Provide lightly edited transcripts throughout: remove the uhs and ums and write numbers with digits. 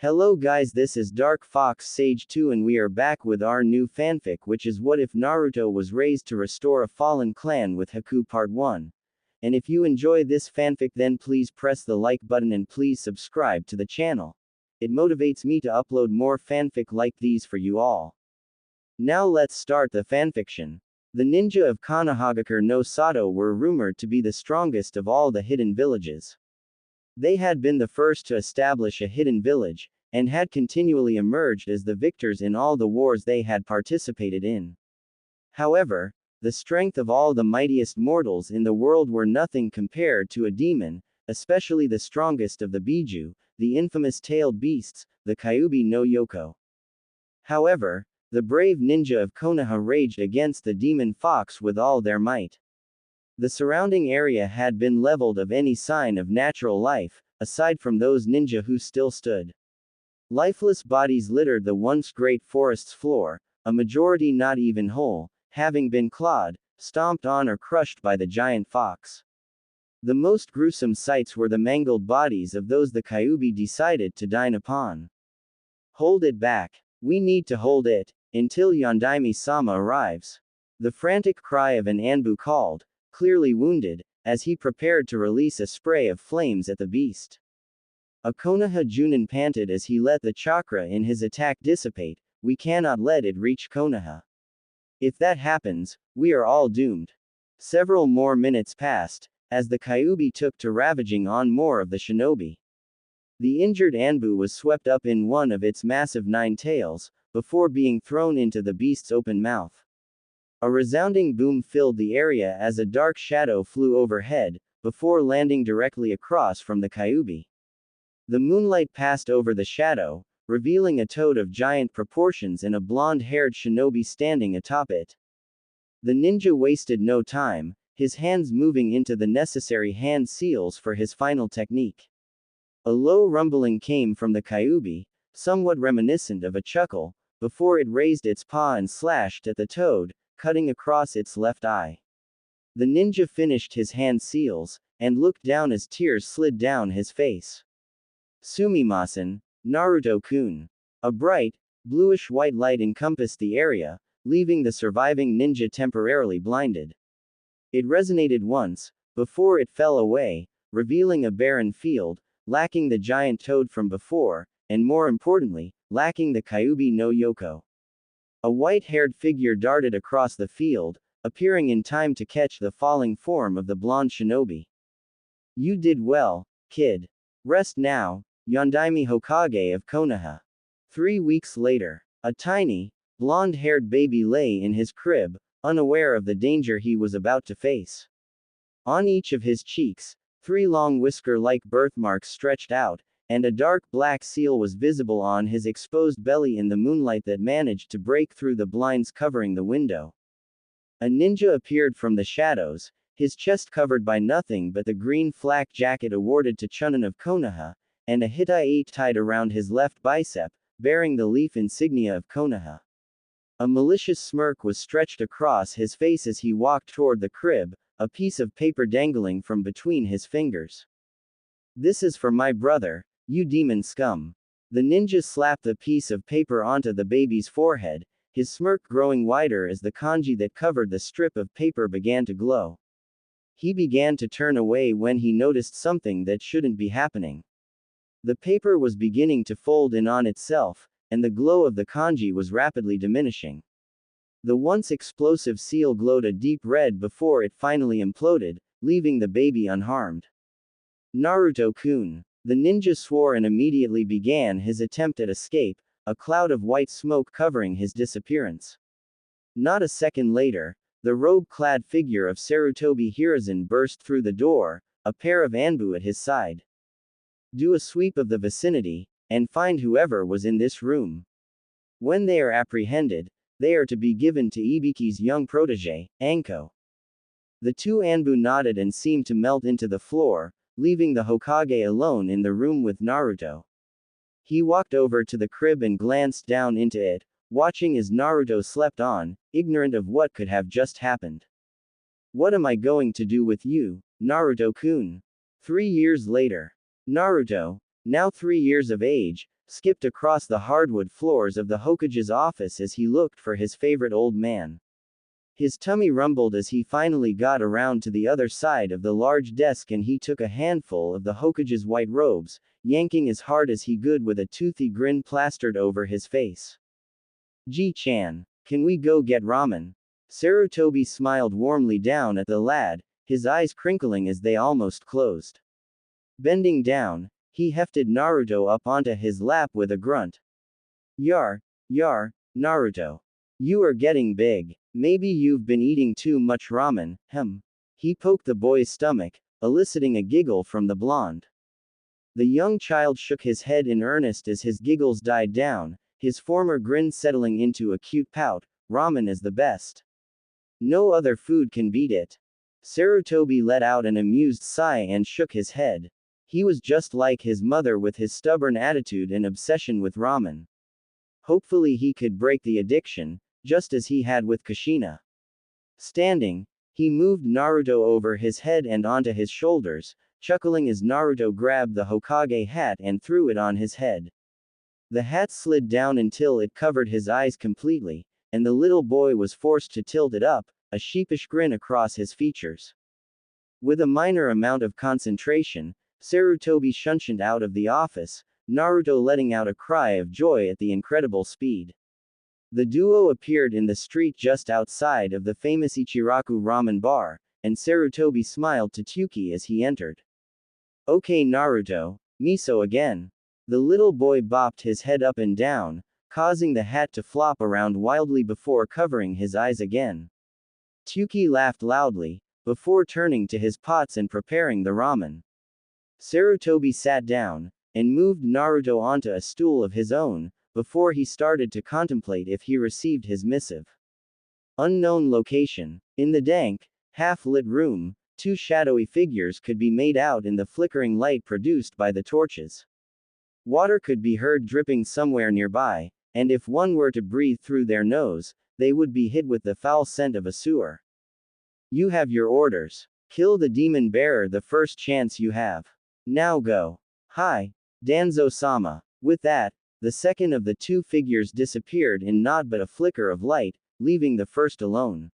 Hello guys, this is Dark Fox Sage 2 and we are back with our new fanfic, which is What If Naruto Was Raised to Restore a Fallen Clan with Haku Part 1. And if you enjoy this fanfic, then please press the like button and please subscribe to the channel. It motivates me to upload more fanfic like these for you all. Now let's start the fanfiction. The ninja of Konohagakure no Sato were rumored to be the strongest of all the hidden villages. They had been the first to establish a hidden village, and had continually emerged as the victors in all the wars they had participated in. However, the strength of all the mightiest mortals in the world were nothing compared to a demon, especially the strongest of the Biju, the infamous tailed beasts, the Kyuubi no Yoko. However, the brave ninja of Konoha raged against the demon fox with all their might. The surrounding area had been leveled of any sign of natural life, aside from those ninja who still stood. Lifeless bodies littered the once great forest's floor, a majority not even whole, having been clawed, stomped on or crushed by the giant fox. The most gruesome sights were the mangled bodies of those the Kyuubi decided to dine upon. Hold it back. We need to hold it, until Yondaime-sama arrives. The frantic cry of an Anbu called, clearly wounded, as he prepared to release a spray of flames at the beast. A Konoha Junin panted as he let the chakra in his attack dissipate. We cannot let it reach Konoha. If that happens, we are all doomed. Several more minutes passed, as the Kyuubi took to ravaging on more of the shinobi. The injured Anbu was swept up in one of its massive 9 tails, before being thrown into the beast's open mouth. A resounding boom filled the area as a dark shadow flew overhead, before landing directly across from the Kyuubi. The moonlight passed over the shadow, revealing a toad of giant proportions and a blonde-haired shinobi standing atop it. The ninja wasted no time, his hands moving into the necessary hand seals for his final technique. A low rumbling came from the Kyuubi, somewhat reminiscent of a chuckle, before it raised its paw and slashed at the toad, cutting across its left eye. The ninja finished his hand seals, and looked down as tears slid down his face. Sumimasen, Naruto-kun. A bright, bluish-white light encompassed the area, leaving the surviving ninja temporarily blinded. It resonated once, before it fell away, revealing a barren field, lacking the giant toad from before, and more importantly, lacking the Kyuubi no Yoko. A white-haired figure darted across the field, appearing in time to catch the falling form of the blonde shinobi. You did well, kid. Rest now, Yondaime Hokage of Konoha. 3 weeks later, a tiny, blonde-haired baby lay in his crib, unaware of the danger he was about to face. On each of his cheeks, 3 long whisker-like birthmarks stretched out, and a dark black seal was visible on his exposed belly in the moonlight that managed to break through the blinds covering the window. A ninja appeared from the shadows, his chest covered by nothing but the green flak jacket awarded to Chunin of Konoha, and a hitai tied around his left bicep, bearing the leaf insignia of Konoha. A malicious smirk was stretched across his face as he walked toward the crib, a piece of paper dangling from between his fingers. This is for my brother, you demon scum. The ninja slapped the piece of paper onto the baby's forehead, his smirk growing wider as the kanji that covered the strip of paper began to glow. He began to turn away when he noticed something that shouldn't be happening. The paper was beginning to fold in on itself, and the glow of the kanji was rapidly diminishing. The once explosive seal glowed a deep red before it finally imploded, leaving the baby unharmed. Naruto-kun. The ninja swore and immediately began his attempt at escape, a cloud of white smoke covering his disappearance. Not a second later, the robe-clad figure of Sarutobi Hiruzen burst through the door, a pair of Anbu at his side. Do a sweep of the vicinity, and find whoever was in this room. When they are apprehended, they are to be given to Ibiki's young protege, Anko. The 2 Anbu nodded and seemed to melt into the floor, leaving the Hokage alone in the room with Naruto. He walked over to the crib and glanced down into it, watching as Naruto slept on, ignorant of what could have just happened. What am I going to do with you, Naruto-kun? 3 years later. Naruto, now 3 years of age, skipped across the hardwood floors of the Hokage's office as he looked for his favorite old man. His tummy rumbled as he finally got around to the other side of the large desk and he took a handful of the Hokage's white robes, yanking as hard as he could with a toothy grin plastered over his face. Ji-chan, can we go get ramen? Sarutobi smiled warmly down at the lad, his eyes crinkling as they almost closed. Bending down, he hefted Naruto up onto his lap with a grunt. Yar, Naruto. You are getting big. Maybe you've been eating too much ramen, He poked the boy's stomach, eliciting a giggle from the blonde. The young child shook his head in earnest as his giggles died down, his former grin settling into a cute pout. Ramen is the best. No other food can beat it. Sarutobi let out an amused sigh and shook his head. He was just like his mother with his stubborn attitude and obsession with ramen. Hopefully he could break the addiction, just as he had with Kushina. Standing, he moved Naruto over his head and onto his shoulders, chuckling as Naruto grabbed the Hokage hat and threw it on his head. The hat slid down until it covered his eyes completely, and the little boy was forced to tilt it up, a sheepish grin across his features. With a minor amount of concentration, Sarutobi shunted out of the office, Naruto letting out a cry of joy at the incredible speed. The duo appeared in the street just outside of the famous Ichiraku ramen bar, and Sarutobi smiled to Tyuki as he entered. Okay Naruto, miso again. The little boy bopped his head up and down, causing the hat to flop around wildly before covering his eyes again. Tyuki laughed loudly, before turning to his pots and preparing the ramen. Sarutobi sat down, and moved Naruto onto a stool of his own, before he started to contemplate if he received his missive. Unknown location. In the dank, half-lit room, two shadowy figures could be made out in the flickering light produced by the torches. Water could be heard dripping somewhere nearby, and if one were to breathe through their nose, they would be hit with the foul scent of a sewer. You have your orders. Kill the demon bearer the first chance you have. Now go. Hi, Danzo-sama. With that, the second of the two figures disappeared in naught but a flicker of light, leaving the first alone.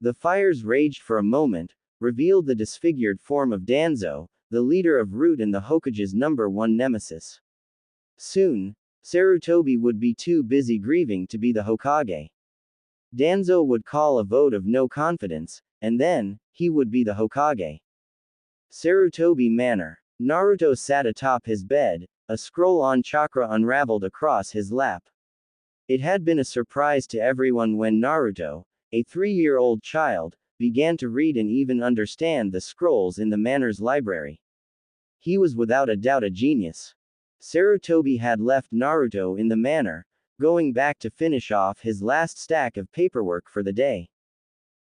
The fires raged for a moment, revealed the disfigured form of Danzo, the leader of Root and the Hokage's #1 nemesis. Soon, Sarutobi would be too busy grieving to be the Hokage. Danzo would call a vote of no confidence, and then, he would be the Hokage. Sarutobi Manor. Naruto sat atop his bed, a scroll-on chakra unraveled across his lap. It had been a surprise to everyone when Naruto, a 3-year-old child, began to read and even understand the scrolls in the manor's library. He was without a doubt a genius. Sarutobi had left Naruto in the manor, going back to finish off his last stack of paperwork for the day.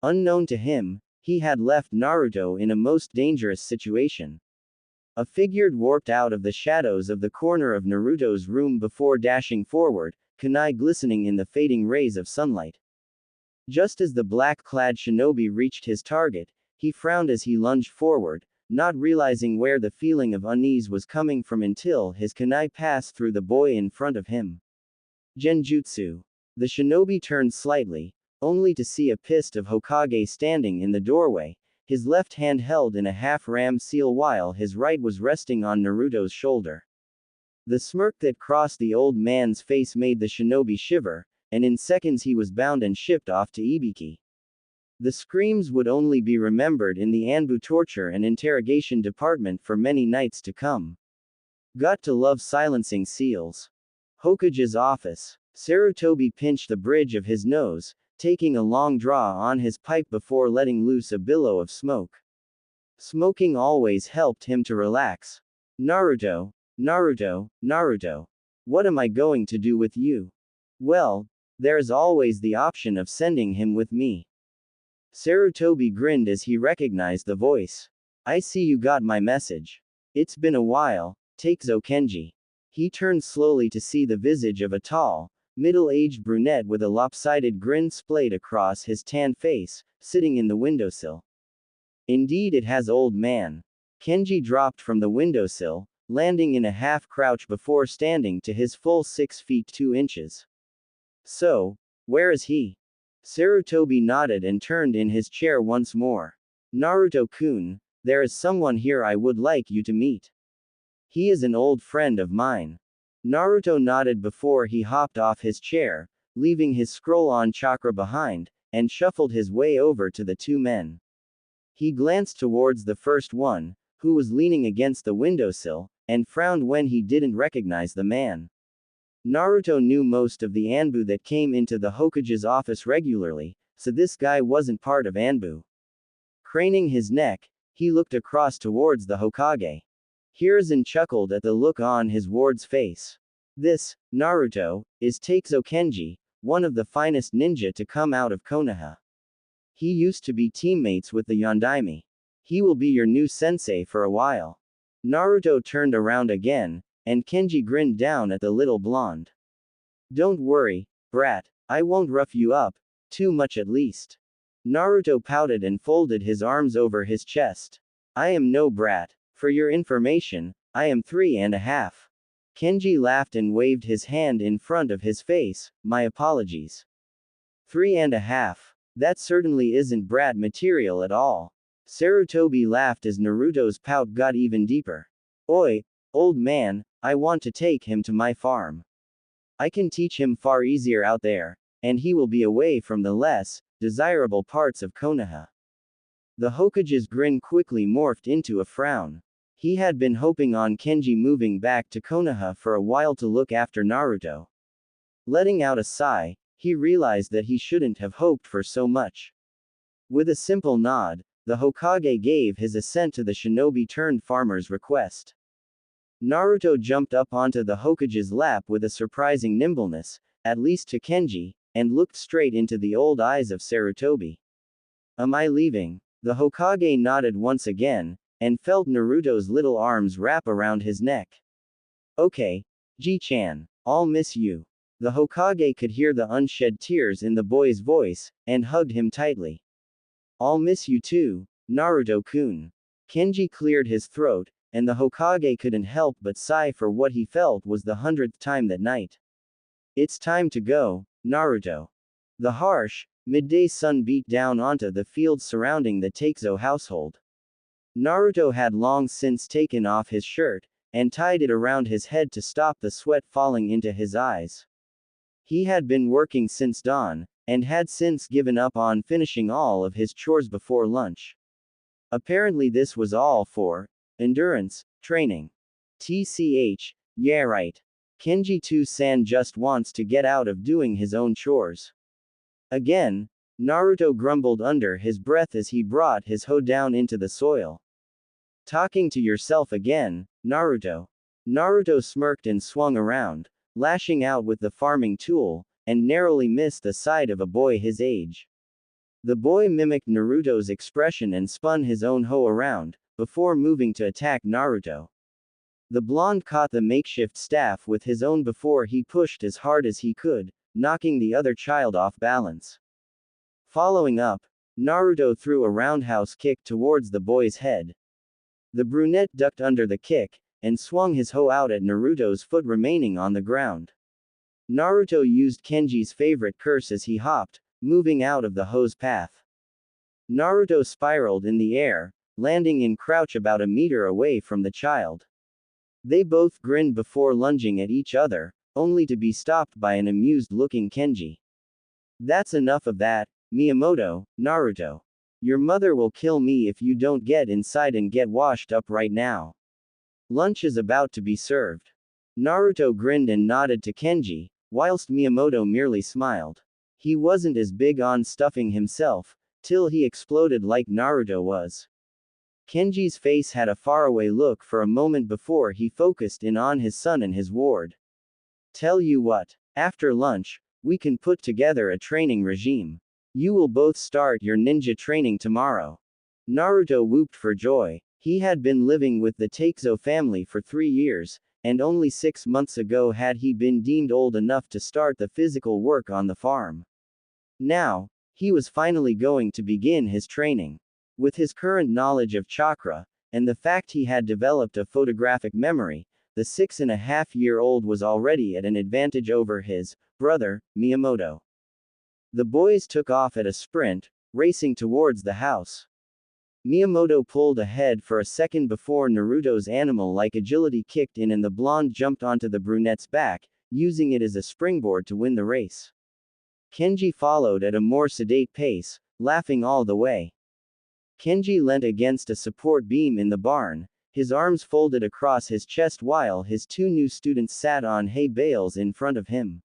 Unknown to him, he had left Naruto in a most dangerous situation. A figure warped out of the shadows of the corner of Naruto's room before dashing forward, kunai glistening in the fading rays of sunlight. Just as the black-clad shinobi reached his target, he frowned as he lunged forward, not realizing where the feeling of unease was coming from until his kunai passed through the boy in front of him. Genjutsu. The shinobi turned slightly, only to see a pissed of Hokage standing in the doorway, his left hand held in a half-ram seal while his right was resting on Naruto's shoulder. The smirk that crossed the old man's face made the shinobi shiver, and in seconds he was bound and shipped off to Ibiki. The screams would only be remembered in the Anbu torture and interrogation department for many nights to come. Got to love silencing seals. Hokage's office. Sarutobi pinched the bridge of his nose, taking a long draw on his pipe before letting loose a billow of smoke. Smoking always helped him to relax. Naruto, what am I going to do with you? Well, there's always the option of sending him with me. Sarutobi grinned as he recognized the voice. I see you got my message. It's been a while, Takezo Kenji. He turned slowly to see the visage of a tall, middle-aged brunette with a lopsided grin splayed across his tan face, sitting in the windowsill. Indeed it has, old man. Kenji dropped from the windowsill, landing in a half crouch before standing to his full 6 feet 2 inches. So, where is he? Sarutobi nodded and turned in his chair once more. Naruto-kun, there is someone here I would like you to meet. He is an old friend of mine. Naruto nodded before he hopped off his chair, leaving his scroll-on chakra behind, and shuffled his way over to the two men. He glanced towards the first one, who was leaning against the windowsill, and frowned when he didn't recognize the man. Naruto knew most of the Anbu that came into the Hokage's office regularly, so this guy wasn't part of Anbu. Craning his neck, he looked across towards the Hokage. Hiruzen chuckled at the look on his ward's face. This, Naruto, is Takezo Kenji, one of the finest ninja to come out of Konoha. He used to be teammates with the Yondaime. He will be your new sensei for a while. Naruto turned around again, and Kenji grinned down at the little blonde. Don't worry, brat, I won't rough you up, too much at least. Naruto pouted and folded his arms over his chest. I am no brat. For your information, I am 3.5. Kenji laughed and waved his hand in front of his face. My apologies. 3.5. That certainly isn't brat material at all. Sarutobi laughed as Naruto's pout got even deeper. Oi, old man, I want to take him to my farm. I can teach him far easier out there, and he will be away from the less desirable parts of Konoha. The Hokage's grin quickly morphed into a frown. He had been hoping on Kenji moving back to Konoha for a while to look after Naruto. Letting out a sigh, he realized that he shouldn't have hoped for so much. With a simple nod, the Hokage gave his assent to the shinobi-turned-farmer's request. Naruto jumped up onto the Hokage's lap with a surprising nimbleness, at least to Kenji, and looked straight into the old eyes of Sarutobi. Am I leaving? The Hokage nodded once again, and felt Naruto's little arms wrap around his neck. Okay, Ji-chan, I'll miss you. The Hokage could hear the unshed tears in the boy's voice, and hugged him tightly. I'll miss you too, Naruto-kun. Kenji cleared his throat, and the Hokage couldn't help but sigh for what he felt was the 100th time that night. It's time to go, Naruto. The harsh, midday sun beat down onto the fields surrounding the Takezo household. Naruto had long since taken off his shirt, and tied it around his head to stop the sweat falling into his eyes. He had been working since dawn, and had since given up on finishing all of his chores before lunch. Apparently this was all for endurance training. TCH, yeah right. Kenji Tsu-san just wants to get out of doing his own chores. Again, Naruto grumbled under his breath as he brought his hoe down into the soil. Talking to yourself again, Naruto. Naruto smirked and swung around, lashing out with the farming tool, and narrowly missed the side of a boy his age. The boy mimicked Naruto's expression and spun his own hoe around, before moving to attack Naruto. The blonde caught the makeshift staff with his own before he pushed as hard as he could, knocking the other child off balance. Following up, Naruto threw a roundhouse kick towards the boy's head. The brunette ducked under the kick, and swung his hoe out at Naruto's foot remaining on the ground. Naruto used Kenji's favorite curse as he hopped, moving out of the hoe's path. Naruto spiraled in the air, landing in crouch about a meter away from the child. They both grinned before lunging at each other, only to be stopped by an amused-looking Kenji. That's enough of that, Miyamoto, Naruto. Your mother will kill me if you don't get inside and get washed up right now. Lunch is about to be served. Naruto grinned and nodded to Kenji, whilst Miyamoto merely smiled. He wasn't as big on stuffing himself, till he exploded like Naruto was. Kenji's face had a faraway look for a moment before he focused in on his son and his ward. Tell you what, after lunch, we can put together a training regime. You will both start your ninja training tomorrow. Naruto whooped for joy. He had been living with the Takezo family for 3 years, and only 6 months ago had he been deemed old enough to start the physical work on the farm. Now, he was finally going to begin his training. With his current knowledge of chakra, and the fact he had developed a photographic memory, the 6.5-year-old was already at an advantage over his brother, Miyamoto. The boys took off at a sprint, racing towards the house. Miyamoto pulled ahead for a second before Naruto's animal-like agility kicked in and the blonde jumped onto the brunette's back, using it as a springboard to win the race. Kenji followed at a more sedate pace, laughing all the way. Kenji leant against a support beam in the barn, his arms folded across his chest while his two new students sat on hay bales in front of him.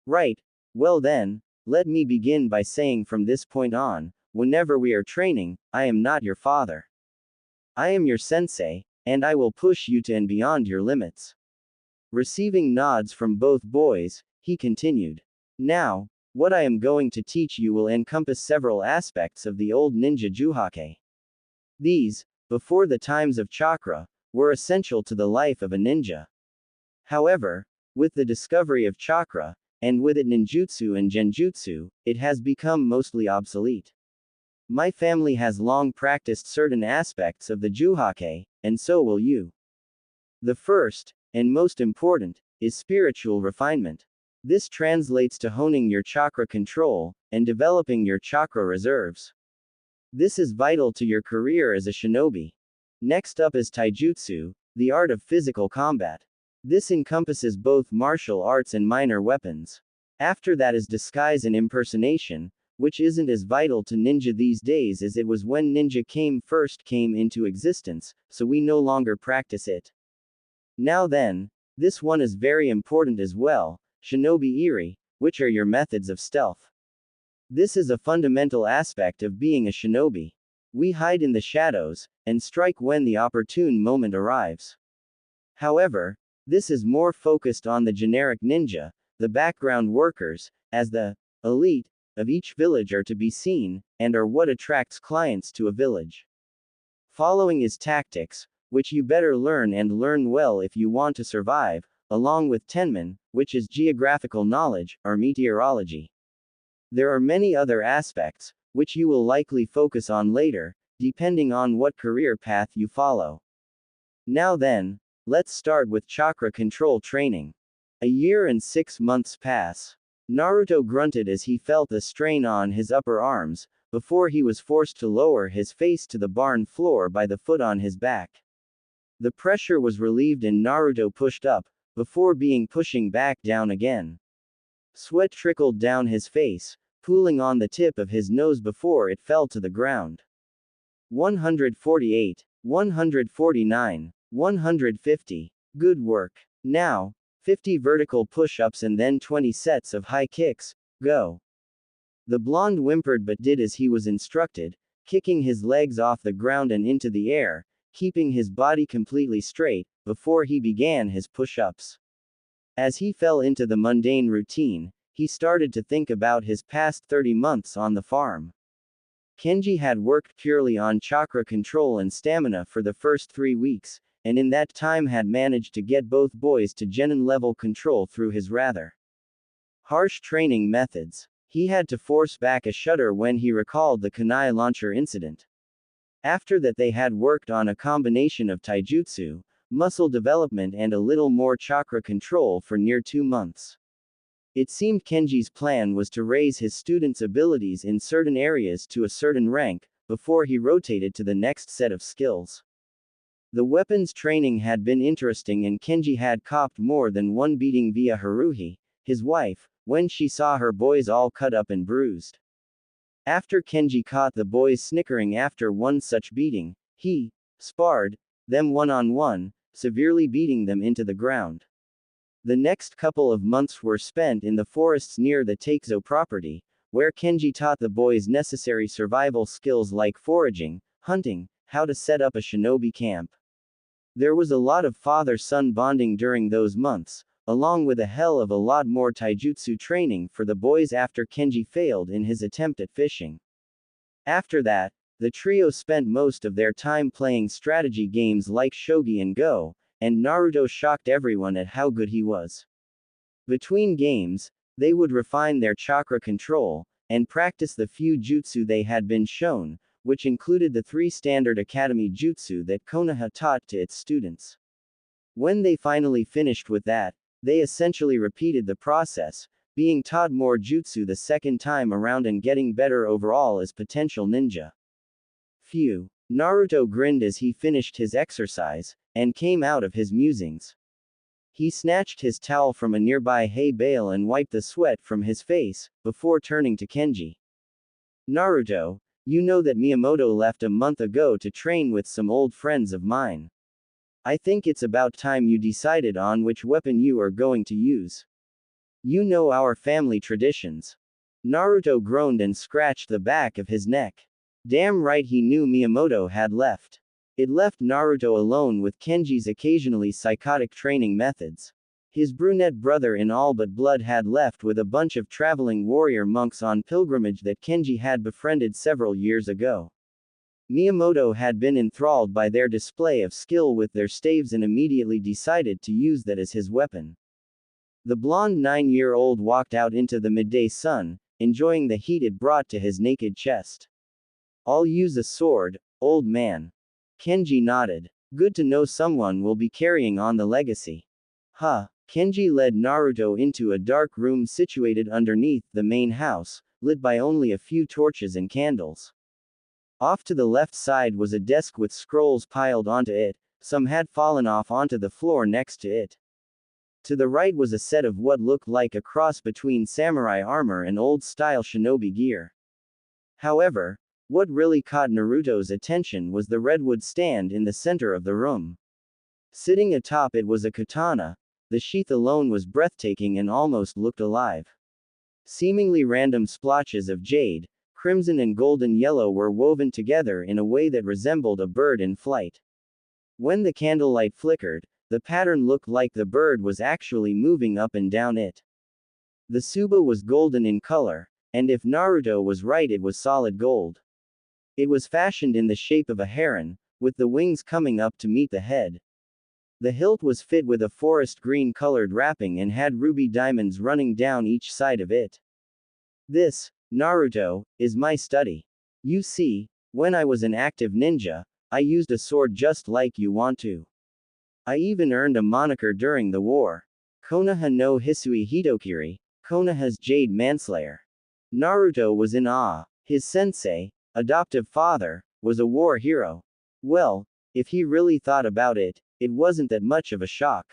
Right, well then, let me begin by saying from this point on, whenever we are training, I am not your father. I am your sensei, and I will push you to and beyond your limits. Receiving nods from both boys, he continued. Now, what I am going to teach you will encompass several aspects of the old ninja Juhake. These, before the times of chakra, were essential to the life of a ninja. However, with the discovery of chakra, and with it ninjutsu and genjutsu, it has become mostly obsolete. My family has long practiced certain aspects of the Juhake, and so will you. The first, and most important, is spiritual refinement. This translates to honing your chakra control, and developing your chakra reserves. This is vital to your career as a shinobi. Next up is taijutsu, the art of physical combat. This encompasses both martial arts and minor weapons. After that is disguise and impersonation, which isn't as vital to ninja these days as it was when ninja first came into existence, so we no longer practice it. Now then, this one is very important as well, shinobi iri, which are your methods of stealth. This is a fundamental aspect of being a shinobi. We hide in the shadows, and strike when the opportune moment arrives. However, this is more focused on the generic ninja, the background workers, as the elite of each village are to be seen, and are what attracts clients to a village. Following is tactics, which you better learn and learn well if you want to survive, along with tenman, which is geographical knowledge, or meteorology. There are many other aspects, which you will likely focus on later, depending on what career path you follow. Now then, let's start with chakra control training. A year and 6 months pass. Naruto grunted as he felt the strain on his upper arms, before he was forced to lower his face to the barn floor by the foot on his back. The pressure was relieved and Naruto pushed up, before being pushing back down again. Sweat trickled down his face, pooling on the tip of his nose before it fell to the ground. 148, 149, 150. Good work. Now, 50 vertical push-ups and then 20 sets of high kicks, go. The blonde whimpered but did as he was instructed, kicking his legs off the ground and into the air, keeping his body completely straight, before he began his push-ups. As he fell into the mundane routine, he started to think about his past 30 months on the farm. Kenji had worked purely on chakra control and stamina for the first 3 weeks, and in that time had managed to get both boys to genin level control through his rather harsh training methods. He had to force back a shudder when he recalled the kunai launcher incident. After that they had worked on a combination of taijutsu, muscle development and a little more chakra control for near 2 months. It seemed Kenji's plan was to raise his students' abilities in certain areas to a certain rank, before he rotated to the next set of skills. The weapons training had been interesting and Kenji had copped more than one beating via Haruhi, his wife, when she saw her boys all cut up and bruised. After Kenji caught the boys snickering after one such beating, he sparred them one-on-one, severely beating them into the ground. The next couple of months were spent in the forests near the Takezo property, where Kenji taught the boys necessary survival skills like foraging, hunting, how to set up a shinobi camp. There was a lot of father-son bonding during those months, along with a hell of a lot more taijutsu training for the boys after Kenji failed in his attempt at fishing. After that, the trio spent most of their time playing strategy games like Shogi and Go, and Naruto shocked everyone at how good he was. Between games, they would refine their chakra control, and practice the few jutsu they had been shown, which included the 3 standard academy jutsu that Konoha taught to its students. When they finally finished with that, they essentially repeated the process, being taught more jutsu the second time around and getting better overall as potential ninja. Phew. Naruto grinned as he finished his exercise, and came out of his musings. He snatched his towel from a nearby hay bale and wiped the sweat from his face, before turning to Kenji. Naruto, you know that Miyamoto left a month ago to train with some old friends of mine. I think it's about time you decided on which weapon you are going to use. You know our family traditions. Naruto groaned and scratched the back of his neck. Damn right he knew Miyamoto had left. It left Naruto alone with Kenji's occasionally psychotic training methods. His brunette brother in all but blood had left with a bunch of traveling warrior monks on pilgrimage that Kenji had befriended several years ago. Miyamoto had been enthralled by their display of skill with their staves and immediately decided to use that as his weapon. The blonde 9-year-old walked out into the midday sun, enjoying the heat it brought to his naked chest. I'll use a sword, old man. Kenji nodded. Good to know someone will be carrying on the legacy. Huh. Kenji led Naruto into a dark room situated underneath the main house, lit by only a few torches and candles. Off to the left side was a desk with scrolls piled onto it, some had fallen off onto the floor next to it. To the right was a set of what looked like a cross between samurai armor and old-style shinobi gear. However, what really caught Naruto's attention was the redwood stand in the center of the room. Sitting atop it was a katana. The sheath alone was breathtaking and almost looked alive. Seemingly random splotches of jade, crimson and golden yellow were woven together in a way that resembled a bird in flight. When the candlelight flickered, the pattern looked like the bird was actually moving up and down it. The tsuba was golden in color, and if Naruto was right, it was solid gold. It was fashioned in the shape of a heron, with the wings coming up to meet the head. The hilt was fit with a forest green colored wrapping and had ruby diamonds running down each side of it. This, Naruto, is my study. You see, when I was an active ninja, I used a sword just like you want to. I even earned a moniker during the war. Konoha no Hisui Hitokiri, Konoha's Jade Manslayer. Naruto was in awe. His sensei, adoptive father, was a war hero. Well, if he really thought about it, it wasn't that much of a shock.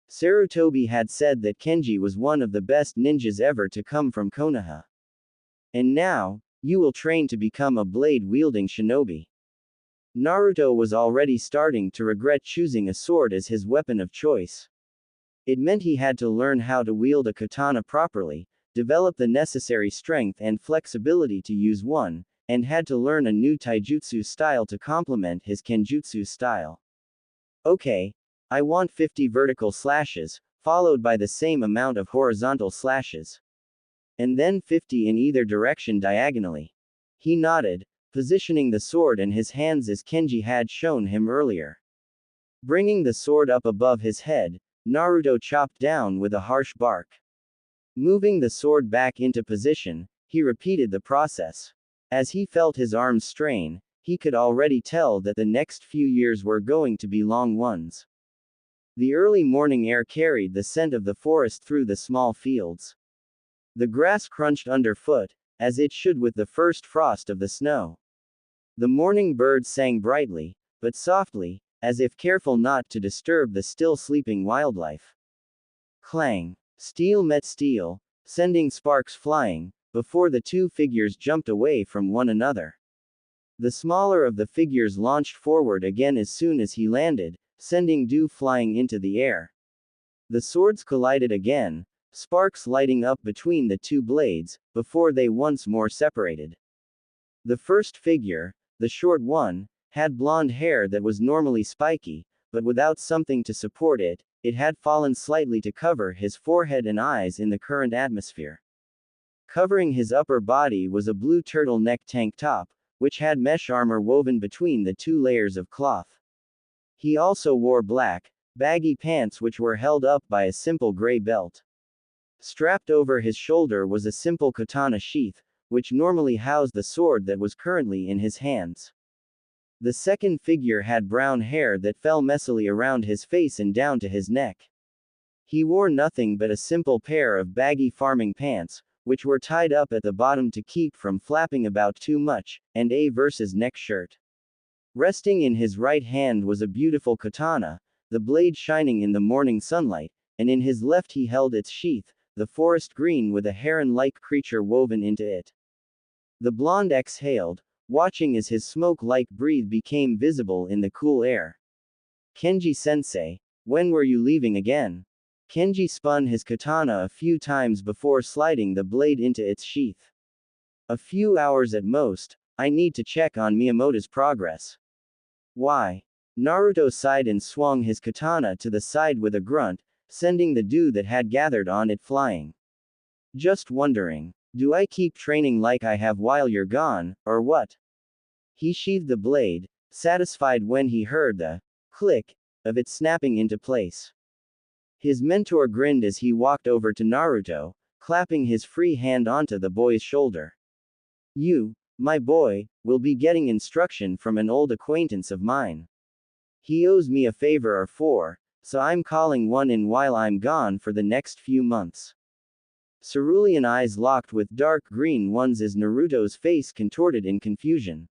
Sarutobi had said that Kenji was one of the best ninjas ever to come from Konoha. And now, you will train to become a blade-wielding shinobi. Naruto was already starting to regret choosing a sword as his weapon of choice. It meant he had to learn how to wield a katana properly, develop the necessary strength and flexibility to use one, and had to learn a new taijutsu style to complement his kenjutsu style. Okay, I want 50 vertical slashes, followed by the same amount of horizontal slashes. And then 50 in either direction diagonally. He nodded, positioning the sword in his hands as Kenji had shown him earlier. Bringing the sword up above his head, Naruto chopped down with a harsh bark. Moving the sword back into position, he repeated the process. As he felt his arms strain, he could already tell that the next few years were going to be long ones. The early morning air carried the scent of the forest through the small fields. The grass crunched underfoot, as it should with the first frost of the snow. The morning birds sang brightly, but softly, as if careful not to disturb the still sleeping wildlife. Clang! Steel met steel, sending sparks flying, before the two figures jumped away from one another. The smaller of the figures launched forward again as soon as he landed, sending dew flying into the air. The swords collided again, sparks lighting up between the two blades, before they once more separated. The first figure, the short one, had blonde hair that was normally spiky, but without something to support it, it had fallen slightly to cover his forehead and eyes in the current atmosphere. Covering his upper body was a blue turtleneck tank top, which had mesh armor woven between the two layers of cloth. He also wore black, baggy pants which were held up by a simple gray belt. Strapped over his shoulder was a simple katana sheath, which normally housed the sword that was currently in his hands. The second figure had brown hair that fell messily around his face and down to his neck. He wore nothing but a simple pair of baggy farming pants, which were tied up at the bottom to keep from flapping about too much, and a versus neck shirt. Resting in his right hand was a beautiful katana, the blade shining in the morning sunlight, and in his left he held its sheath, the forest green with a heron-like creature woven into it. The blonde exhaled, watching as his smoke-like breath became visible in the cool air. Kenji-sensei, when were you leaving again? Kenji spun his katana a few times before sliding the blade into its sheath. A few hours at most. I need to check on Miyamoto's progress. Why? Naruto sighed and swung his katana to the side with a grunt, sending the dew that had gathered on it flying. Just wondering. Do I keep training like I have while you're gone, or what? He sheathed the blade, satisfied when he heard the click of it snapping into place. His mentor grinned as he walked over to Naruto, clapping his free hand onto the boy's shoulder. You, my boy, will be getting instruction from an old acquaintance of mine. He owes me a favor or four, so I'm calling one in while I'm gone for the next few months. Cerulean eyes locked with dark green ones as Naruto's face contorted in confusion.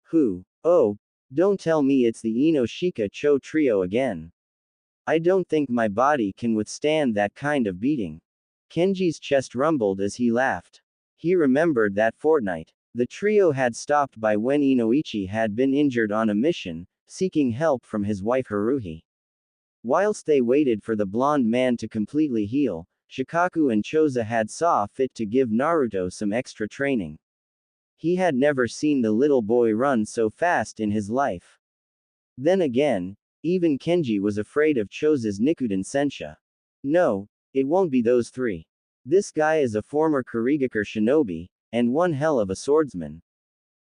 Who? Oh, don't tell me it's the Inoshika Cho trio again. I don't think my body can withstand that kind of beating. Kenji's chest rumbled as he laughed. He remembered that fortnight. The trio had stopped by when Inoichi had been injured on a mission, seeking help from his wife Haruhi. Whilst they waited for the blonde man to completely heal, Shikaku and Choza had saw fit to give Naruto some extra training. He had never seen the little boy run so fast in his life. Then again, even Kenji was afraid of Choza's Nikuden Sensha. No, it won't be those three. This guy is a former Kurigakure shinobi, and one hell of a swordsman.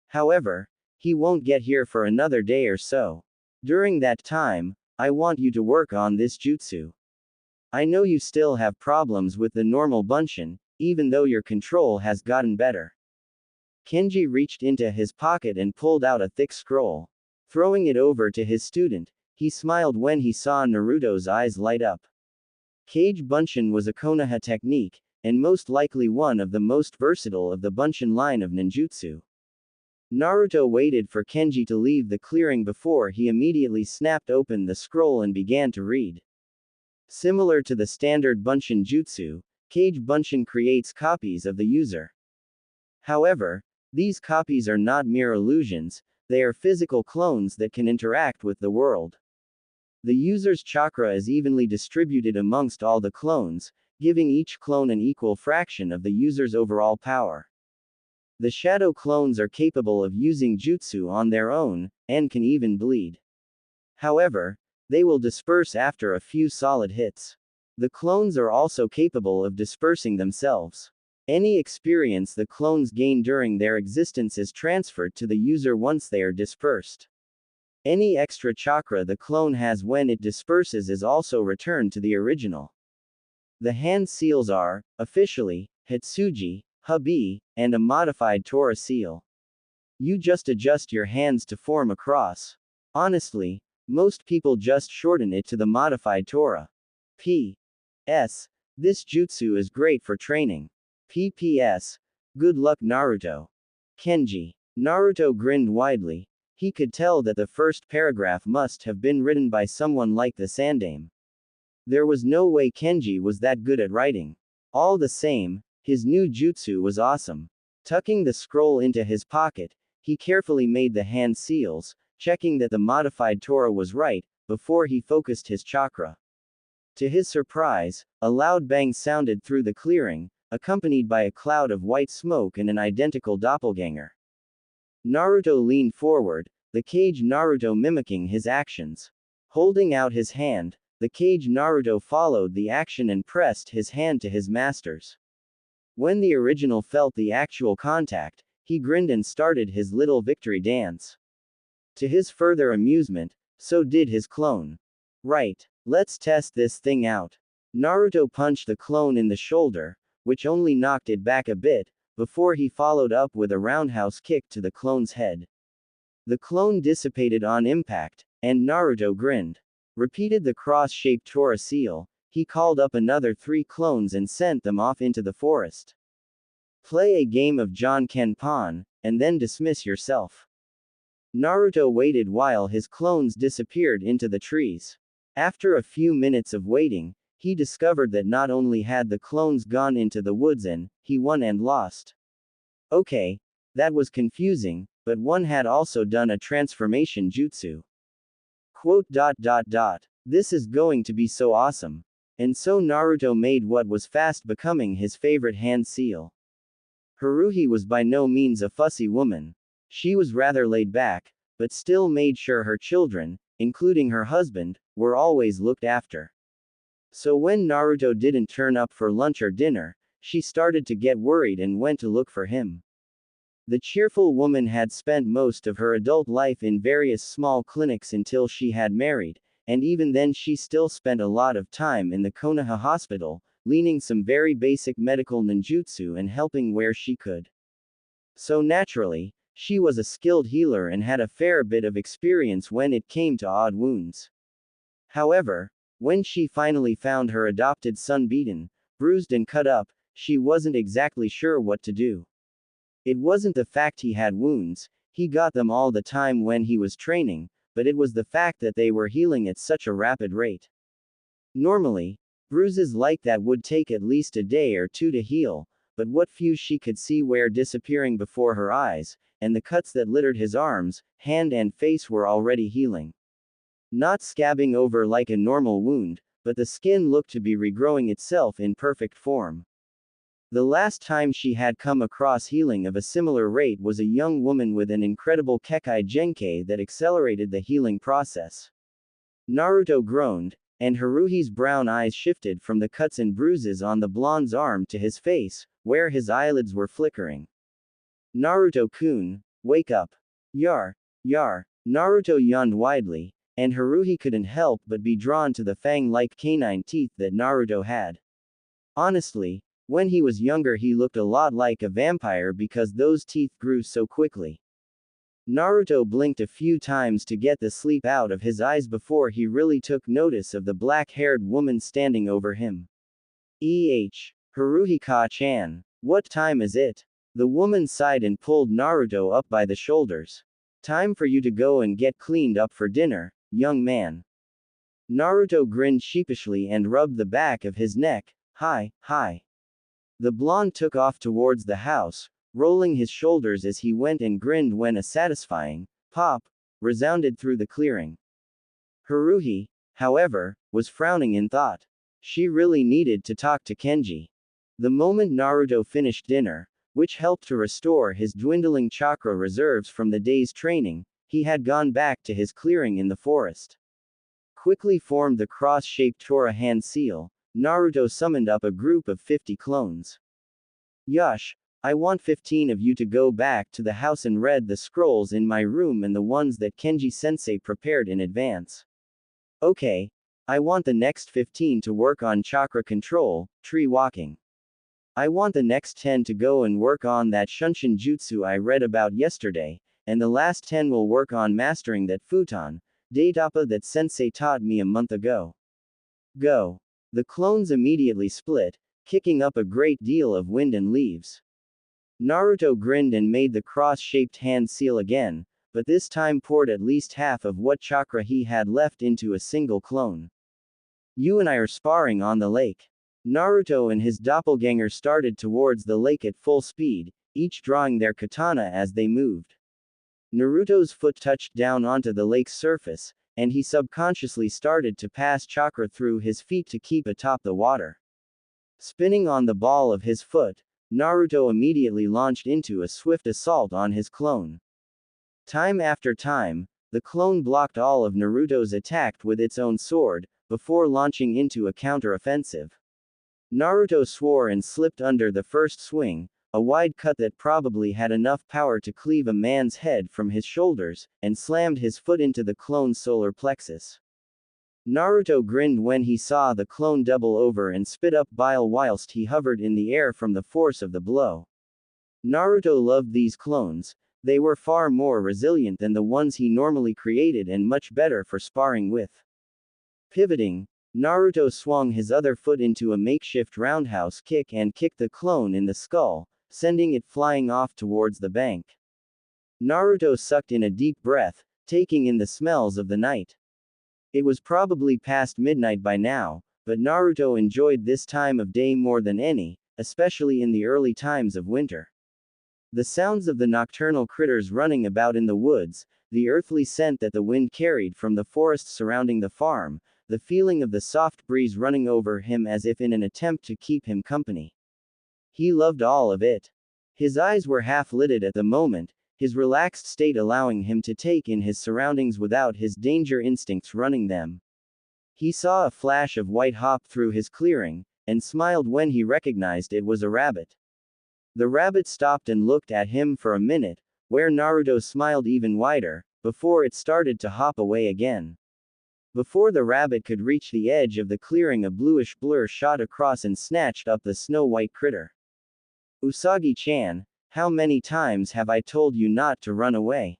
However, he won't get here for another day or so. During that time, I want you to work on this jutsu. I know you still have problems with the normal bunshin, even though your control has gotten better. Kenji reached into his pocket and pulled out a thick scroll. Throwing it over to his student, he smiled when he saw Naruto's eyes light up. Kage Bunshin was a Konoha technique, and most likely one of the most versatile of the Bunshin line of ninjutsu. Naruto waited for Kenji to leave the clearing before he immediately snapped open the scroll and began to read. Similar to the standard Bunshin jutsu, Kage Bunshin creates copies of the user. However, these copies are not mere illusions, they are physical clones that can interact with the world. The user's chakra is evenly distributed amongst all the clones, giving each clone an equal fraction of the user's overall power. The shadow clones are capable of using jutsu on their own, and can even bleed. However, they will disperse after a few solid hits. The clones are also capable of dispersing themselves. Any experience the clones gain during their existence is transferred to the user once they are dispersed. Any extra chakra the clone has when it disperses is also returned to the original. The hand seals are, officially, Hitsuji, Habi, and a modified Tora seal. You just adjust your hands to form a cross. Honestly, most people just shorten it to the modified Tora. P.S. This jutsu is great for training. P.P.S. Good luck Naruto. Kenji. Naruto grinned widely. He could tell that the first paragraph must have been written by someone like the Sandaime. There was no way Kenji was that good at writing. All the same, his new jutsu was awesome. Tucking the scroll into his pocket, he carefully made the hand seals, checking that the modified Tora was right, before he focused his chakra. To his surprise, a loud bang sounded through the clearing, accompanied by a cloud of white smoke and an identical doppelganger. Naruto leaned forward, the Kage Naruto mimicking his actions. Holding out his hand, the Kage Naruto followed the action and pressed his hand to his master's. When the original felt the actual contact, he grinned and started his little victory dance. To his further amusement, so did his clone. Right, let's test this thing out. Naruto punched the clone in the shoulder, which only knocked it back a bit, before he followed up with a roundhouse kick to the clone's head. The clone dissipated on impact, and Naruto grinned. Repeated the cross-shaped Tora seal, he called up another 3 clones and sent them off into the forest. Play a game of John Kenpan, and then dismiss yourself. Naruto waited while his clones disappeared into the trees. After a few minutes of waiting, he discovered that not only had the clones gone into the woods and he won and lost. Okay, that was confusing, but one had also done a transformation jutsu. Quote. This is going to be so awesome. And so Naruto made what was fast becoming his favorite hand seal. Haruhi was by no means a fussy woman. She was rather laid back, but still made sure her children, including her husband, were always looked after. So when Naruto didn't turn up for lunch or dinner, she started to get worried and went to look for him. The cheerful woman had spent most of her adult life in various small clinics until she had married, and even then she still spent a lot of time in the Konoha hospital, learning some very basic medical ninjutsu and helping where she could. So naturally, she was a skilled healer and had a fair bit of experience when it came to odd wounds. However, when she finally found her adopted son beaten, bruised and cut up, she wasn't exactly sure what to do. It wasn't the fact he had wounds, he got them all the time when he was training, but it was the fact that they were healing at such a rapid rate. Normally, bruises like that would take at least a day or 2 to heal, but what few she could see were disappearing before her eyes, and the cuts that littered his arms, hand and face were already healing. Not scabbing over like a normal wound, but the skin looked to be regrowing itself in perfect form. The last time she had come across healing of a similar rate was a young woman with an incredible Kekai Genkai that accelerated the healing process. Naruto groaned, and Haruhi's brown eyes shifted from the cuts and bruises on the blonde's arm to his face, where his eyelids were flickering. Naruto-kun, wake up. Yar. Naruto yawned widely, and Haruhi couldn't help but be drawn to the fang-like canine teeth that Naruto had. Honestly, when he was younger he looked a lot like a vampire because those teeth grew so quickly. Naruto blinked a few times to get the sleep out of his eyes before he really took notice of the black-haired woman standing over him. Haruhi-ka-chan, what time is it? The woman sighed and pulled Naruto up by the shoulders. Time for you to go and get cleaned up for dinner, young man. Naruto grinned sheepishly and rubbed the back of his neck. Hi. The blonde took off towards the house, rolling his shoulders as he went and grinned when a satisfying pop resounded through the clearing. Haruhi, however, was frowning in thought. She really needed to talk to Kenji. The moment Naruto finished dinner, which helped to restore his dwindling chakra reserves from the day's training, he had gone back to his clearing in the forest. Quickly formed the cross-shaped Tora hand seal, Naruto summoned up a group of 50 clones. Yosh, I want 15 of you to go back to the house and read the scrolls in my room and the ones that Kenji-sensei prepared in advance. Okay. I want the next 15 to work on chakra control, tree walking. I want the next 10 to go and work on that Shunshin Jutsu I read about yesterday, and the last 10 will work on mastering that futon, Daitapa that sensei taught me a month ago. Go. The clones immediately split, kicking up a great deal of wind and leaves. Naruto grinned and made the cross-shaped hand seal again, but this time poured at least half of what chakra he had left into a single clone. You and I are sparring on the lake. Naruto and his doppelganger started towards the lake at full speed, each drawing their katana as they moved. Naruto's foot touched down onto the lake's surface, and he subconsciously started to pass chakra through his feet to keep atop the water. Spinning on the ball of his foot, Naruto immediately launched into a swift assault on his clone. Time after time, the clone blocked all of Naruto's attack with its own sword, before launching into a counter-offensive. Naruto swore and slipped under the first swing, a wide cut that probably had enough power to cleave a man's head from his shoulders, and slammed his foot into the clone's solar plexus. Naruto grinned when he saw the clone double over and spit up bile whilst he hovered in the air from the force of the blow. Naruto loved these clones. They were far more resilient than the ones he normally created and much better for sparring with. Pivoting, Naruto swung his other foot into a makeshift roundhouse kick and kicked the clone in the skull, sending it flying off towards the bank. Naruto sucked in a deep breath, taking in the smells of the night. It was probably past midnight by now, but Naruto enjoyed this time of day more than any, especially in the early times of winter. The sounds of the nocturnal critters running about in the woods, the earthly scent that the wind carried from the forest surrounding the farm, the feeling of the soft breeze running over him as if in an attempt to keep him company. He loved all of it. His eyes were half-lidded at the moment, his relaxed state allowing him to take in his surroundings without his danger instincts running them. He saw a flash of white hop through his clearing, and smiled when he recognized it was a rabbit. The rabbit stopped and looked at him for a minute, where Naruto smiled even wider, before it started to hop away again. Before the rabbit could reach the edge of the clearing, a bluish blur shot across and snatched up the snow-white critter. "Usagi-chan, how many times have I told you not to run away?"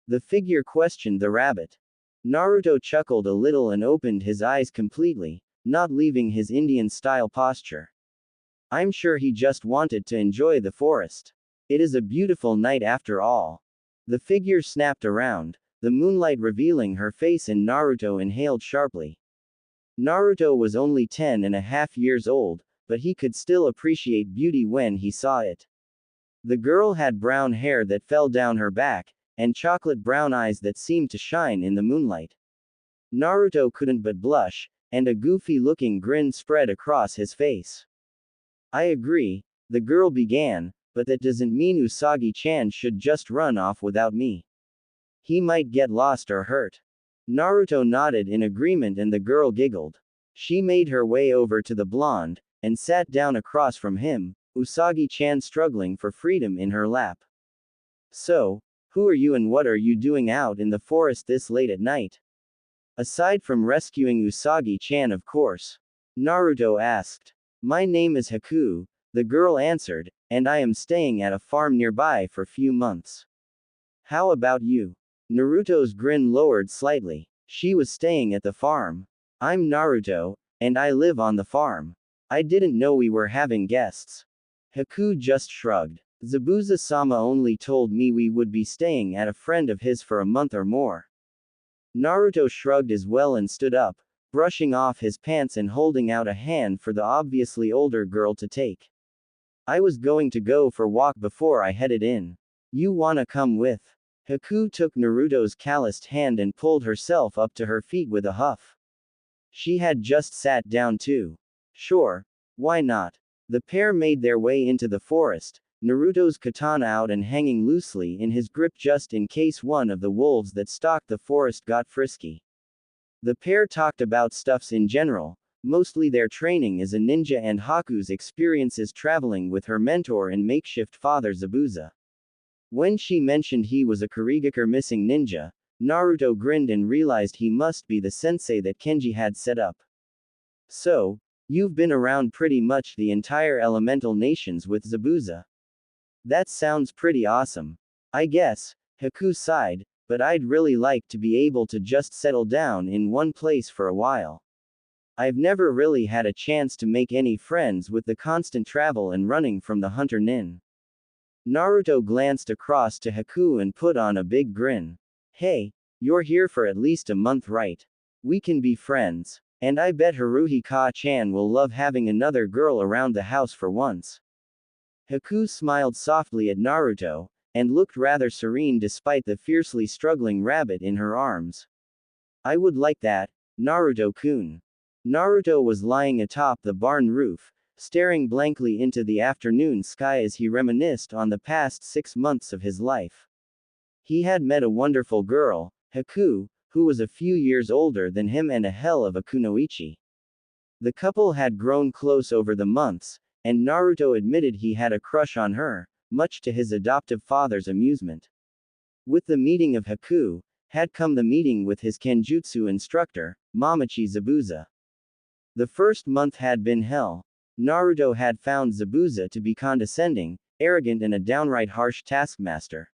The figure questioned the rabbit. Naruto chuckled a little and opened his eyes completely, not leaving his Indian-style posture. "I'm sure he just wanted to enjoy the forest. It is a beautiful night after all." The figure snapped around, the moonlight revealing her face, and Naruto inhaled sharply. Naruto was only 10.5 years old, but he could still appreciate beauty when he saw it. The girl had brown hair that fell down her back, and chocolate brown eyes that seemed to shine in the moonlight. Naruto couldn't but blush, and a goofy-looking grin spread across his face. "I agree," the girl began, "but that doesn't mean Usagi-chan should just run off without me. He might get lost or hurt." Naruto nodded in agreement and the girl giggled. She made her way over to the blonde, and sat down across from him, Usagi-chan struggling for freedom in her lap. "So, who are you and what are you doing out in the forest this late at night?" "Aside from rescuing Usagi-chan, of course," Naruto asked. "My name is Haku," the girl answered, "and I am staying at a farm nearby for few months. How about you?" Naruto's grin lowered slightly. She was staying at the farm. "I'm Naruto, and I live on the farm. I didn't know we were having guests." Haku just shrugged. "Zabuza-sama only told me we would be staying at a friend of his for a month or more." Naruto shrugged as well and stood up, brushing off his pants and holding out a hand for the obviously older girl to take. "I was going to go for walk before I headed in. You wanna come with?" Haku took Naruto's calloused hand and pulled herself up to her feet with a huff. She had just sat down too. "Sure. Why not?" The pair made their way into the forest, Naruto's katana out and hanging loosely in his grip just in case one of the wolves that stalked the forest got frisky. The pair talked about stuffs in general, mostly their training as a ninja and Haku's experiences traveling with her mentor and makeshift father Zabuza. When she mentioned he was a Kurigakure missing ninja, Naruto grinned and realized he must be the sensei that Kenji had set up. "So, you've been around pretty much the entire elemental nations with Zabuza. That sounds pretty awesome. I guess," Haku sighed, "but I'd really like to be able to just settle down in one place for a while. I've never really had a chance to make any friends with the constant travel and running from the hunter nin." Naruto glanced across to Haku and put on a big grin. "Hey, you're here for at least a month, right? We can be friends. And I bet Haruhi-chan will love having another girl around the house for once." Haku smiled softly at Naruto, and looked rather serene despite the fiercely struggling rabbit in her arms. "I would like that, Naruto-kun." Naruto was lying atop the barn roof, staring blankly into the afternoon sky as he reminisced on the past 6 months of his life. He had met a wonderful girl, Haku, who was a few years older than him and a hell of a kunoichi. The couple had grown close over the months, and Naruto admitted he had a crush on her, much to his adoptive father's amusement. With the meeting of Haku, had come the meeting with his Kenjutsu instructor, Mamachi Zabuza. The first month had been hell. Naruto had found Zabuza to be condescending, arrogant and a downright harsh taskmaster.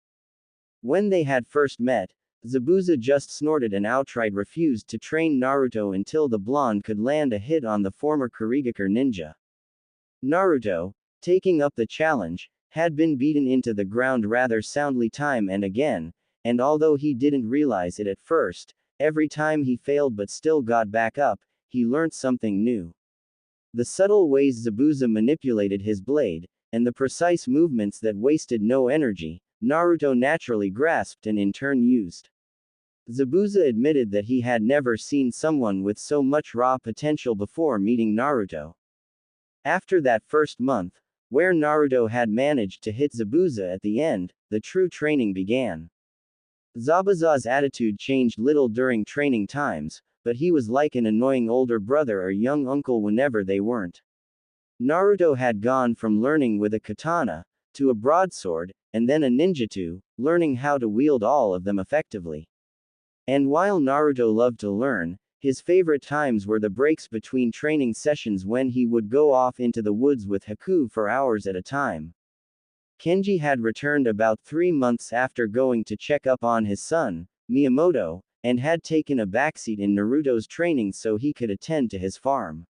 When they had first met, Zabuza just snorted and outright refused to train Naruto until the blonde could land a hit on the former Kurigakure ninja. Naruto, taking up the challenge, had been beaten into the ground rather soundly time and again, and although he didn't realize it at first, every time he failed but still got back up, he learnt something new. The subtle ways Zabuza manipulated his blade, and the precise movements that wasted no energy, Naruto naturally grasped and in turn used. Zabuza admitted that he had never seen someone with so much raw potential before meeting Naruto. After that first month, where Naruto had managed to hit Zabuza at the end, the true training began. Zabuza's attitude changed little during training times, but he was like an annoying older brother or young uncle whenever they weren't. Naruto had gone from learning with a katana, to a broadsword, and then a ninjutsu, learning how to wield all of them effectively. And while Naruto loved to learn, his favorite times were the breaks between training sessions when he would go off into the woods with Haku for hours at a time. Kenji had returned about 3 months after going to check up on his son, Miyamoto, and had taken a backseat in Naruto's training so he could attend to his farm.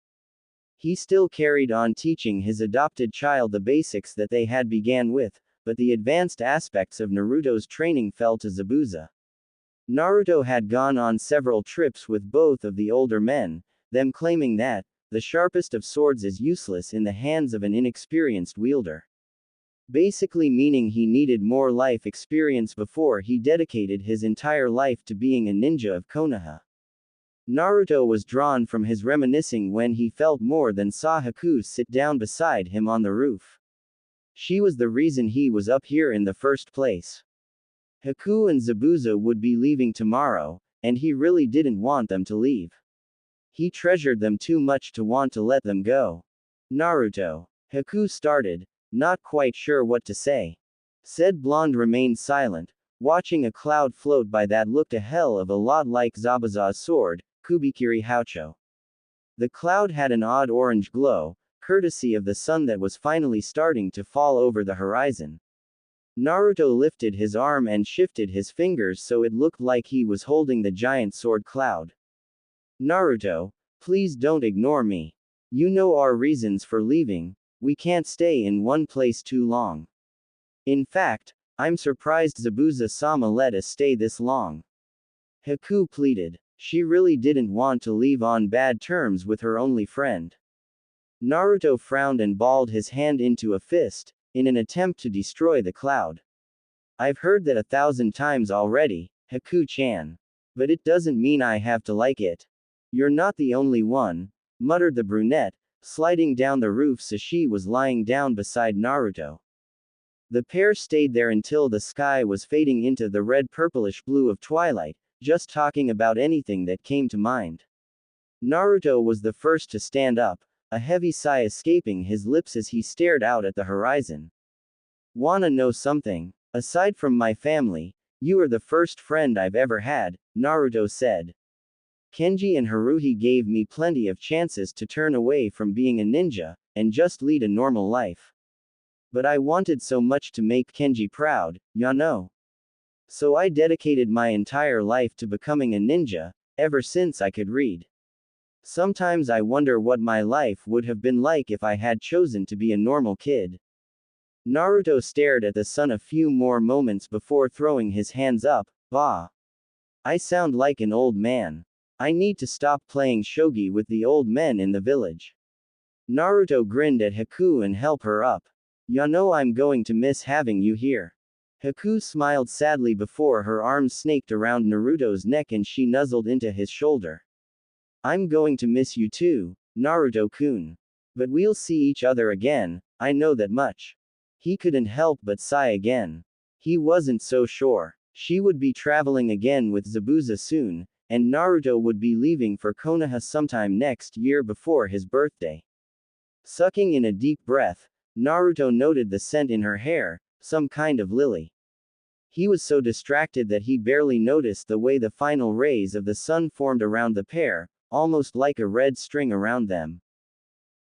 He still carried on teaching his adopted child the basics that they had began with, but the advanced aspects of Naruto's training fell to Zabuza. Naruto had gone on several trips with both of the older men, them claiming that the sharpest of swords is useless in the hands of an inexperienced wielder. Basically meaning he needed more life experience before he dedicated his entire life to being a ninja of Konoha. Naruto was drawn from his reminiscing when he felt more than saw Haku sit down beside him on the roof. She was the reason he was up here in the first place. Haku and Zabuza would be leaving tomorrow, and he really didn't want them to leave. He treasured them too much to want to let them go. Naruto. Haku started, not quite sure what to say. Said blonde remained silent, watching a cloud float by that looked a hell of a lot like Zabuza's sword, Kubikiri Haucho. The cloud had an odd orange glow, courtesy of the sun that was finally starting to fall over the horizon. Naruto lifted his arm and shifted his fingers so it looked like he was holding the giant sword cloud. Naruto, please don't ignore me. You know our reasons for leaving, we can't stay in one place too long. In fact, I'm surprised Zabuza-sama let us stay this long. Haku pleaded. She really didn't want to leave on bad terms with her only friend. Naruto frowned and balled his hand into a fist, in an attempt to destroy the cloud. I've heard that 1,000 times already, Haku-chan. But it doesn't mean I have to like it. You're not the only one, muttered the brunette, sliding down the roof so she was lying down beside Naruto. The pair stayed there until the sky was fading into the red purplish blue of twilight, just talking about anything that came to mind. Naruto was the first to stand up, a heavy sigh escaping his lips as he stared out at the horizon. Wanna know something? Aside from my family, you are the first friend I've ever had, Naruto said. Kenji and Haruhi gave me plenty of chances to turn away from being a ninja, and just lead a normal life. But I wanted so much to make Kenji proud, ya know. So I dedicated my entire life to becoming a ninja, ever since I could read. Sometimes I wonder what my life would have been like if I had chosen to be a normal kid. Naruto stared at the sun a few more moments before throwing his hands up. Bah. I sound like an old man. I need to stop playing shogi with the old men in the village. Naruto grinned at Haku and helped her up. Ya know I'm going to miss having you here. Haku smiled sadly before her arms snaked around Naruto's neck and she nuzzled into his shoulder. I'm going to miss you too, Naruto-kun. But we'll see each other again, I know that much. He couldn't help but sigh again. He wasn't so sure. She would be traveling again with Zabuza soon, and Naruto would be leaving for Konoha sometime next year before his birthday. Sucking in a deep breath, Naruto noted the scent in her hair, some kind of lily. He was so distracted that he barely noticed the way the final rays of the sun formed around the pair, almost like a red string around them.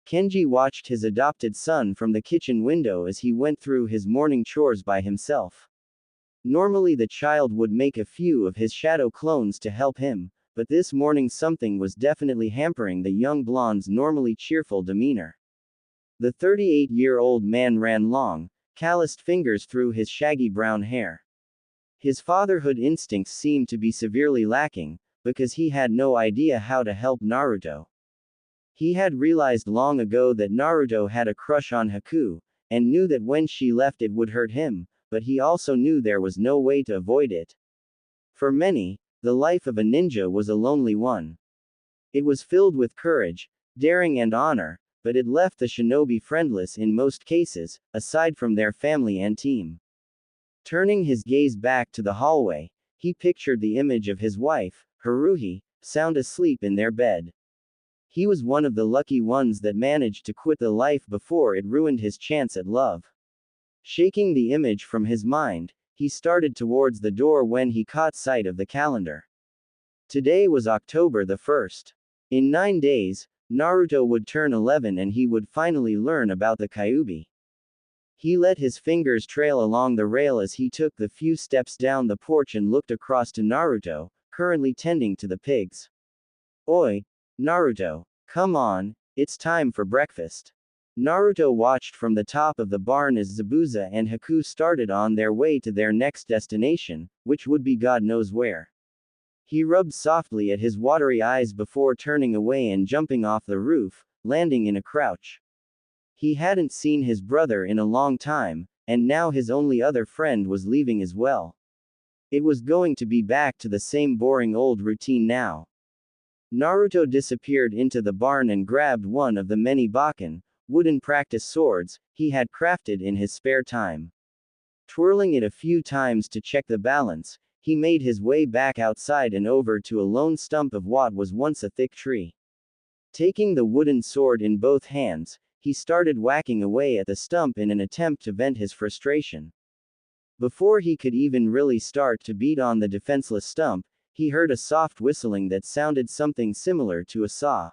Kenji watched his adopted son from the kitchen window as he went through his morning chores by himself. Normally the child would make a few of his shadow clones to help him, but this morning something was definitely hampering the young blonde's normally cheerful demeanor. The 38-year-old man ran long, calloused fingers through his shaggy brown hair. His fatherhood instincts seemed to be severely lacking, because he had no idea how to help Naruto. He had realized long ago that Naruto had a crush on Haku, and knew that when she left it would hurt him, but he also knew there was no way to avoid it. For many, the life of a ninja was a lonely one. It was filled with courage, daring and honor, but it left the shinobi friendless in most cases, aside from their family and team. Turning his gaze back to the hallway, he pictured the image of his wife, Haruhi, sound asleep in their bed. He was one of the lucky ones that managed to quit the life before it ruined his chance at love. Shaking the image from his mind, he started towards the door when he caught sight of the calendar. Today was October the 1st. In 9 days, Naruto would turn 11 and he would finally learn about the Kyuubi. He let his fingers trail along the rail as he took the few steps down the porch and looked across to Naruto, currently tending to the pigs. Oi, Naruto, come on, it's time for breakfast. Naruto watched from the top of the barn as Zabuza and Haku started on their way to their next destination, which would be God knows where. He rubbed softly at his watery eyes before turning away and jumping off the roof, landing in a crouch. He hadn't seen his brother in a long time, and now his only other friend was leaving as well. It was going to be back to the same boring old routine now. Naruto disappeared into the barn and grabbed one of the many bakken, wooden practice swords, he had crafted in his spare time. Twirling it a few times to check the balance, he made his way back outside and over to a lone stump of what was once a thick tree. Taking the wooden sword in both hands, he started whacking away at the stump in an attempt to vent his frustration. Before he could even really start to beat on the defenseless stump, he heard a soft whistling that sounded something similar to a saw.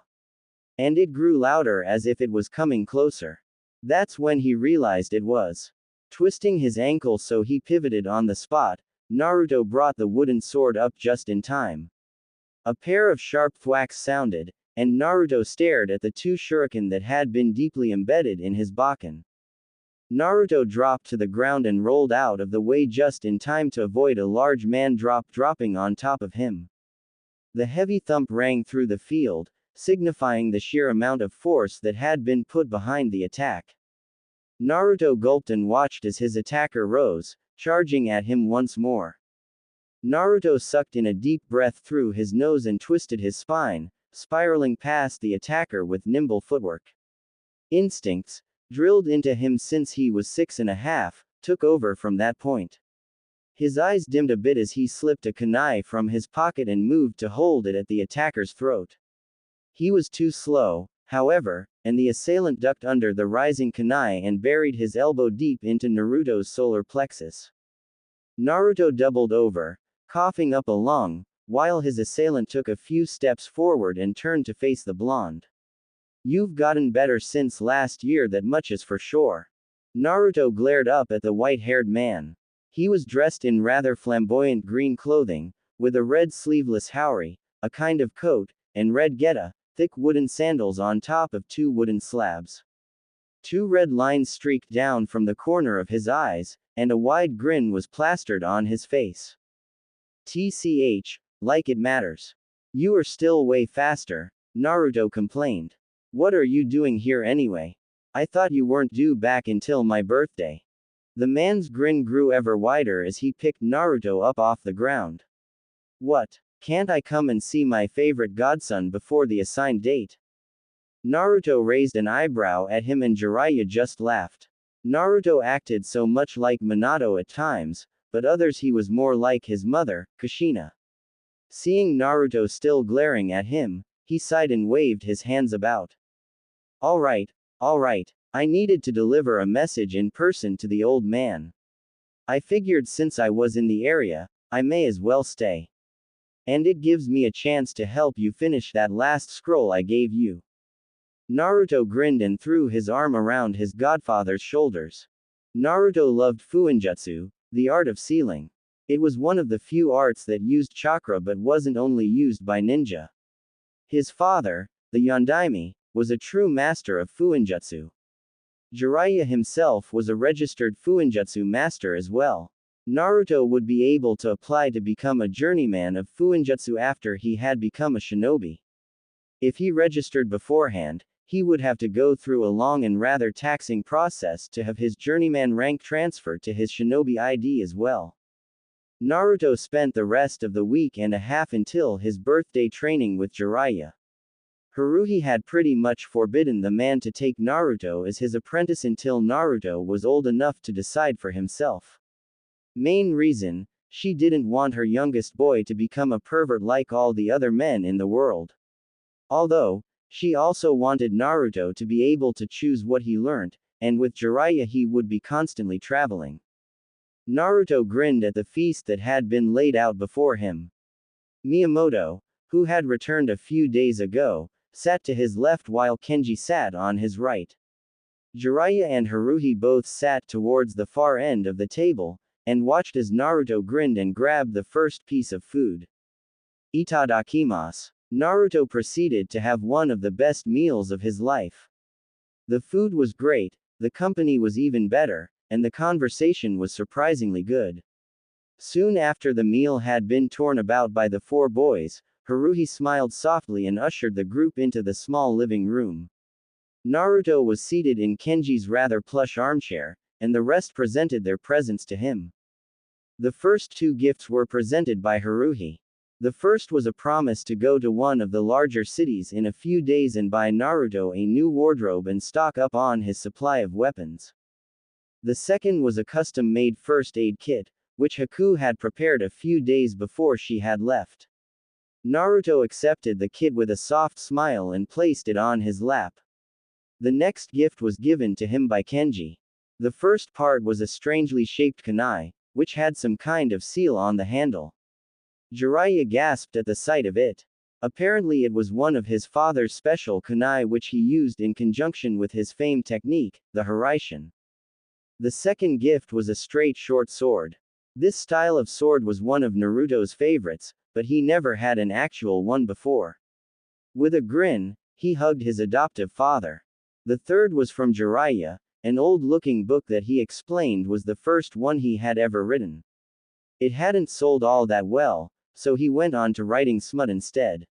And it grew louder as if it was coming closer. That's when he realized it was. Twisting his ankle so he pivoted on the spot, Naruto brought the wooden sword up just in time. A pair of sharp thwacks sounded, and Naruto stared at the 2 shuriken that had been deeply embedded in his bakken. Naruto dropped to the ground and rolled out of the way just in time to avoid a large man dropping on top of him. The heavy thump rang through the field, signifying the sheer amount of force that had been put behind the attack. Naruto gulped and watched as his attacker rose, charging at him once more. Naruto sucked in a deep breath through his nose and twisted his spine, spiraling past the attacker with nimble footwork. Instincts, drilled into him since he was 6.5, took over from that point. His eyes dimmed a bit as he slipped a kunai from his pocket and moved to hold it at the attacker's throat. He was too slow, however, and the assailant ducked under the rising kunai and buried his elbow deep into Naruto's solar plexus. Naruto doubled over, coughing up a lung, while his assailant took a few steps forward and turned to face the blonde. You've gotten better since last year, that much is for sure. Naruto glared up at the white-haired man. He was dressed in rather flamboyant green clothing, with a red sleeveless haori, a kind of coat, and red geta, thick wooden sandals on top of 2 wooden slabs. 2 red lines streaked down from the corner of his eyes, and a wide grin was plastered on his face. TCH, like it matters. You are still way faster, Naruto complained. What are you doing here anyway? I thought you weren't due back until my birthday. The man's grin grew ever wider as he picked Naruto up off the ground. What? Can't I come and see my favorite godson before the assigned date? Naruto raised an eyebrow at him and Jiraiya just laughed. Naruto acted so much like Minato at times, but others he was more like his mother, Kushina. Seeing Naruto still glaring at him, he sighed and waved his hands about. Alright, I needed to deliver a message in person to the old man. I figured since I was in the area, I may as well stay. And it gives me a chance to help you finish that last scroll I gave you. Naruto grinned and threw his arm around his godfather's shoulders. Naruto loved fuinjutsu, the art of sealing. It was one of the few arts that used chakra but wasn't only used by ninja. His father, the Yondaime, was a true master of fuinjutsu. Jiraiya himself was a registered fuinjutsu master as well. Naruto would be able to apply to become a journeyman of fuinjutsu after he had become a shinobi. If he registered beforehand, he would have to go through a long and rather taxing process to have his journeyman rank transferred to his shinobi ID as well. Naruto spent the rest of the week and a half until his birthday training with Jiraiya. Haruhi had pretty much forbidden the man to take Naruto as his apprentice until Naruto was old enough to decide for himself. Main reason, she didn't want her youngest boy to become a pervert like all the other men in the world. Although, she also wanted Naruto to be able to choose what he learned, and with Jiraiya he would be constantly traveling. Naruto grinned at the feast that had been laid out before him. Miyamoto, who had returned a few days ago, sat to his left while Kenji sat on his right. Jiraiya and Haruhi both sat towards the far end of the table, and watched as Naruto grinned and grabbed the first piece of food. Itadakimasu. Naruto proceeded to have one of the best meals of his life. The food was great, the company was even better, and the conversation was surprisingly good. Soon after the meal had been torn about by the four boys, Haruhi smiled softly and ushered the group into the small living room. Naruto was seated in Kenji's rather plush armchair, and the rest presented their presents to him. The first two gifts were presented by Haruhi. The first was a promise to go to one of the larger cities in a few days and buy Naruto a new wardrobe and stock up on his supply of weapons. The second was a custom-made first aid kit, which Haku had prepared a few days before she had left. Naruto accepted the kit with a soft smile and placed it on his lap. The next gift was given to him by Kenji. The first part was a strangely shaped kunai, which had some kind of seal on the handle. Jiraiya gasped at the sight of it. Apparently it was one of his father's special kunai which he used in conjunction with his famed technique, the Hiraishin. The second gift was a straight short sword. This style of sword was one of Naruto's favorites, but he never had an actual one before. With a grin, he hugged his adoptive father. The third was from Jiraiya, an old-looking book that he explained was the first one he had ever written. It hadn't sold all that well, so he went on to writing smut instead.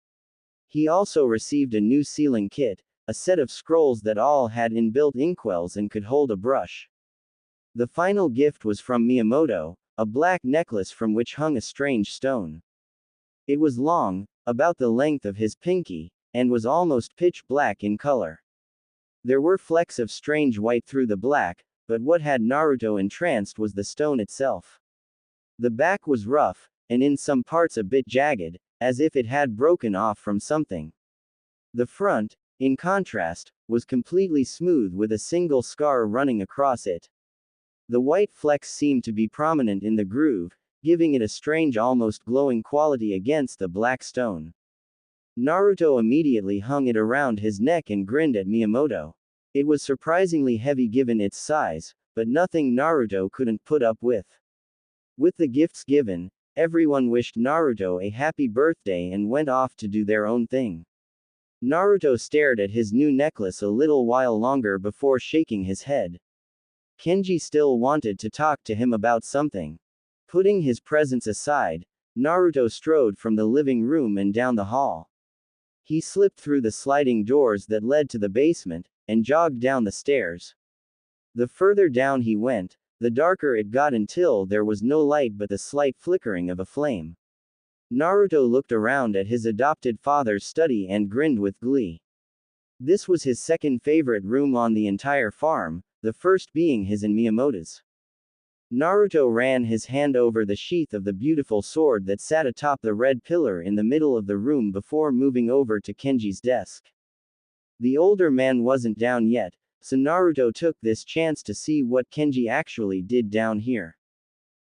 He also received a new sealing kit, a set of scrolls that all had inbuilt inkwells and could hold a brush. The final gift was from Miyamoto, a black necklace from which hung a strange stone. It was long, about the length of his pinky, and was almost pitch black in color. There were flecks of strange white through the black, but what had Naruto entranced was the stone itself. The back was rough, and in some parts a bit jagged, as if it had broken off from something. The front, in contrast, was completely smooth with a single scar running across it. The white flecks seemed to be prominent in the groove, giving it a strange almost glowing quality against the black stone. Naruto immediately hung it around his neck and grinned at Miyamoto. It was surprisingly heavy given its size, but nothing Naruto couldn't put up with. With the gifts given, everyone wished Naruto a happy birthday and went off to do their own thing. Naruto stared at his new necklace a little while longer before shaking his head. Kenji still wanted to talk to him about something. Putting his presents aside, Naruto strode from the living room and down the hall. He slipped through the sliding doors that led to the basement, and jogged down the stairs. The further down he went, the darker it got until there was no light but the slight flickering of a flame. Naruto looked around at his adopted father's study and grinned with glee. This was his second favorite room on the entire farm, the first being his and Miyamoto's. Naruto ran his hand over the sheath of the beautiful sword that sat atop the red pillar in the middle of the room before moving over to Kenji's desk. The older man wasn't down yet, so Naruto took this chance to see what Kenji actually did down here.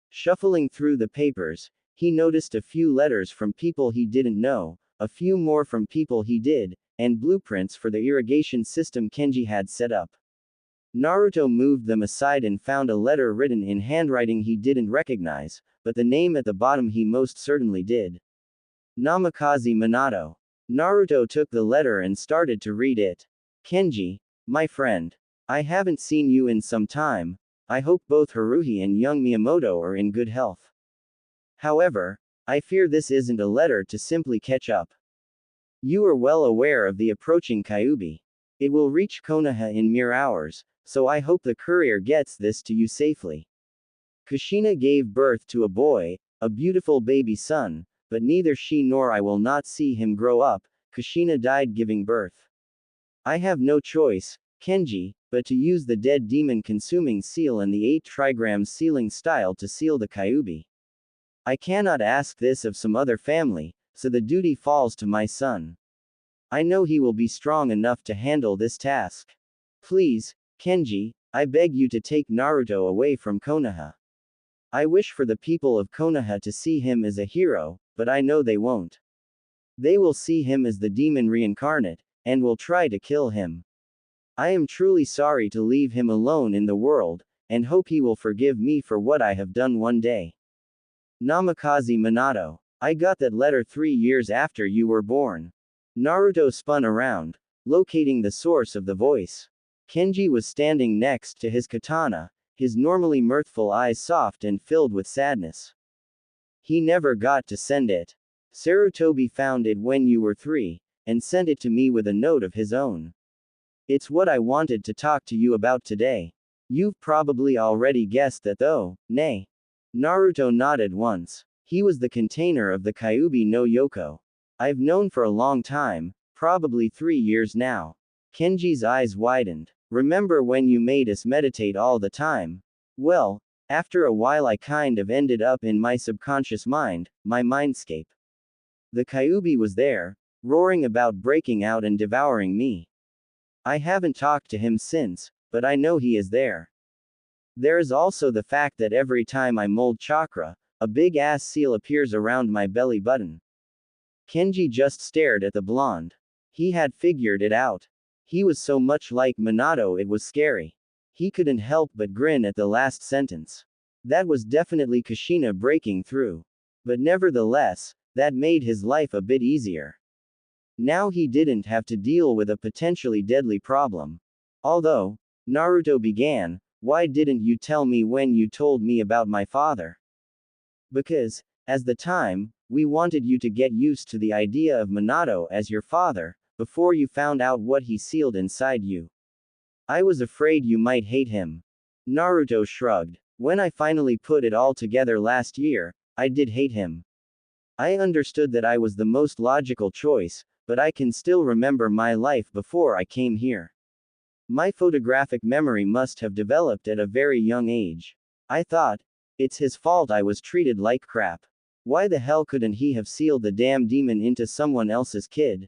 Shuffling through the papers, he noticed a few letters from people he didn't know, a few more from people he did, and blueprints for the irrigation system Kenji had set up. Naruto moved them aside and found a letter written in handwriting he didn't recognize, but the name at the bottom he most certainly did. Namikaze Minato. Naruto took the letter and started to read it. Kenji, my friend. I haven't seen you in some time. I hope both Haruhi and young Miyamoto are in good health. However, I fear this isn't a letter to simply catch up. You are well aware of the approaching Kyuubi. It will reach Konoha in mere hours, so I hope the courier gets this to you safely. Kushina gave birth to a boy, a beautiful baby son, but neither she nor I will not see him grow up. Kushina died giving birth. I have no choice, Kenji, but to use the dead demon consuming seal and the 8 trigrams sealing style to seal the Kyuubi. I cannot ask this of some other family, so the duty falls to my son. I know he will be strong enough to handle this task. Please, Kenji, I beg you to take Naruto away from Konoha. I wish for the people of Konoha to see him as a hero, but I know they won't. They will see him as the demon reincarnate, and will try to kill him. I am truly sorry to leave him alone in the world, and hope he will forgive me for what I have done one day. Namikaze Minato. I got that letter 3 years after you were born. Naruto spun around, locating the source of the voice. Kenji was standing next to his katana, his normally mirthful eyes soft and filled with sadness. He never got to send it. Sarutobi found it when you were 3, and sent it to me with a note of his own. It's what I wanted to talk to you about today. You've probably already guessed that though, nay. Naruto nodded once. He was the container of the Kyuubi no Yoko. I've known for a long time, probably 3 years now. Kenji's eyes widened. Remember when you made us meditate all the time? Well, after a while I kind of ended up in my subconscious mind, my mindscape. The Kyuubi was there, roaring about breaking out and devouring me. I haven't talked to him since, but I know he is there. There is also the fact that every time I mold chakra, a big ass seal appears around my belly button. Kenji just stared at the blonde. He had figured it out. He was so much like Minato it was scary. He couldn't help but grin at the last sentence. That was definitely Kushina breaking through. But nevertheless, that made his life a bit easier. Now he didn't have to deal with a potentially deadly problem. Although, Naruto began, why didn't you tell me when you told me about my father? Because, at the time, we wanted you to get used to the idea of Minato as your father, before you found out what he sealed inside you. I was afraid you might hate him. Naruto shrugged. When I finally put it all together last year, I did hate him. I understood that I was the most logical choice, but I can still remember my life before I came here. My photographic memory must have developed at a very young age. I thought, it's his fault I was treated like crap. Why the hell couldn't he have sealed the damn demon into someone else's kid?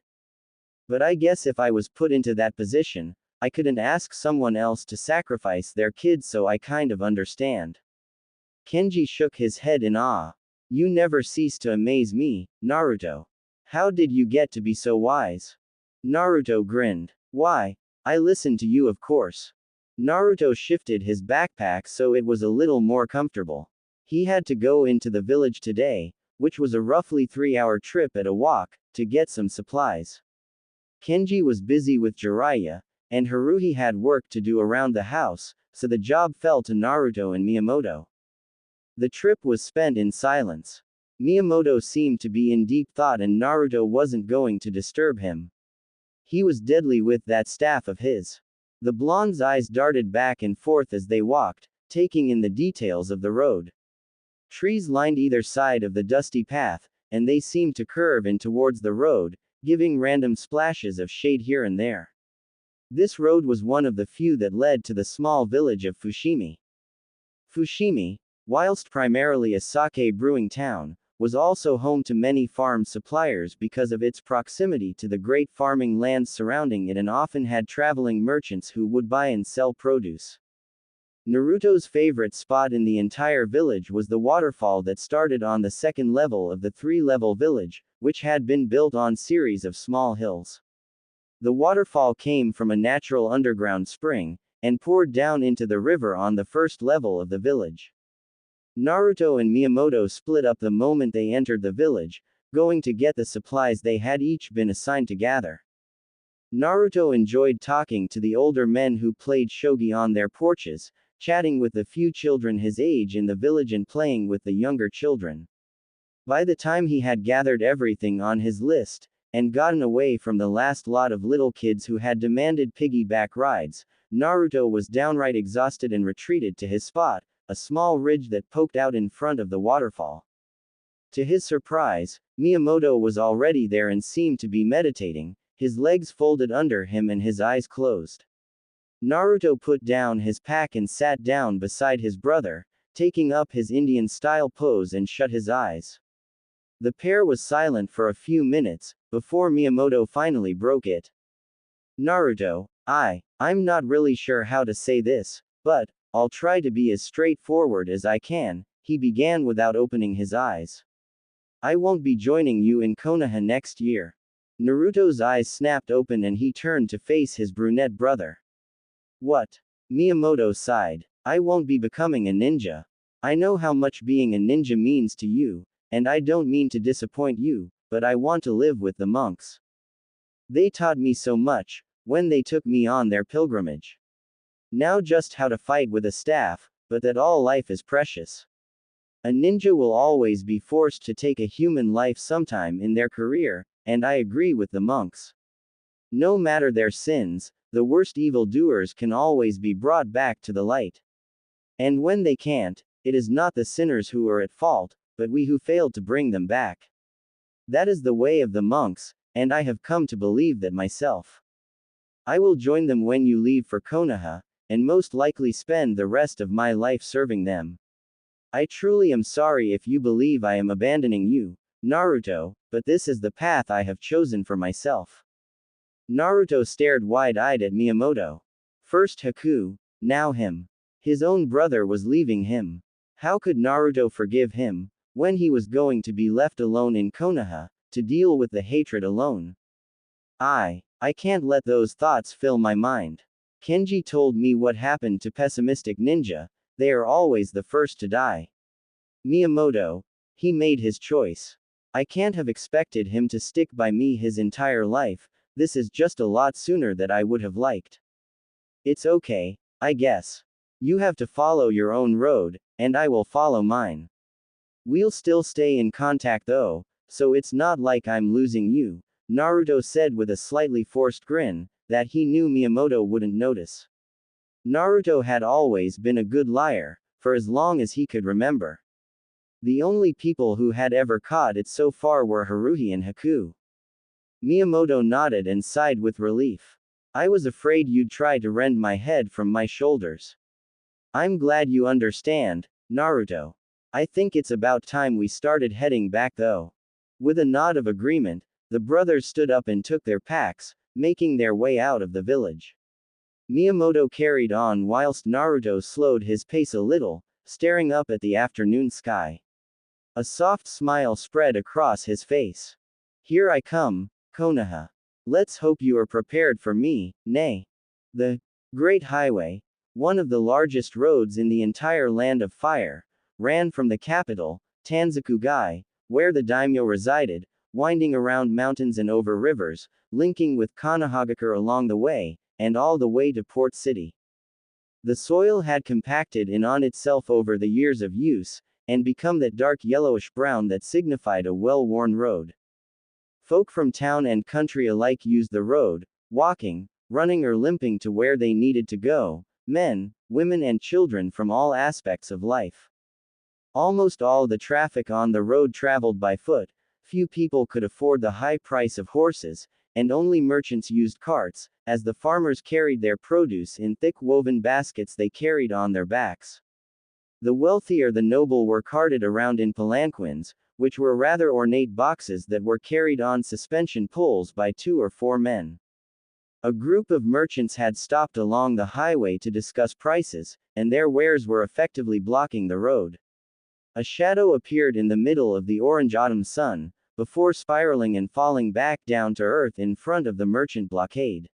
But I guess if I was put into that position, I couldn't ask someone else to sacrifice their kid, so I kind of understand. Kenji shook his head in awe. You never cease to amaze me, Naruto. How did you get to be so wise? Naruto grinned. Why, I listened to you, of course. Naruto shifted his backpack so it was a little more comfortable. He had to go into the village today, which was a roughly 3-hour trip at a walk, to get some supplies. Kenji was busy with Jiraiya, and Haruhi had work to do around the house, so the job fell to Naruto and Miyamoto. The trip was spent in silence. Miyamoto seemed to be in deep thought and Naruto wasn't going to disturb him. He was deadly with that staff of his. The blonde's eyes darted back and forth as they walked, taking in the details of the road. Trees lined either side of the dusty path, and they seemed to curve in towards the road, giving random splashes of shade here and there. This road was one of the few that led to the small village of Fushimi. Fushimi, whilst primarily a sake brewing town, was also home to many farm suppliers because of its proximity to the great farming lands surrounding it, and often had traveling merchants who would buy and sell produce. Naruto's favorite spot in the entire village was the waterfall that started on the second level of the 3-level village, which had been built on series of small hills. The waterfall came from a natural underground spring, and poured down into the river on the first level of the village. Naruto and Miyamoto split up the moment they entered the village, going to get the supplies they had each been assigned to gather. Naruto enjoyed talking to the older men who played shogi on their porches, chatting with the few children his age in the village and playing with the younger children. By the time he had gathered everything on his list, and gotten away from the last lot of little kids who had demanded piggyback rides, Naruto was downright exhausted and retreated to his spot, a small ridge that poked out in front of the waterfall. To his surprise, Miyamoto was already there and seemed to be meditating, his legs folded under him and his eyes closed. Naruto put down his pack and sat down beside his brother, taking up his Indian-style pose and shut his eyes. The pair was silent for a few minutes, before Miyamoto finally broke it. Naruto, I'm not really sure how to say this, but I'll try to be as straightforward as I can, he began without opening his eyes. I won't be joining you in Konoha next year. Naruto's eyes snapped open and he turned to face his brunette brother. What? Miyamoto sighed. I won't be becoming a ninja. I know how much being a ninja means to you, and I don't mean to disappoint you, but I want to live with the monks. They taught me so much, when they took me on their pilgrimage. Now just how to fight with a staff, but that all life is precious. A ninja will always be forced to take a human life sometime in their career, and I agree with the monks. No matter their sins, the worst evildoers can always be brought back to the light. And when they can't, it is not the sinners who are at fault, but we who failed to bring them back. That is the way of the monks, and I have come to believe that myself. I will join them when you leave for Konoha, and most likely spend the rest of my life serving them. I truly am sorry if you believe I am abandoning you, Naruto, but this is the path I have chosen for myself. Naruto stared wide-eyed at Miyamoto. First Haku, now him. His own brother was leaving him. How could Naruto forgive him, when he was going to be left alone in Konoha, to deal with the hatred alone? I can't let those thoughts fill my mind. Kenji told me what happened to pessimistic ninja, they are always the first to die. Miyamoto, he made his choice. I can't have expected him to stick by me his entire life, this is just a lot sooner than I would have liked. It's okay, I guess. You have to follow your own road, and I will follow mine. We'll still stay in contact though, so it's not like I'm losing you, Naruto said with a slightly forced grin, that he knew Miyamoto wouldn't notice. Naruto had always been a good liar, for as long as he could remember. The only people who had ever caught it so far were Haruhi and Haku. Miyamoto nodded and sighed with relief. I was afraid you'd try to rend my head from my shoulders. I'm glad you understand, Naruto. I think it's about time we started heading back though. With a nod of agreement, the brothers stood up and took their packs, making their way out of the village. Miyamoto carried on whilst Naruto slowed his pace a little, staring up at the afternoon sky. A soft smile spread across his face. Here I come, Konoha. Let's hope you are prepared for me, nay. The Great Highway, one of the largest roads in the entire Land of Fire, ran from the capital, Tanzakugai, where the daimyo resided, winding around mountains and over rivers, linking with Konohagakure along the way, and all the way to Port City. The soil had compacted in on itself over the years of use, and become that dark yellowish brown that signified a well-worn road. Folk from town and country alike used the road, walking, running or limping to where they needed to go, men, women and children from all aspects of life. Almost all the traffic on the road traveled by foot, few people could afford the high price of horses, and only merchants used carts, as the farmers carried their produce in thick woven baskets they carried on their backs. The wealthy or the noble were carted around in palanquins, which were rather ornate boxes that were carried on suspension poles by 2 or 4 men. A group of merchants had stopped along the highway to discuss prices, and their wares were effectively blocking the road. A shadow appeared in the middle of the orange autumn sun, before spiraling and falling back down to earth in front of the merchant blockade.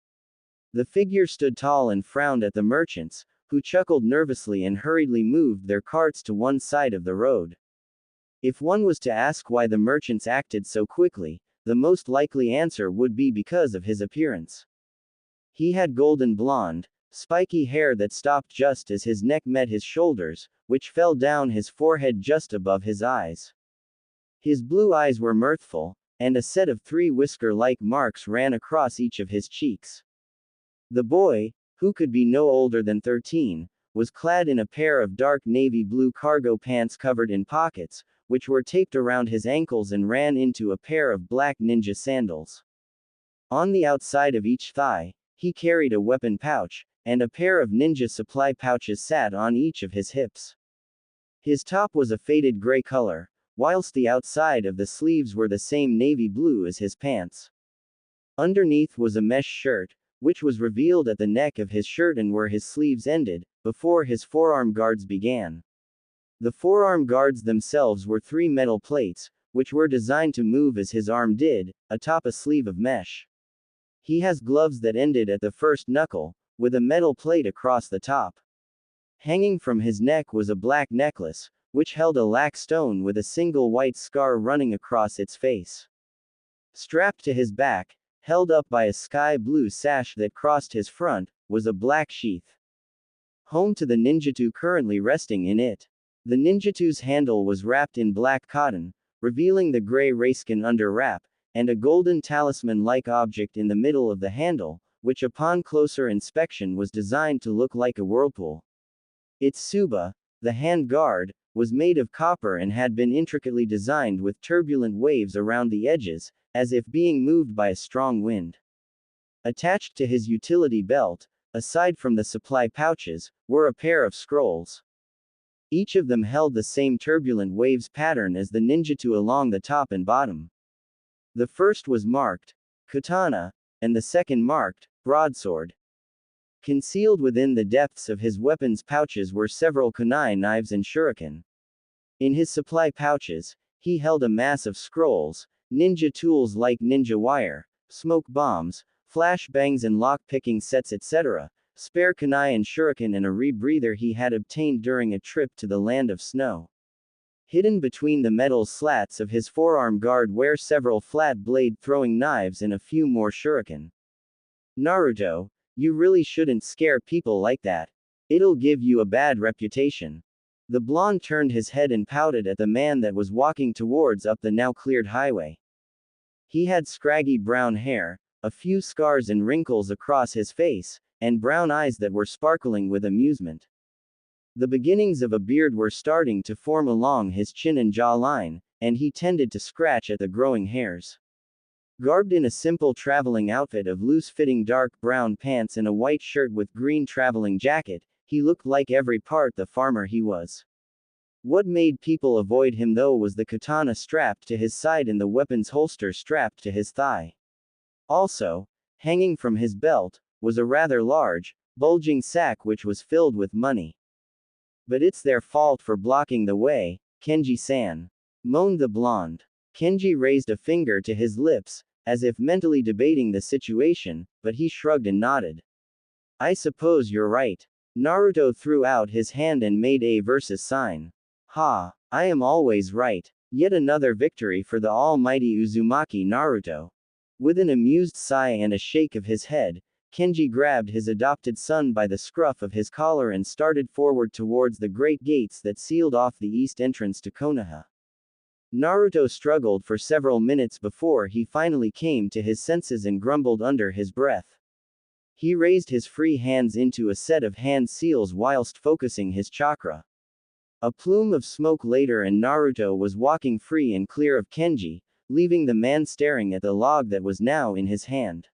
The figure stood tall and frowned at the merchants, who chuckled nervously and hurriedly moved their carts to one side of the road. If one was to ask why the merchants acted so quickly, the most likely answer would be because of his appearance. He had golden blonde, spiky hair that stopped just as his neck met his shoulders, which fell down his forehead just above his eyes. His blue eyes were mirthful, and a set of 3 whisker-like marks ran across each of his cheeks. The boy, who could be no older than 13, was clad in a pair of dark navy blue cargo pants covered in pockets, which were taped around his ankles and ran into a pair of black ninja sandals. On the outside of each thigh, he carried a weapon pouch, and a pair of ninja supply pouches sat on each of his hips. His top was a faded gray color, whilst the outside of the sleeves were the same navy blue as his pants. Underneath was a mesh shirt, which was revealed at the neck of his shirt and where his sleeves ended, before his forearm guards began. The forearm guards themselves were 3 metal plates, which were designed to move as his arm did, atop a sleeve of mesh. He has gloves that ended at the first knuckle, with a metal plate across the top. Hanging from his neck was a black necklace, which held a lac stone with a single white scar running across its face. Strapped to his back, held up by a sky blue sash that crossed his front, was a black sheath. Home to the ninjutsu currently resting in it. The ninjutsu's handle was wrapped in black cotton, revealing the gray rayskin under wrap, and a golden talisman-like object in the middle of the handle, which upon closer inspection was designed to look like a whirlpool. Its tsuba, the hand guard, was made of copper and had been intricately designed with turbulent waves around the edges, as if being moved by a strong wind. Attached to his utility belt, aside from the supply pouches, were a pair of scrolls. Each of them held the same turbulent waves pattern as the ninjutsu along the top and bottom. The first was marked katana, and the second marked broadsword. Concealed within the depths of his weapons pouches were several kunai knives and shuriken. In his supply pouches, he held a mass of scrolls, ninja tools like ninja wire, smoke bombs, flash bangs and lock-picking sets etc., spare kunai and shuriken and a rebreather he had obtained during a trip to the land of snow. Hidden between the metal slats of his forearm guard were several flat blade throwing knives and a few more shuriken. Naruto, you really shouldn't scare people like that. It'll give you a bad reputation. The blonde turned his head and pouted at the man that was walking towards up the now cleared highway. He had scraggy brown hair, a few scars and wrinkles across his face, and brown eyes that were sparkling with amusement. The beginnings of a beard were starting to form along his chin and jawline, and he tended to scratch at the growing hairs. Garbed in a simple traveling outfit of loose-fitting dark brown pants and a white shirt with green traveling jacket, he looked like every part the farmer he was. What made people avoid him though was the katana strapped to his side and the weapon's holster strapped to his thigh. Also, hanging from his belt, was a rather large, bulging sack which was filled with money. But it's their fault for blocking the way, Kenji-san, moaned the blonde. Kenji raised a finger to his lips, as if mentally debating the situation, but he shrugged and nodded. I suppose you're right. Naruto threw out his hand and made a versus sign. Ha, I am always right. Yet another victory for the almighty Uzumaki Naruto. With an amused sigh and a shake of his head, Kenji grabbed his adopted son by the scruff of his collar and started forward towards the great gates that sealed off the east entrance to Konoha. Naruto struggled for several minutes before he finally came to his senses and grumbled under his breath. He raised his free hands into a set of hand seals whilst focusing his chakra. A plume of smoke later and Naruto was walking free and clear of Kenji, leaving the man staring at the log that was now in his hand.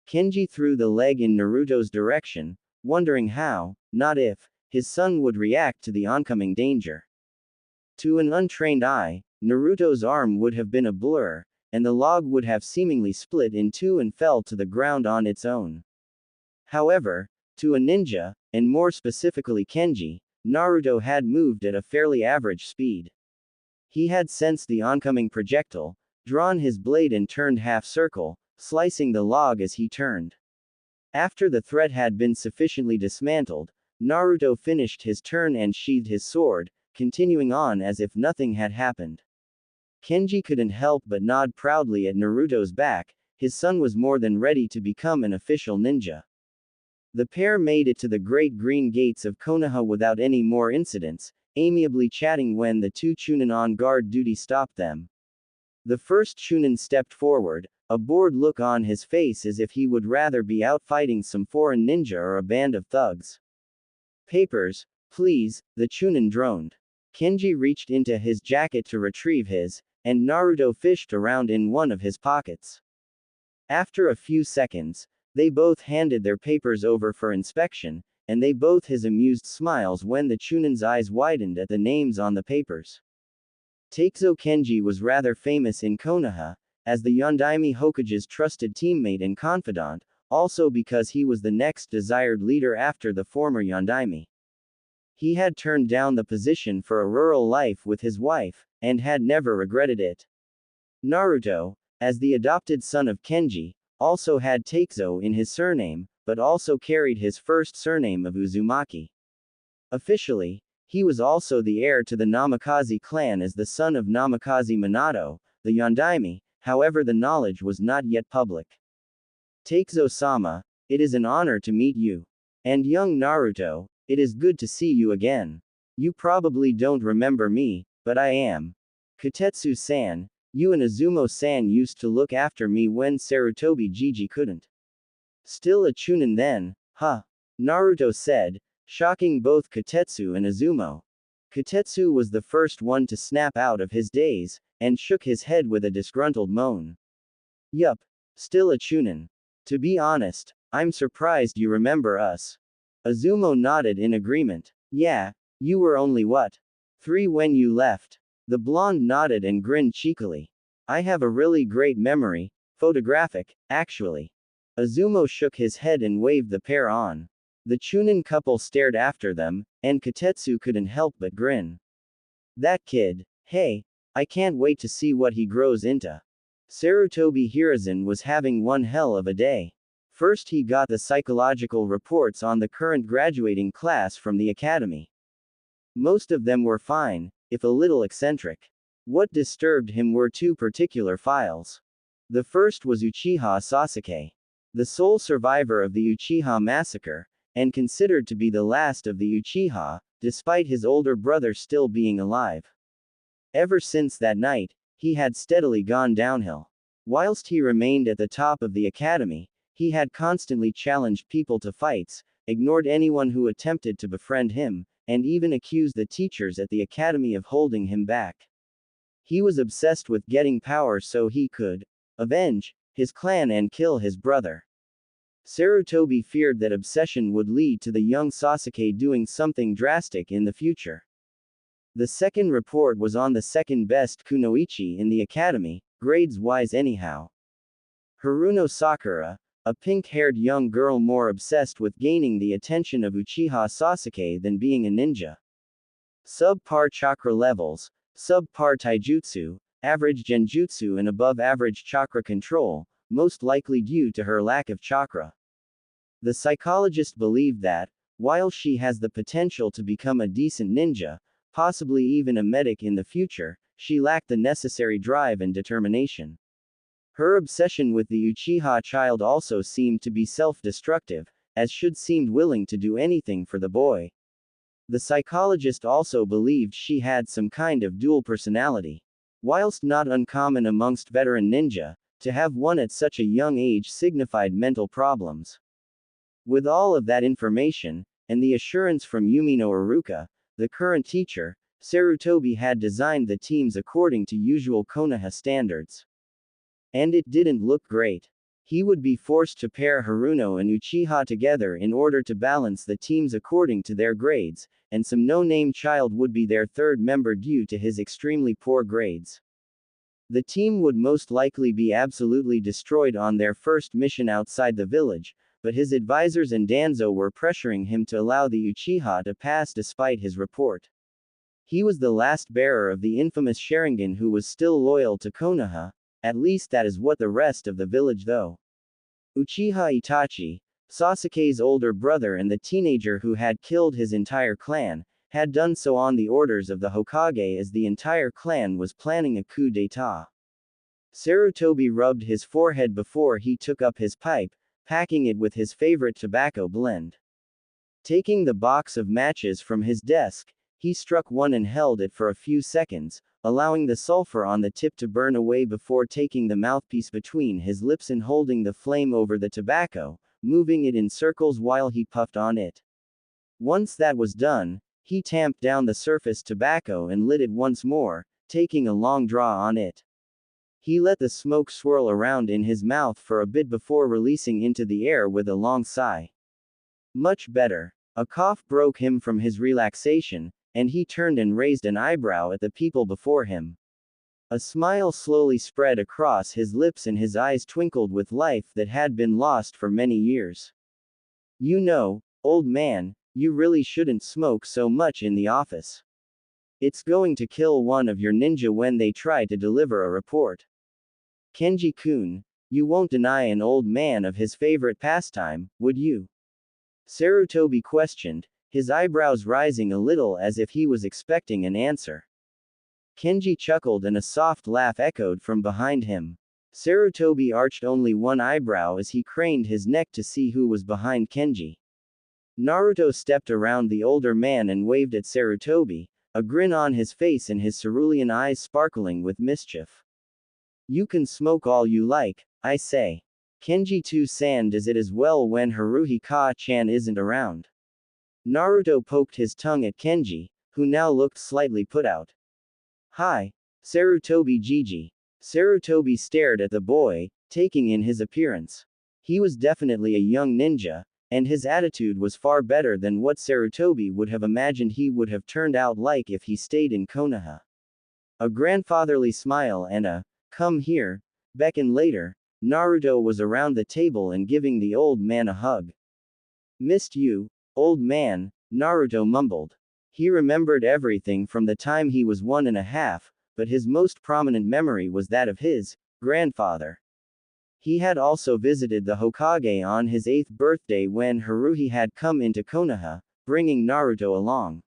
Kenji threw the leg in Naruto's direction, wondering how, not if, his son would react to the oncoming danger. To an untrained eye, Naruto's arm would have been a blur, and the log would have seemingly split in two and fell to the ground on its own. However, to a ninja, and more specifically Kenji, Naruto had moved at a fairly average speed. He had sensed the oncoming projectile, drawn his blade and turned half-circle, slicing the log as he turned. After the threat had been sufficiently dismantled, Naruto finished his turn and sheathed his sword, continuing on as if nothing had happened. Kenji couldn't help but nod proudly at Naruto's back. His son was more than ready to become an official ninja. The pair made it to the great green gates of Konoha without any more incidents, amiably chatting when the two Chunin on guard duty stopped them. The first Chunin stepped forward, a bored look on his face as if he would rather be out fighting some foreign ninja or a band of thugs. Papers, please, the Chunin droned. Kenji reached into his jacket to retrieve his, and Naruto fished around in one of his pockets. After a few seconds, they both handed their papers over for inspection, and they both his amused smiles when the Chunin's eyes widened at the names on the papers. Takezo Kenji was rather famous in Konoha, as the Yondaime Hokage's trusted teammate and confidant, also because he was the next desired leader after the former Yondaime. He had turned down the position for a rural life with his wife, and had never regretted it. Naruto, as the adopted son of Kenji, also had Takezo in his surname, but also carried his first surname of Uzumaki. Officially, he was also the heir to the Namikaze clan as the son of Namikaze Minato, the Yondaime, however the knowledge was not yet public. Takezo-sama, it is an honor to meet you. And young Naruto, it is good to see you again. You probably don't remember me, but I am. Kotetsu-san, you and Izumo-san used to look after me when Sarutobi Gigi couldn't. Still a Chunin then, huh? Naruto said, shocking both Kotetsu and Izumo. Kotetsu was the first one to snap out of his daze, and shook his head with a disgruntled moan. Yup, still a Chunin. To be honest, I'm surprised you remember us. Izumo nodded in agreement. Yeah, you were only what? 3 when you left. The blonde nodded and grinned cheekily. I have a really great memory, photographic, actually. Izumo shook his head and waved the pair on. The Chunin couple stared after them, and Kotetsu couldn't help but grin. That kid, hey, I can't wait to see what he grows into. Sarutobi Hiruzen was having one hell of a day. First he got the psychological reports on the current graduating class from the academy. Most of them were fine, if a little eccentric. What disturbed him were 2 particular files. The first was Uchiha Sasuke. The sole survivor of the Uchiha massacre, and considered to be the last of the Uchiha, despite his older brother still being alive. Ever since that night, he had steadily gone downhill. Whilst he remained at the top of the academy, he had constantly challenged people to fights, ignored anyone who attempted to befriend him, and even accused the teachers at the academy of holding him back. He was obsessed with getting power so he could avenge his clan and kill his brother. Sarutobi feared that obsession would lead to the young Sasuke doing something drastic in the future. The second report was on the second best kunoichi in the academy, grades-wise anyhow. Haruno Sakura, a pink-haired young girl more obsessed with gaining the attention of Uchiha Sasuke than being a ninja. Subpar chakra levels, subpar taijutsu, average genjutsu and above-average chakra control, most likely due to her lack of chakra. The psychologist believed that, while she has the potential to become a decent ninja, possibly even a medic in the future, she lacked the necessary drive and determination. Her obsession with the Uchiha child also seemed to be self-destructive, as should seemed willing to do anything for the boy. The psychologist also believed she had some kind of dual personality. Whilst not uncommon amongst veteran ninja, to have one at such a young age signified mental problems. With all of that information, and the assurance from Yumino Iruka, the current teacher, Sarutobi had designed the teams according to usual Konoha standards. And it didn't look great. He would be forced to pair Haruno and Uchiha together in order to balance the teams according to their grades, and some no-name child would be their third member due to his extremely poor grades. The team would most likely be absolutely destroyed on their first mission outside the village, but his advisors and Danzo were pressuring him to allow the Uchiha to pass despite his report. He was the last bearer of the infamous Sharingan who was still loyal to Konoha, At least that is what the rest of the village though. Uchiha Itachi, Sasuke's older brother and the teenager who had killed his entire clan, had done so on the orders of the Hokage as the entire clan was planning a coup d'état. Sarutobi rubbed his forehead before he took up his pipe, packing it with his favorite tobacco blend. Taking the box of matches from his desk, he struck one and held it for a few seconds, allowing the sulfur on the tip to burn away before taking the mouthpiece between his lips and holding the flame over the tobacco, moving it in circles while he puffed on it. Once that was done, he tamped down the surface tobacco and lit it once more, taking a long draw on it. He let the smoke swirl around in his mouth for a bit before releasing into the air with a long sigh. Much better. A cough broke him from his relaxation, and he turned and raised an eyebrow at the people before him. A smile slowly spread across his lips and his eyes twinkled with life that had been lost for many years. You know, old man, you really shouldn't smoke so much in the office. It's going to kill one of your ninja when they try to deliver a report. Kenji-kun, you won't deny an old man of his favorite pastime, would you? Sarutobi questioned, his eyebrows rising a little as if he was expecting an answer. Kenji chuckled and a soft laugh echoed from behind him. Sarutobi arched only one eyebrow as he craned his neck to see who was behind Kenji. Naruto stepped around the older man and waved at Sarutobi, a grin on his face and his cerulean eyes sparkling with mischief. You can smoke all you like, I say. Kenji-san does it as well when Haruhi-chan isn't around. Naruto poked his tongue at Kenji, who now looked slightly put out. Hi, Sarutobi Jiji. Sarutobi stared at the boy, taking in his appearance. He was definitely a young ninja, and his attitude was far better than what Sarutobi would have imagined he would have turned out like if he stayed in Konoha. A grandfatherly smile and a, come here, beckon later, Naruto was around the table and giving the old man a hug. Missed you, old man, Naruto mumbled. He remembered everything from the time he was 1.5, but his most prominent memory was that of his grandfather. He had also visited the Hokage on his 8th birthday when Haruhi had come into Konoha, bringing Naruto along.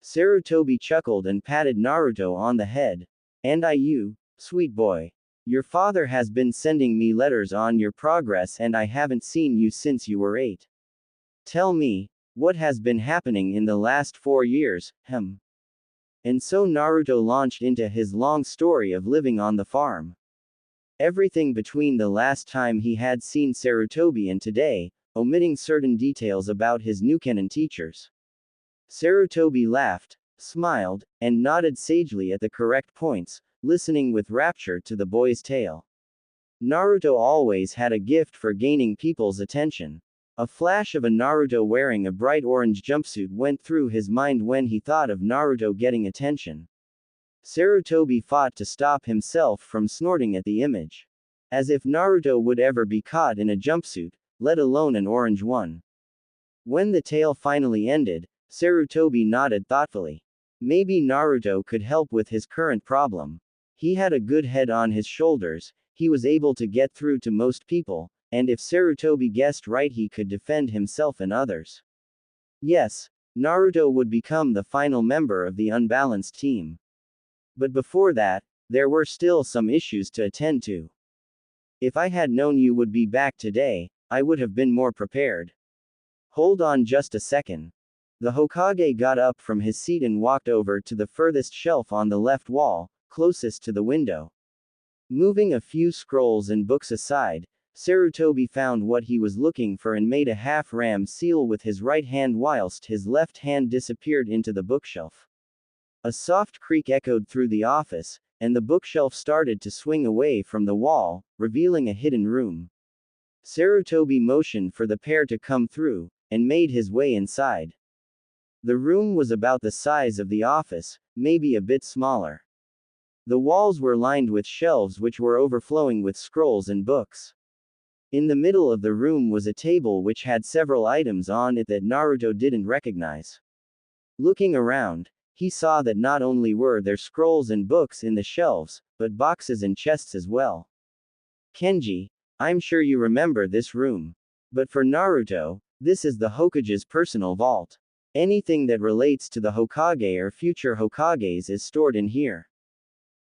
Sarutobi chuckled and patted Naruto on the head. And you, sweet boy. Your father has been sending me letters on your progress and I haven't seen you since you were 8. Tell me, what has been happening in the last 4 years, And so Naruto launched into his long story of living on the farm. Everything between the last time he had seen Sarutobi and today, omitting certain details about his Nukenin teachers. Sarutobi laughed, smiled, and nodded sagely at the correct points, listening with rapture to the boy's tale. Naruto always had a gift for gaining people's attention. A flash of a Naruto wearing a bright orange jumpsuit went through his mind when he thought of Naruto getting attention. Sarutobi fought to stop himself from snorting at the image. As if Naruto would ever be caught in a jumpsuit, let alone an orange one. When the tale finally ended, Sarutobi nodded thoughtfully. Maybe Naruto could help with his current problem. He had a good head on his shoulders, he was able to get through to most people, and if Sarutobi guessed right he could defend himself and others. Yes, Naruto would become the final member of the unbalanced team. But before that, there were still some issues to attend to. If I had known you would be back today, I would have been more prepared. Hold on just a second. The Hokage got up from his seat and walked over to the furthest shelf on the left wall, closest to the window. Moving a few scrolls and books aside, Sarutobi found what he was looking for and made a half-ram seal with his right hand whilst his left hand disappeared into the bookshelf. A soft creak echoed through the office, and the bookshelf started to swing away from the wall, revealing a hidden room. Sarutobi motioned for the pair to come through, and made his way inside. The room was about the size of the office, maybe a bit smaller. The walls were lined with shelves which were overflowing with scrolls and books. In the middle of the room was a table which had several items on it that Naruto didn't recognize. Looking around, he saw that not only were there scrolls and books in the shelves, but boxes and chests as well. Kenji, I'm sure you remember this room. But for Naruto, this is the Hokage's personal vault. Anything that relates to the Hokage or future Hokages is stored in here.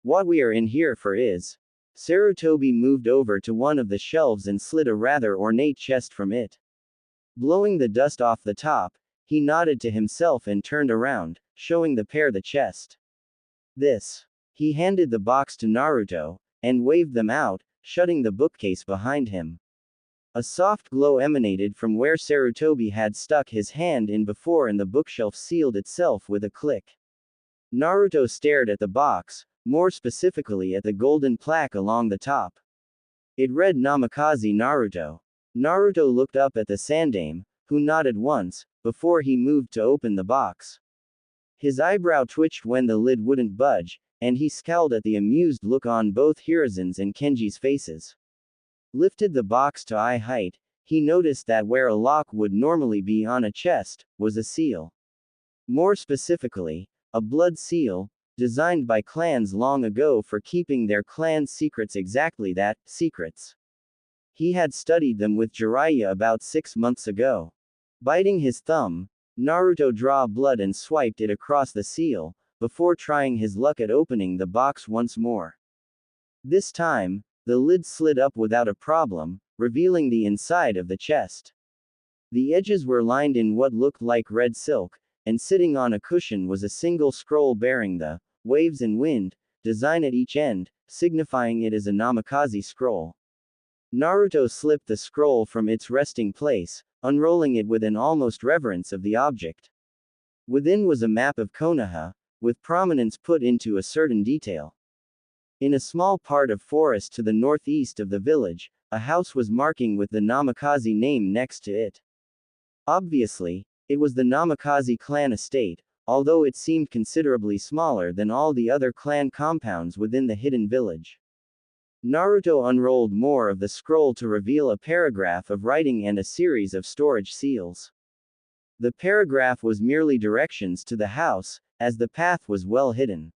What we are in here for is. Sarutobi moved over to one of the shelves and slid a rather ornate chest from it. Blowing the dust off the top, he nodded to himself and turned around, showing the pair the chest. This. He handed the box to Naruto, and waved them out, shutting the bookcase behind him. A soft glow emanated from where Sarutobi had stuck his hand in before and the bookshelf sealed itself with a click. Naruto stared at the box, more specifically at the golden plaque along the top. It read Namikaze Naruto. Naruto looked up at the Sandaime, who nodded once, before he moved to open the box. His eyebrow twitched when the lid wouldn't budge, and he scowled at the amused look on both Hirazen's and Kenji's faces. Lifted the box to eye height, he noticed that where a lock would normally be on a chest, was a seal. More specifically, a blood seal, designed by clans long ago for keeping their clan secrets, exactly that, secrets. He had studied them with Jiraiya about 6 months ago. Biting his thumb, Naruto drew blood and swiped it across the seal, before trying his luck at opening the box once more. This time, the lid slid up without a problem, revealing the inside of the chest. The edges were lined in what looked like red silk, and sitting on a cushion was a single scroll bearing the waves and wind design at each end, signifying it as a Namikaze scroll. Naruto slipped the scroll from its resting place, unrolling it with an almost reverence of the object. Within was a map of Konoha, with prominence put into a certain detail. In a small part of forest to the northeast of the village, a house was marking with the Namikaze name next to it. Obviously, it was the Namikaze clan estate, although it seemed considerably smaller than all the other clan compounds within the hidden village. Naruto unrolled more of the scroll to reveal a paragraph of writing and a series of storage seals. The paragraph was merely directions to the house, as the path was well hidden.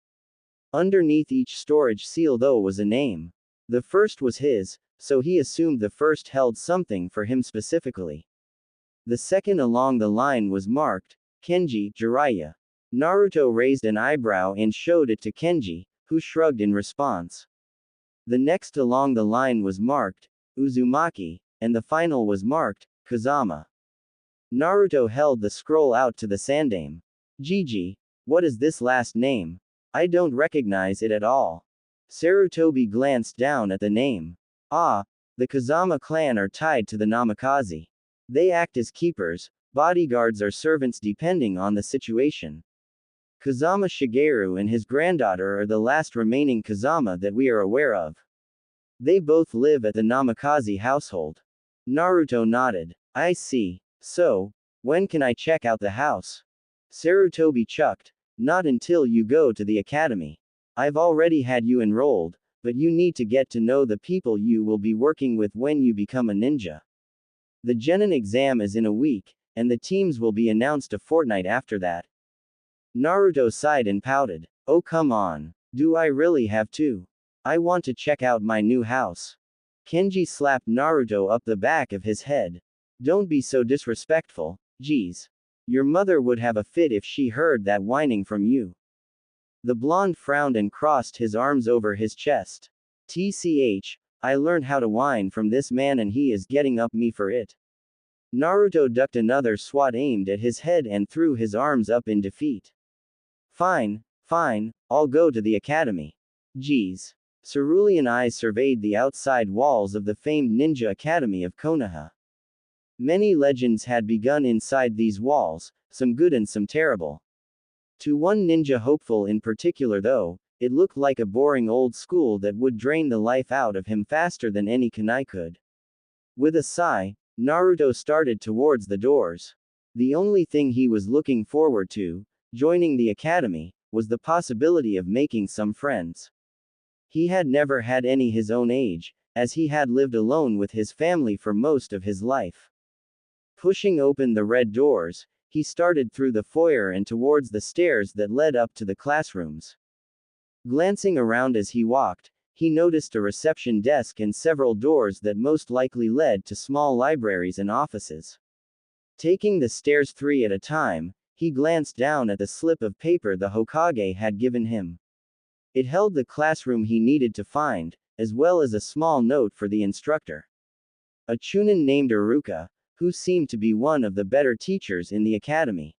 Underneath each storage seal though was a name. The first was his, so he assumed the first held something for him specifically. The second along the line was marked, Kenji, Jiraiya. Naruto raised an eyebrow and showed it to Kenji, who shrugged in response. The next along the line was marked, Uzumaki, and the final was marked, Kazama. Naruto held the scroll out to the Sandaime. Gigi, what is this last name? I don't recognize it at all. Sarutobi glanced down at the name. Ah, the Kazama clan are tied to the Namikaze. They act as keepers, bodyguards or servants depending on the situation. Kazama Shigeru and his granddaughter are the last remaining Kazama that we are aware of. They both live at the Namikaze household. Naruto nodded. I see. So, when can I check out the house? Sarutobi chucked. Not until you go to the academy. I've already had you enrolled, but you need to get to know the people you will be working with when you become a ninja. The Genin exam is in a week, and the teams will be announced a fortnight after that. Naruto sighed and pouted. Oh come on. Do I really have to? I want to check out my new house. Kenji slapped Naruto up the back of his head. Don't be so disrespectful, geez. Your mother would have a fit if she heard that whining from you. The blonde frowned and crossed his arms over his chest. TCH, I learned how to whine from this man and he is getting up me for it. Naruto ducked another swat aimed at his head and threw his arms up in defeat. Fine, fine, I'll go to the academy. Geez. Cerulean eyes surveyed the outside walls of the famed ninja academy of Konoha. Many legends had begun inside these walls, some good and some terrible. To one ninja hopeful in particular though, it looked like a boring old school that would drain the life out of him faster than any kunai could. With a sigh, Naruto started towards the doors. The only thing he was looking forward to, joining the academy, was the possibility of making some friends. He had never had any his own age, as he had lived alone with his family for most of his life. Pushing open the red doors, he started through the foyer and towards the stairs that led up to the classrooms. Glancing around as he walked, he noticed a reception desk and several doors that most likely led to small libraries and offices. Taking the stairs 3 at a time, he glanced down at the slip of paper the Hokage had given him. It held the classroom he needed to find, as well as a small note for the instructor. A Chunin named Iruka, who seemed to be one of the better teachers in the academy.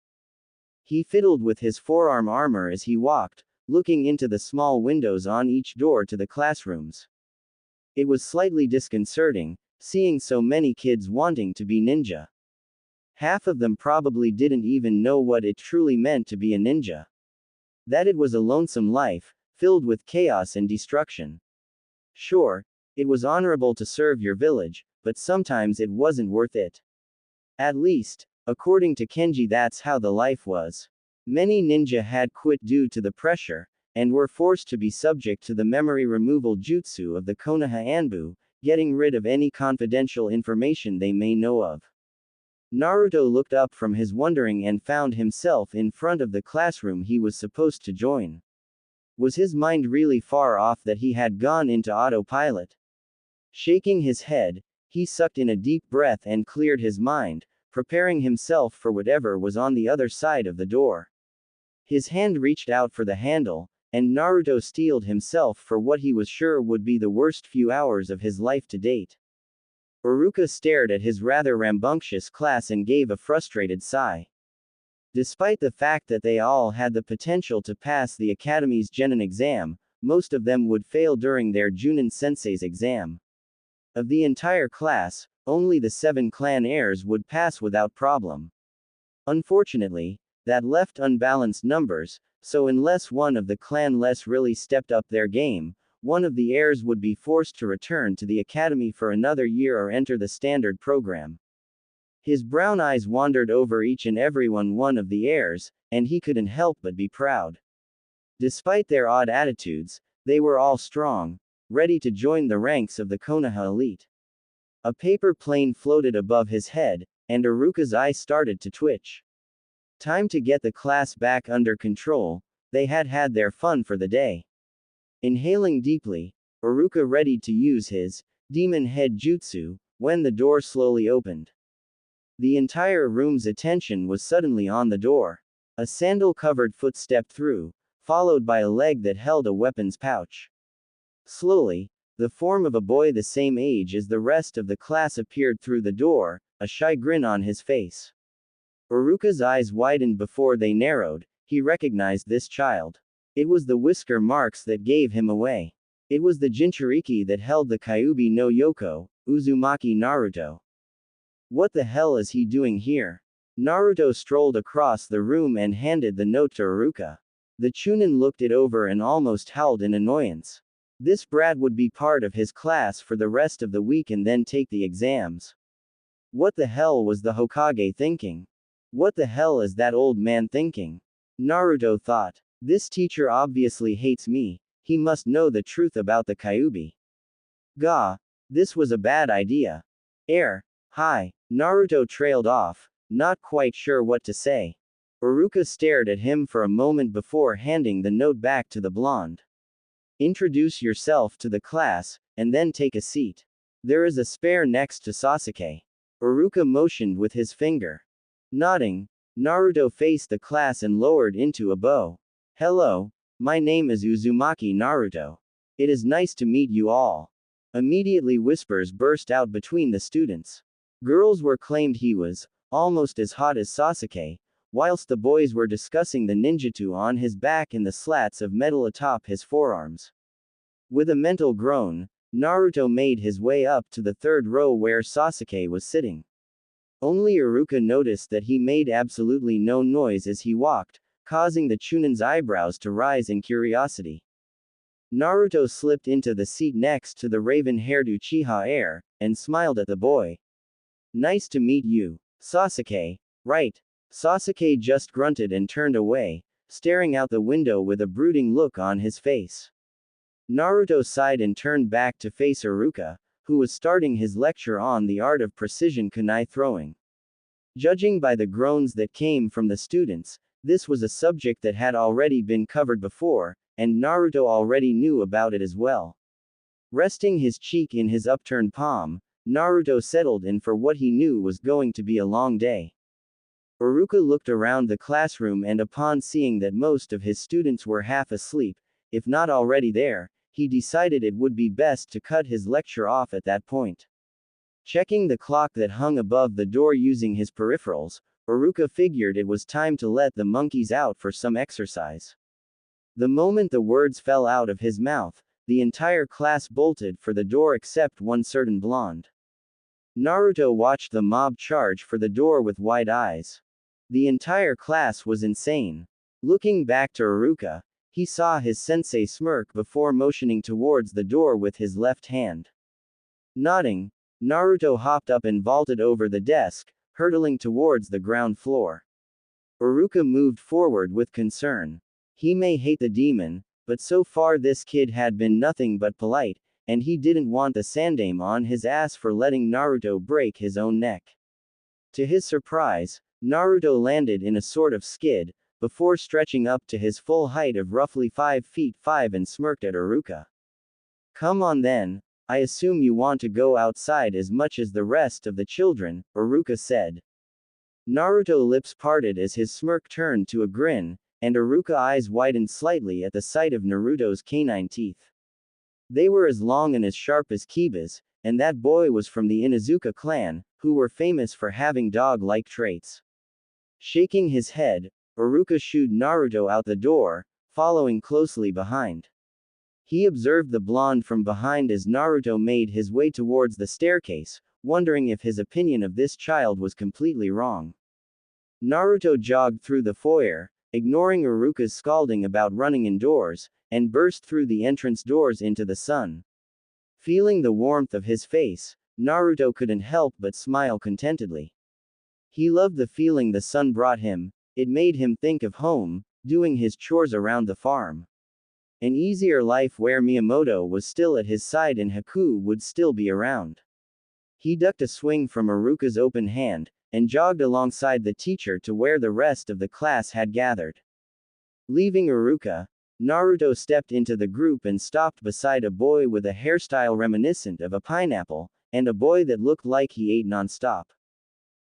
He fiddled with his forearm armor as he walked, looking into the small windows on each door to the classrooms. It was slightly disconcerting, seeing so many kids wanting to be ninja. Half of them probably didn't even know what it truly meant to be a ninja. That it was a lonesome life, filled with chaos and destruction. Sure, it was honorable to serve your village, but sometimes it wasn't worth it. At least, according to Kenji, that's how the life was. Many ninja had quit due to the pressure, and were forced to be subject to the memory removal jutsu of the Konoha Anbu, getting rid of any confidential information they may know of. Naruto looked up from his wondering and found himself in front of the classroom he was supposed to join. Was his mind really far off that he had gone into autopilot? Shaking his head, he sucked in a deep breath and cleared his mind, preparing himself for whatever was on the other side of the door. His hand reached out for the handle, and Naruto steeled himself for what he was sure would be the worst few hours of his life to date. Iruka stared at his rather rambunctious class and gave a frustrated sigh. Despite the fact that they all had the potential to pass the Academy's Genin exam, most of them would fail during their Junin Sensei's exam. Of the entire class, only the 7 clan heirs would pass without problem. Unfortunately, that left unbalanced numbers, so unless one of the clanless really stepped up their game, one of the heirs would be forced to return to the academy for another year or enter the standard program. His brown eyes wandered over each and every one of the heirs, and he couldn't help but be proud. Despite their odd attitudes, they were all strong, ready to join the ranks of the Konoha elite. A paper plane floated above his head, and Iruka's eyes started to twitch. Time to get the class back under control, they had had their fun for the day. Inhaling deeply, Iruka readied to use his demon head jutsu, when the door slowly opened. The entire room's attention was suddenly on the door. A sandal-covered foot stepped through, followed by a leg that held a weapons pouch. Slowly, the form of a boy the same age as the rest of the class appeared through the door, a shy grin on his face. Iruka's eyes widened before they narrowed. He recognized this child. It was the whisker marks that gave him away. It was the Jinchuriki that held the Kyuubi no Yoko, Uzumaki Naruto. What the hell is he doing here? Naruto strolled across the room and handed the note to Iruka. The Chunin looked it over and almost howled in annoyance. This brat would be part of his class for the rest of the week and then take the exams. What the hell was the Hokage thinking? What the hell is that old man thinking? Naruto thought. This teacher obviously hates me, he must know the truth about the Kyuubi. Gah, this was a bad idea. Hi. Naruto trailed off, not quite sure what to say. Iruka stared at him for a moment before handing the note back to the blonde. Introduce yourself to the class, and then take a seat. There is a spare next to Sasuke. Iruka motioned with his finger. Nodding, Naruto faced the class and lowered into a bow. Hello, my name is Uzumaki Naruto. It is nice to meet you all. Immediately whispers burst out between the students. Girls were claimed he was almost as hot as Sasuke, whilst the boys were discussing the ninjutsu on his back and the slats of metal atop his forearms. With a mental groan, Naruto made his way up to the third row where Sasuke was sitting. Only Iruka noticed that he made absolutely no noise as he walked, causing the Chunin's eyebrows to rise in curiosity. Naruto slipped into the seat next to the raven-haired Uchiha heir, and smiled at the boy. Nice to meet you, Sasuke. Right. Sasuke just grunted and turned away, staring out the window with a brooding look on his face. Naruto sighed and turned back to face Iruka, who was starting his lecture on the art of precision kunai throwing. Judging by the groans that came from the students, this was a subject that had already been covered before, and Naruto already knew about it as well. Resting his cheek in his upturned palm, Naruto settled in for what he knew was going to be a long day. Iruka looked around the classroom and upon seeing that most of his students were half asleep, if not already there, he decided it would be best to cut his lecture off at that point. Checking the clock that hung above the door using his peripherals, Iruka figured it was time to let the monkeys out for some exercise. The moment the words fell out of his mouth, the entire class bolted for the door except one certain blonde. Naruto watched the mob charge for the door with wide eyes. The entire class was insane. Looking back to Iruka, he saw his sensei smirk before motioning towards the door with his left hand. Nodding, Naruto hopped up and vaulted over the desk, hurtling towards the ground floor. Iruka moved forward with concern. He may hate the demon, but so far this kid had been nothing but polite, and he didn't want the sandame on his ass for letting Naruto break his own neck. To his surprise, Naruto landed in a sort of skid, before stretching up to his full height of roughly 5 feet 5 and smirked at Iruka. "Come on then, I assume you want to go outside as much as the rest of the children," Iruka said. Naruto lips parted as his smirk turned to a grin, and Iruka's eyes widened slightly at the sight of Naruto's canine teeth. They were as long and as sharp as Kiba's, and that boy was from the Inuzuka clan, who were famous for having dog-like traits. Shaking his head, Iruka shooed Naruto out the door, following closely behind. He observed the blonde from behind as Naruto made his way towards the staircase, wondering if his opinion of this child was completely wrong. Naruto jogged through the foyer, ignoring Iruka's scolding about running indoors, and burst through the entrance doors into the sun. Feeling the warmth of his face, Naruto couldn't help but smile contentedly. He loved the feeling the sun brought him. It made him think of home, doing his chores around the farm. An easier life where Miyamoto was still at his side and Haku would still be around. He ducked a swing from Iruka's open hand, and jogged alongside the teacher to where the rest of the class had gathered. Leaving Iruka, Naruto stepped into the group and stopped beside a boy with a hairstyle reminiscent of a pineapple, and a boy that looked like he ate non-stop.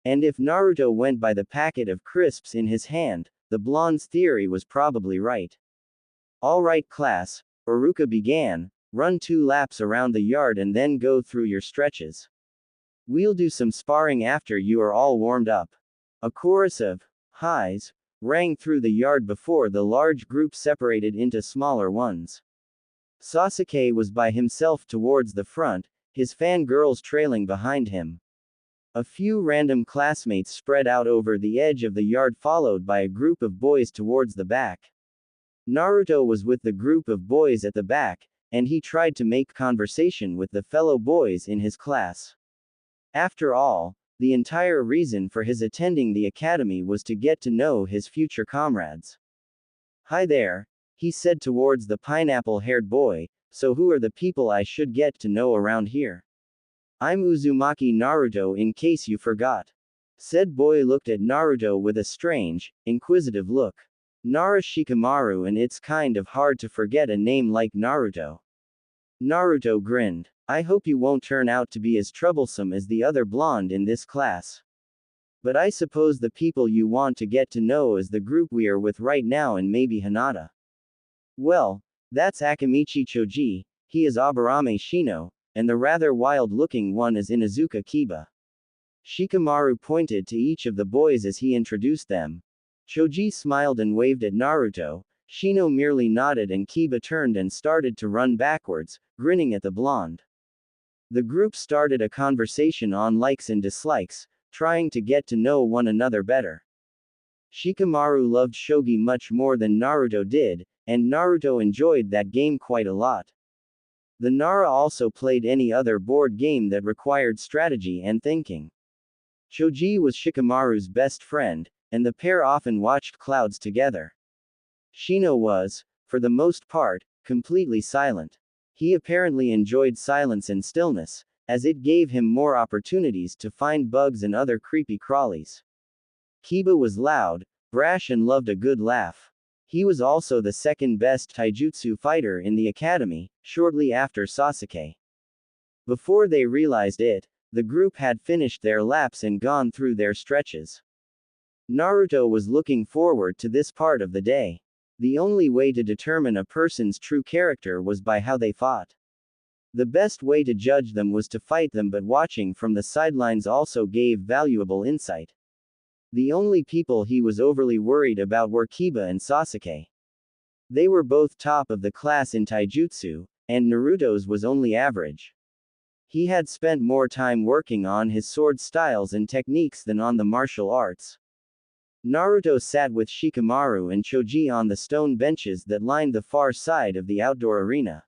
And if Naruto went by the packet of crisps in his hand, the blonde's theory was probably right. "All right class," Iruka began, "run 2 laps around the yard and then go through your stretches. We'll do some sparring after you are all warmed up." A chorus of highs rang through the yard before the large group separated into smaller ones. Sasuke was by himself towards the front, his fangirls trailing behind him. A few random classmates spread out over the edge of the yard followed by a group of boys towards the back. Naruto was with the group of boys at the back, and he tried to make conversation with the fellow boys in his class. After all, the entire reason for his attending the academy was to get to know his future comrades. "Hi there," he said towards the pineapple-haired boy, "so who are the people I should get to know around here? I'm Uzumaki Naruto in case you forgot." Said boy looked at Naruto with a strange, inquisitive look. Nara Shikamaru, and it's kind of hard to forget a name like Naruto. Naruto grinned. "I hope you won't turn out to be as troublesome as the other blonde in this class. But I suppose the people you want to get to know is the group we are with right now and maybe Hinata. Well, that's Akamichi Choji, he is Aburame Shino, and the rather wild-looking one is Inuzuka Kiba." Shikamaru pointed to each of the boys as he introduced them. Choji smiled and waved at Naruto, Shino merely nodded and Kiba turned and started to run backwards, grinning at the blonde. The group started a conversation on likes and dislikes, trying to get to know one another better. Shikamaru loved shogi much more than Naruto did, and Naruto enjoyed that game quite a lot. The Nara also played any other board game that required strategy and thinking. Choji was Shikamaru's best friend, and the pair often watched clouds together. Shino was, for the most part, completely silent. He apparently enjoyed silence and stillness, as it gave him more opportunities to find bugs and other creepy crawlies. Kiba was loud, brash and loved a good laugh. He was also the second best taijutsu fighter in the academy, shortly after Sasuke. Before they realized it, the group had finished their laps and gone through their stretches. Naruto was looking forward to this part of the day. The only way to determine a person's true character was by how they fought. The best way to judge them was to fight them, but watching from the sidelines also gave valuable insight. The only people he was overly worried about were Kiba and Sasuke. They were both top of the class in taijutsu, and Naruto's was only average. He had spent more time working on his sword styles and techniques than on the martial arts. Naruto sat with Shikamaru and Choji on the stone benches that lined the far side of the outdoor arena.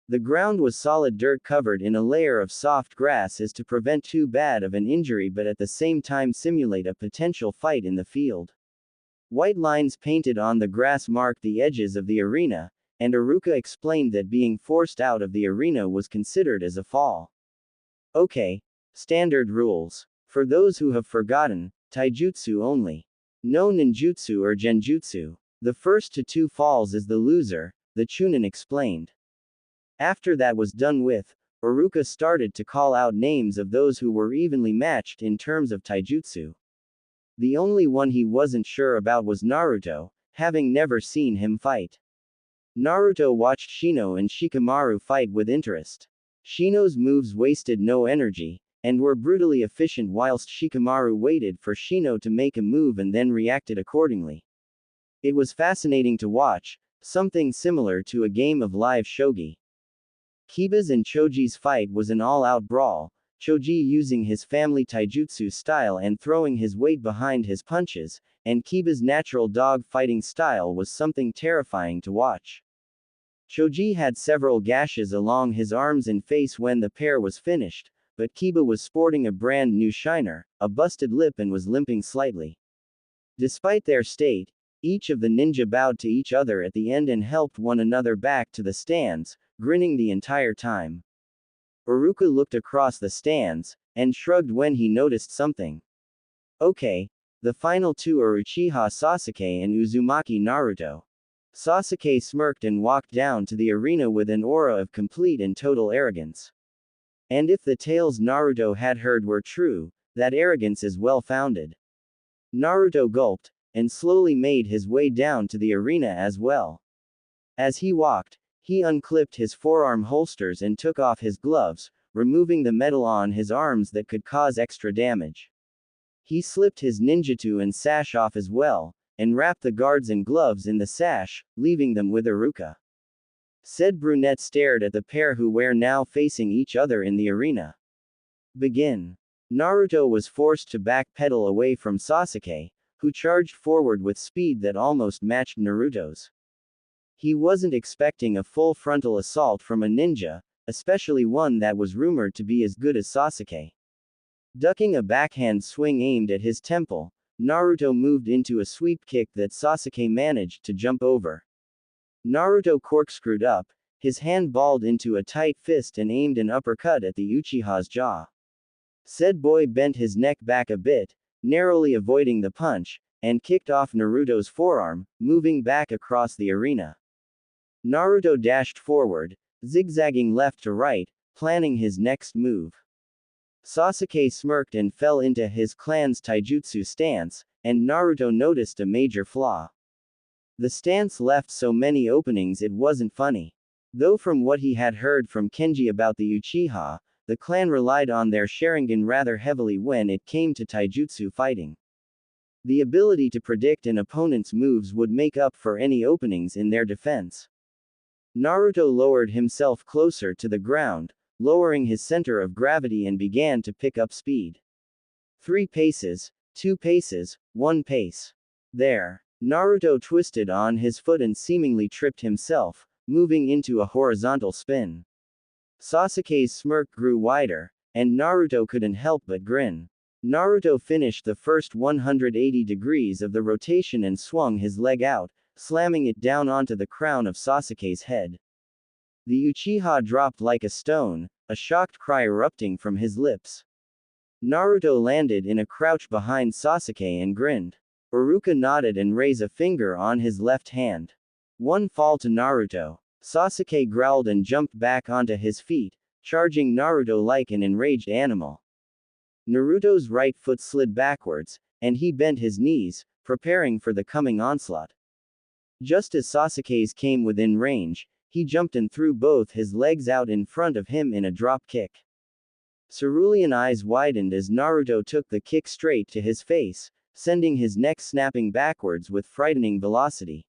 The ground was solid dirt covered in a layer of soft grass as to prevent too bad of an injury but at the same time simulate a potential fight in the field. White lines painted on the grass marked the edges of the arena, and Iruka explained that being forced out of the arena was considered as a fall. Okay. Standard rules. For those who have forgotten, taijutsu only. No ninjutsu or genjutsu. The first to 2 falls is the loser, the Chunin explained. After that was done with, Iruka started to call out names of those who were evenly matched in terms of taijutsu. The only one he wasn't sure about was Naruto, having never seen him fight. Naruto watched Shino and Shikamaru fight with interest. Shino's moves wasted no energy, and were brutally efficient whilst Shikamaru waited for Shino to make a move and then reacted accordingly. It was fascinating to watch, something similar to a game of live shogi. Kiba's and Choji's fight was an all-out brawl, Choji using his family taijutsu style and throwing his weight behind his punches, and Kiba's natural dog fighting style was something terrifying to watch. Choji had several gashes along his arms and face when the pair was finished, but Kiba was sporting a brand new shiner, a busted lip, and was limping slightly. Despite their state, each of the ninja bowed to each other at the end and helped one another back to the stands, grinning the entire time. Iruka looked across the stands, and shrugged when he noticed something. Okay. The final 2 are Uchiha Sasuke and Uzumaki Naruto. Sasuke smirked and walked down to the arena with an aura of complete and total arrogance. And if the tales Naruto had heard were true, that arrogance is well founded. Naruto gulped, and slowly made his way down to the arena as well. As he walked, he unclipped his forearm holsters and took off his gloves, removing the metal on his arms that could cause extra damage. He slipped his ninjutsu and sash off as well, and wrapped the guards and gloves in the sash, leaving them with Iruka. Said brunette stared at the pair who were now facing each other in the arena. Begin. Naruto was forced to backpedal away from Sasuke, who charged forward with speed that almost matched Naruto's. He wasn't expecting a full frontal assault from a ninja, especially one that was rumored to be as good as Sasuke. Ducking a backhand swing aimed at his temple, Naruto moved into a sweep kick that Sasuke managed to jump over. Naruto corkscrewed up, his hand balled into a tight fist and aimed an uppercut at the Uchiha's jaw. Said boy bent his neck back a bit, narrowly avoiding the punch, and kicked off Naruto's forearm, moving back across the arena. Naruto dashed forward, zigzagging left to right, planning his next move. Sasuke smirked and fell into his clan's taijutsu stance, and Naruto noticed a major flaw. The stance left so many openings it wasn't funny. Though from what he had heard from Kenji about the Uchiha, the clan relied on their Sharingan rather heavily when it came to taijutsu fighting. The ability to predict an opponent's moves would make up for any openings in their defense. Naruto lowered himself closer to the ground, lowering his center of gravity, and began to pick up speed. 3 paces, 2 paces, 1 pace. There. Naruto twisted on his foot and seemingly tripped himself, moving into a horizontal spin. Sasuke's smirk grew wider, and Naruto couldn't help but grin. Naruto finished the first 180 degrees of the rotation and swung his leg out, slamming it down onto the crown of Sasuke's head. The Uchiha dropped like a stone, a shocked cry erupting from his lips. Naruto landed in a crouch behind Sasuke and grinned. Iruka nodded and raised a finger on his left hand. One fall to Naruto. Sasuke growled and jumped back onto his feet, charging Naruto like an enraged animal. Naruto's right foot slid backwards, and he bent his knees, preparing for the coming onslaught. Just as Sasuke's came within range, he jumped and threw both his legs out in front of him in a drop kick. Cerulean eyes widened as Naruto took the kick straight to his face, sending his neck snapping backwards with frightening velocity.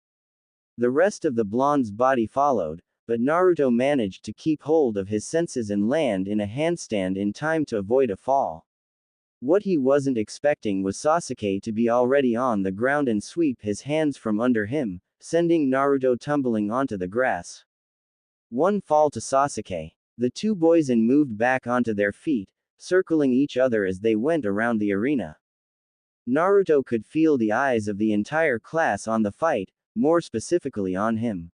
The rest of the blonde's body followed, but Naruto managed to keep hold of his senses and land in a handstand in time to avoid a fall. What he wasn't expecting was Sasuke to be already on the ground and sweep his hands from under him, sending Naruto tumbling onto the grass. One fall to Sasuke. The two boys moved back onto their feet, circling each other as they went around the arena. Naruto could feel the eyes of the entire class on the fight, more specifically on him.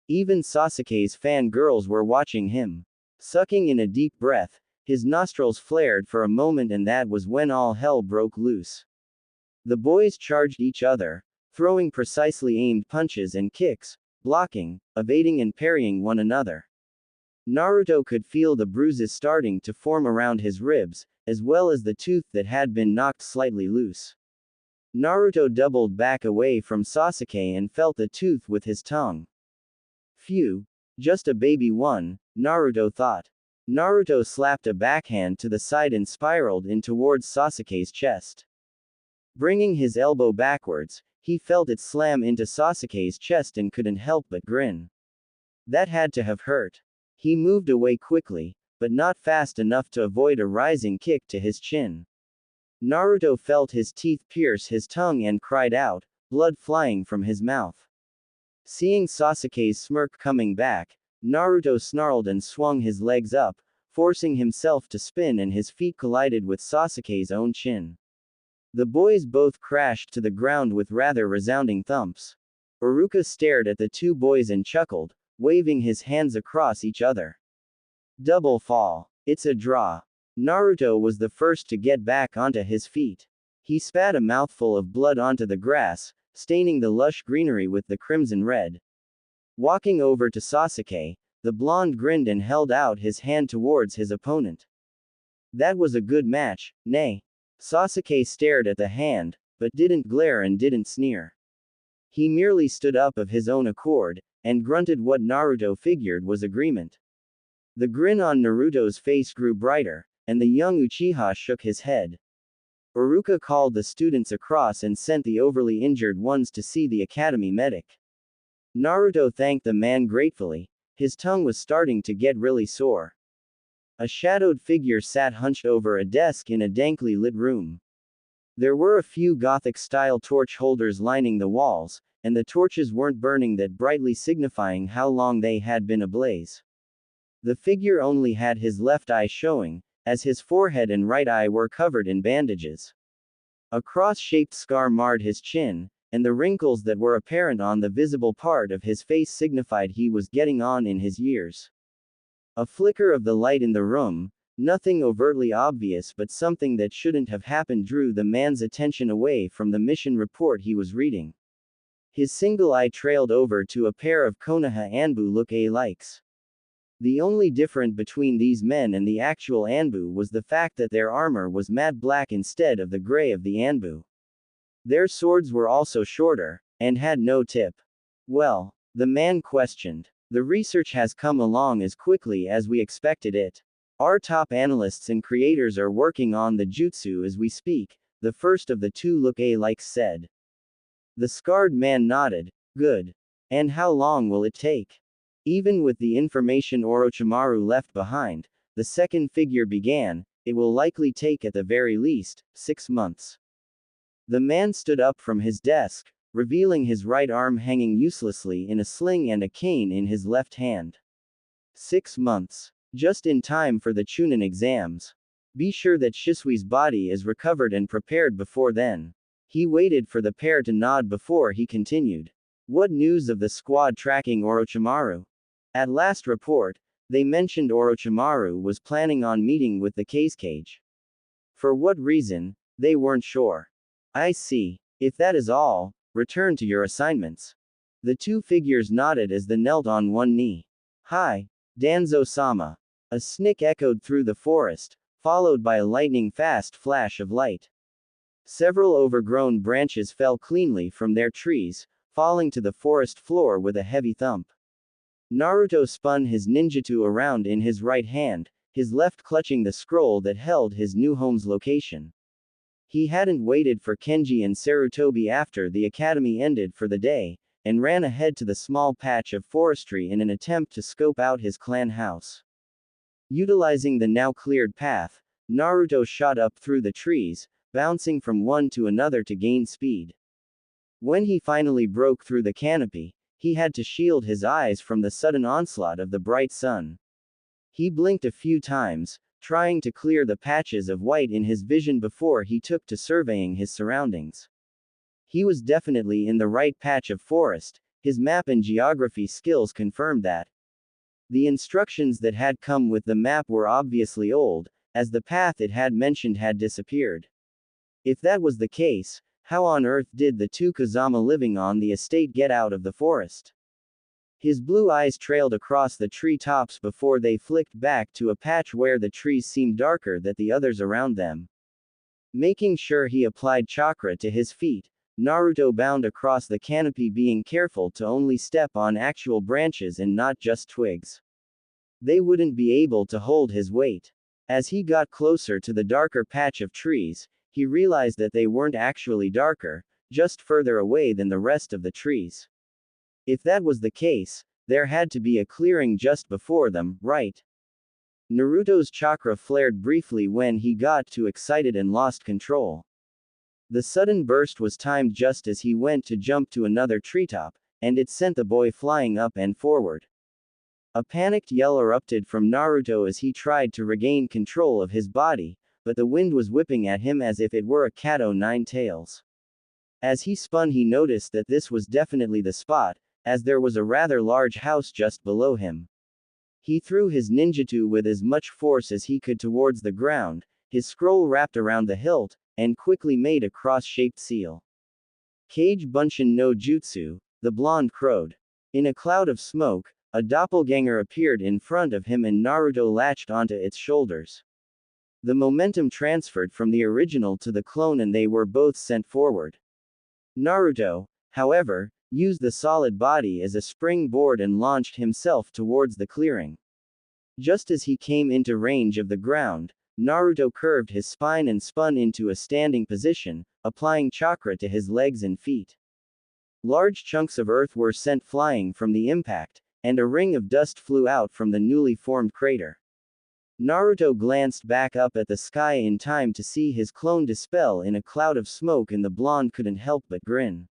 Even Sasuke's fangirls were watching him. Sucking in a deep breath, his nostrils flared for a moment, and that was when all hell broke loose. The boys charged each other, throwing precisely aimed punches and kicks, blocking, evading and parrying one another. Naruto could feel the bruises starting to form around his ribs, as well as the tooth that had been knocked slightly loose. Naruto doubled back away from Sasuke and felt the tooth with his tongue. Phew, just a baby one, Naruto thought. Naruto slapped a backhand to the side and spiraled in towards Sasuke's chest. Bringing his elbow backwards, he felt it slam into Sasuke's chest and couldn't help but grin. That had to have hurt. He moved away quickly, but not fast enough to avoid a rising kick to his chin. Naruto felt his teeth pierce his tongue and cried out, blood flying from his mouth. Seeing Sasuke's smirk coming back, Naruto snarled and swung his legs up, forcing himself to spin, and his feet collided with Sasuke's own chin. The boys both crashed to the ground with rather resounding thumps. Iruka stared at the two boys and chuckled, waving his hands across each other. Double fall. It's a draw. Naruto was the first to get back onto his feet. He spat a mouthful of blood onto the grass, staining the lush greenery with the crimson red. Walking over to Sasuke, the blonde grinned and held out his hand towards his opponent. That was a good match, nay. Sasuke stared at the hand, but didn't glare and didn't sneer. He merely stood up of his own accord, and grunted what Naruto figured was agreement. The grin on Naruto's face grew brighter, and the young Uchiha shook his head. Iruka called the students across and sent the overly injured ones to see the academy medic. Naruto thanked the man gratefully. His tongue was starting to get really sore. A shadowed figure sat hunched over a desk in a dankly lit room. There were a few Gothic-style torch holders lining the walls, and the torches weren't burning that brightly, signifying how long they had been ablaze. The figure only had his left eye showing, as his forehead and right eye were covered in bandages. A cross-shaped scar marred his chin, and the wrinkles that were apparent on the visible part of his face signified he was getting on in his years. A flicker of the light in the room, nothing overtly obvious but something that shouldn't have happened, drew the man's attention away from the mission report he was reading. His single eye trailed over to a pair of Konoha Anbu look-alikes. The only difference between these men and the actual Anbu was the fact that their armor was matte black instead of the gray of the Anbu. Their swords were also shorter, and had no tip. Well, the man questioned. The research has come along as quickly as we expected it. Our top analysts and creators are working on the jutsu as we speak, the first of the two look-alikes said. The scarred man nodded. Good. And how long will it take? Even with the information Orochimaru left behind, the second figure began, it will likely take at the very least 6 months. The man stood up from his desk, revealing his right arm hanging uselessly in a sling and a cane in his left hand. 6 months. Just in time for the Chunin exams. Be sure that Shisui's body is recovered and prepared before then. He waited for the pair to nod before he continued. What news of the squad tracking Orochimaru? At last report, they mentioned Orochimaru was planning on meeting with the Cage. For what reason, they weren't sure. I see. If that is all, return to your assignments. The two figures nodded as they knelt on one knee. Hi, Danzo-sama. A snick echoed through the forest, followed by a lightning-fast flash of light. Several overgrown branches fell cleanly from their trees, falling to the forest floor with a heavy thump. Naruto spun his ninjutsu around in his right hand, his left clutching the scroll that held his new home's location. He hadn't waited for Kenji and Sarutobi after the academy ended for the day, and ran ahead to the small patch of forestry in an attempt to scope out his clan house. Utilizing the now cleared path, Naruto shot up through the trees, bouncing from one to another to gain speed. When he finally broke through the canopy, he had to shield his eyes from the sudden onslaught of the bright sun. He blinked a few times, trying to clear the patches of white in his vision before he took to surveying his surroundings. He was definitely in the right patch of forest, his map and geography skills confirmed that. The instructions that had come with the map were obviously old, as the path it had mentioned had disappeared. If that was the case, how on earth did the two Kazama living on the estate get out of the forest? His blue eyes trailed across the tree tops before they flicked back to a patch where the trees seemed darker than the others around them. Making sure he applied chakra to his feet, Naruto bound across the canopy, being careful to only step on actual branches and not just twigs. They wouldn't be able to hold his weight. As he got closer to the darker patch of trees, he realized that they weren't actually darker, just further away than the rest of the trees. If that was the case, there had to be a clearing just before them, right? Naruto's chakra flared briefly when he got too excited and lost control. The sudden burst was timed just as he went to jump to another treetop, and it sent the boy flying up and forward. A panicked yell erupted from Naruto as he tried to regain control of his body, but the wind was whipping at him as if it were a cat o' nine tails. As he spun, he noticed that this was definitely the spot, as there was a rather large house just below him. He threw his ninjutsu with as much force as he could towards the ground, his scroll wrapped around the hilt, and quickly made a cross-shaped seal. Kage Bunshin no Jutsu, the blonde crowed. In a cloud of smoke, a doppelganger appeared in front of him and Naruto latched onto its shoulders. The momentum transferred from the original to the clone and they were both sent forward. Naruto, however, used the solid body as a springboard and launched himself towards the clearing. Just as he came into range of the ground, Naruto curved his spine and spun into a standing position, applying chakra to his legs and feet. Large chunks of earth were sent flying from the impact, and a ring of dust flew out from the newly formed crater. Naruto glanced back up at the sky in time to see his clone dispel in a cloud of smoke, and the blonde couldn't help but grin.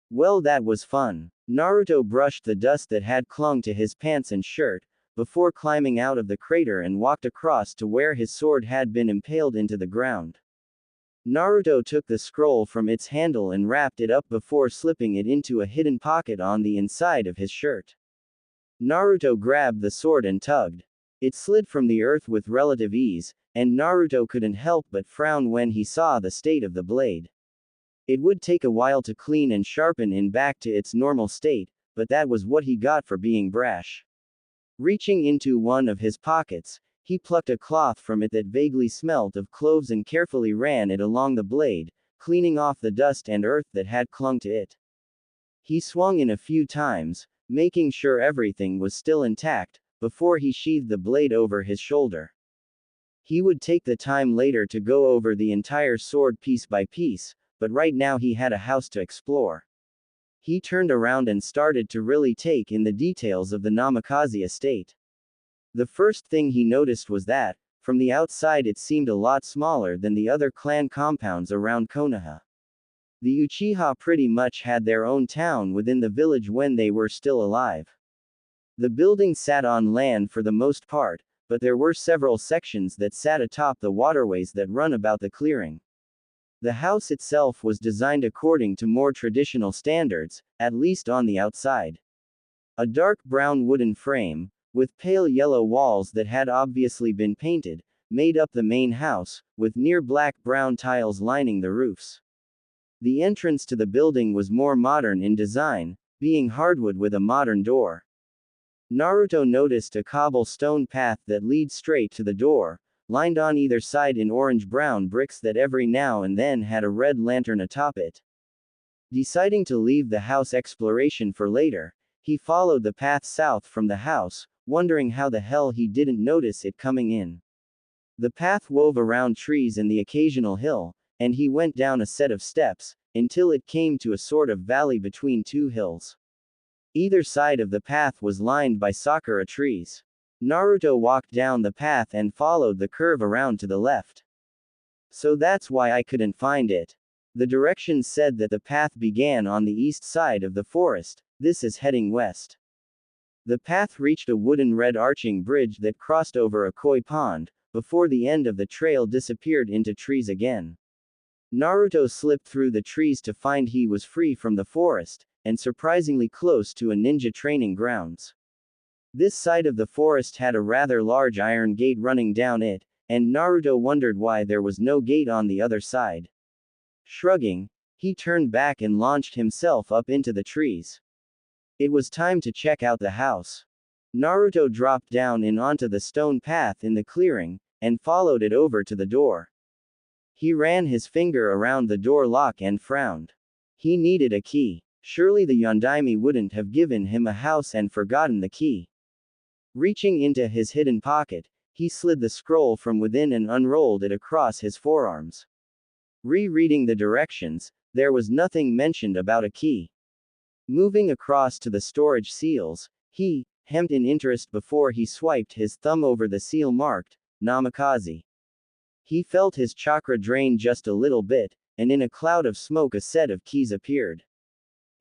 Well, that was fun. Naruto brushed the dust that had clung to his pants and shirt, before climbing out of the crater and walked across to where his sword had been impaled into the ground. Naruto took the scroll from its handle and wrapped it up before slipping it into a hidden pocket on the inside of his shirt. Naruto grabbed the sword and tugged. It slid from the earth with relative ease, and Naruto couldn't help but frown when he saw the state of the blade. It would take a while to clean and sharpen it back to its normal state, but that was what he got for being brash. Reaching into one of his pockets, he plucked a cloth from it that vaguely smelt of cloves and carefully ran it along the blade, cleaning off the dust and earth that had clung to it. He swung in a few times, making sure everything was still intact, before he sheathed the blade over his shoulder. He would take the time later to go over the entire sword piece by piece, but right now he had a house to explore. He turned around and started to really take in the details of the Namikaze estate. The first thing he noticed was that, from the outside, it seemed a lot smaller than the other clan compounds around Konoha. The Uchiha pretty much had their own town within the village when they were still alive. The buildings sat on land for the most part, but there were several sections that sat atop the waterways that run about the clearing. The house itself was designed according to more traditional standards, at least on the outside. A dark brown wooden frame, with pale yellow walls that had obviously been painted, made up the main house, with near black-brown tiles lining the roofs. The entrance to the building was more modern in design, being hardwood with a modern door. Naruto noticed a cobblestone path that leads straight to the door, lined on either side in orange-brown bricks that every now and then had a red lantern atop it. Deciding to leave the house exploration for later, he followed the path south from the house, wondering how the hell he didn't notice it coming in. The path wove around trees and the occasional hill, and he went down a set of steps, until it came to a sort of valley between two hills. Either side of the path was lined by sakura trees. Naruto walked down the path and followed the curve around to the left. So that's why I couldn't find it. The directions said that the path began on the east side of the forest. This is heading west. The path reached a wooden red arching bridge that crossed over a koi pond, before the end of the trail disappeared into trees again. Naruto slipped through the trees to find he was free from the forest, and surprisingly close to a ninja training grounds. This side of the forest had a rather large iron gate running down it, and Naruto wondered why there was no gate on the other side. Shrugging, he turned back and launched himself up into the trees. It was time to check out the house. Naruto dropped down in onto the stone path in the clearing, and followed it over to the door. He ran his finger around the door lock and frowned. He needed a key. Surely the Yondaime wouldn't have given him a house and forgotten the key. Reaching into his hidden pocket, he slid the scroll from within and unrolled it across his forearms. Rereading the directions, there was nothing mentioned about a key. Moving across to the storage seals, he hemmed in interest before he swiped his thumb over the seal marked Namikaze. He felt his chakra drain just a little bit, and in a cloud of smoke a set of keys appeared.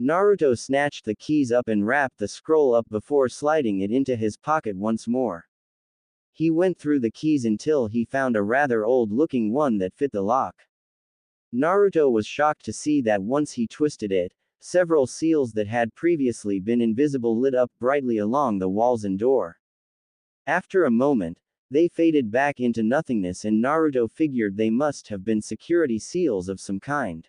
Naruto snatched the keys up and wrapped the scroll up before sliding it into his pocket once more. He went through the keys until he found a rather old-looking one that fit the lock. Naruto was shocked to see that once he twisted it, several seals that had previously been invisible lit up brightly along the walls and door. After a moment, they faded back into nothingness and Naruto figured they must have been security seals of some kind.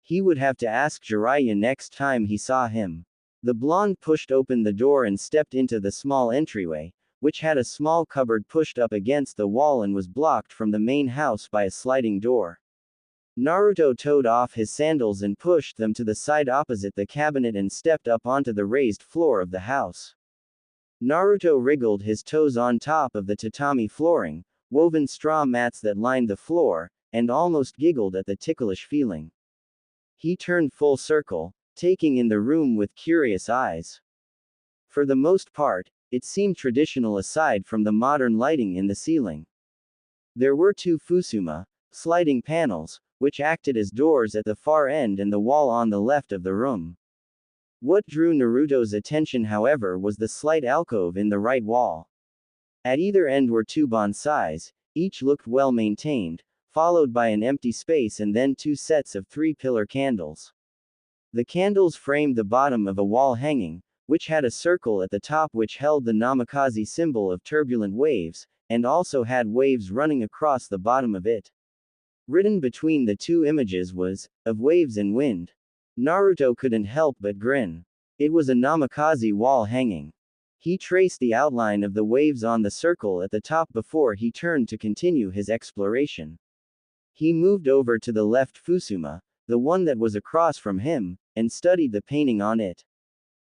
He would have to ask Jiraiya next time he saw him. The blonde pushed open the door and stepped into the small entryway, which had a small cupboard pushed up against the wall and was blocked from the main house by a sliding door. Naruto toed off his sandals and pushed them to the side opposite the cabinet and stepped up onto the raised floor of the house. Naruto wriggled his toes on top of the tatami flooring, woven straw mats that lined the floor, and almost giggled at the ticklish feeling. He turned full circle, taking in the room with curious eyes. For the most part, it seemed traditional aside from the modern lighting in the ceiling. There were two fusuma, sliding panels, which acted as doors at the far end and the wall on the left of the room. What drew Naruto's attention however was the slight alcove in the right wall. At either end were two bonsais, each looked well maintained, followed by an empty space and then two sets of three-pillar candles. The candles framed the bottom of a wall hanging, which had a circle at the top which held the Namikaze symbol of turbulent waves, and also had waves running across the bottom of it. Written between the two images was, "Of waves and wind." Naruto couldn't help but grin. It was a Namikaze wall hanging. He traced the outline of the waves on the circle at the top before he turned to continue his exploration. He moved over to the left fusuma, the one that was across from him, and studied the painting on it.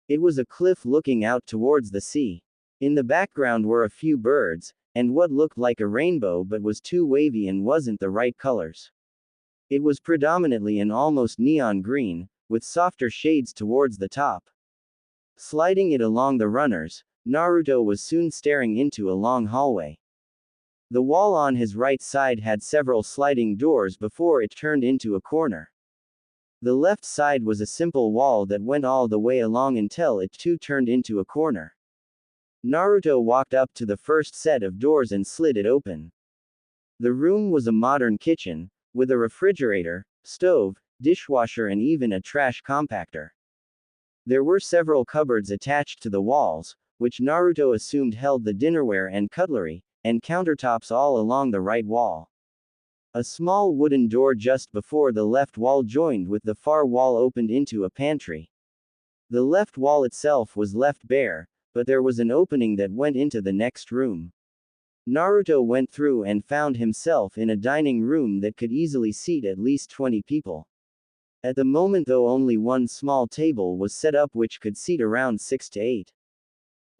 It was a cliff looking out towards the sea. In the background were a few birds, and what looked like a rainbow but was too wavy and wasn't the right colors. It was predominantly an almost neon green, with softer shades towards the top. Sliding it along the runners, Naruto was soon staring into a long hallway. The wall on his right side had several sliding doors before it turned into a corner. The left side was a simple wall that went all the way along until it too turned into a corner. Naruto walked up to the first set of doors and slid it open. The room was a modern kitchen, with a refrigerator, stove, dishwasher and even a trash compactor. There were several cupboards attached to the walls, which Naruto assumed held the dinnerware and cutlery, and countertops all along the right wall. A small wooden door just before the left wall joined with the far wall opened into a pantry. The left wall itself was left bare, but there was an opening that went into the next room. Naruto went through and found himself in a dining room that could easily seat at least 20 people. At the moment though only one small table was set up which could seat around 6 to 8.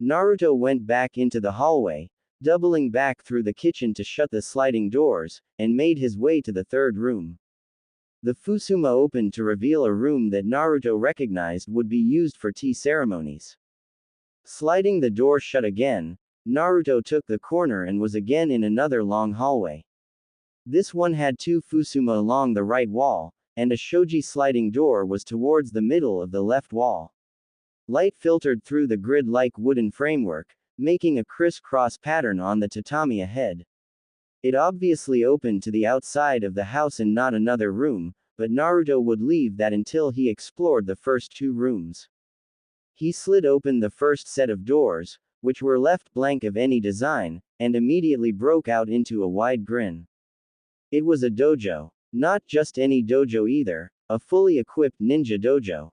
Naruto went back into the hallway, doubling back through the kitchen to shut the sliding doors, and made his way to the third room. The Fusuma opened to reveal a room that Naruto recognized would be used for tea ceremonies. Sliding the door shut again, Naruto took the corner and was again in another long hallway. This one had two Fusuma along the right wall, and a shoji sliding door was towards the middle of the left wall. Light filtered through the grid-like wooden framework, making a criss-cross pattern on the tatami ahead. It obviously opened to the outside of the house and not another room, but Naruto would leave that until he explored the first two rooms. He slid open the first set of doors, which were left blank of any design, and immediately broke out into a wide grin. It was a dojo. Not just any dojo either, a fully equipped ninja dojo.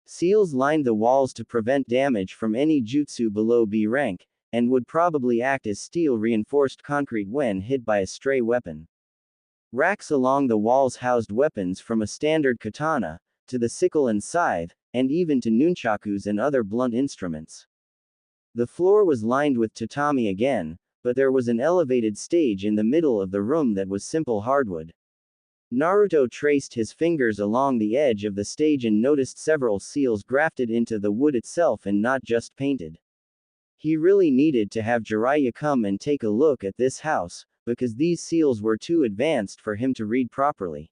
Seals lined the walls to prevent damage from any jutsu below B rank, and would probably act as steel-reinforced concrete when hit by a stray weapon. Racks along the walls housed weapons from a standard katana, to the sickle and scythe, and even to nunchakus and other blunt instruments. The floor was lined with tatami again, but there was an elevated stage in the middle of the room that was simple hardwood. Naruto traced his fingers along the edge of the stage and noticed several seals grafted into the wood itself and not just painted. He really needed to have Jiraiya come and take a look at this house, because these seals were too advanced for him to read properly.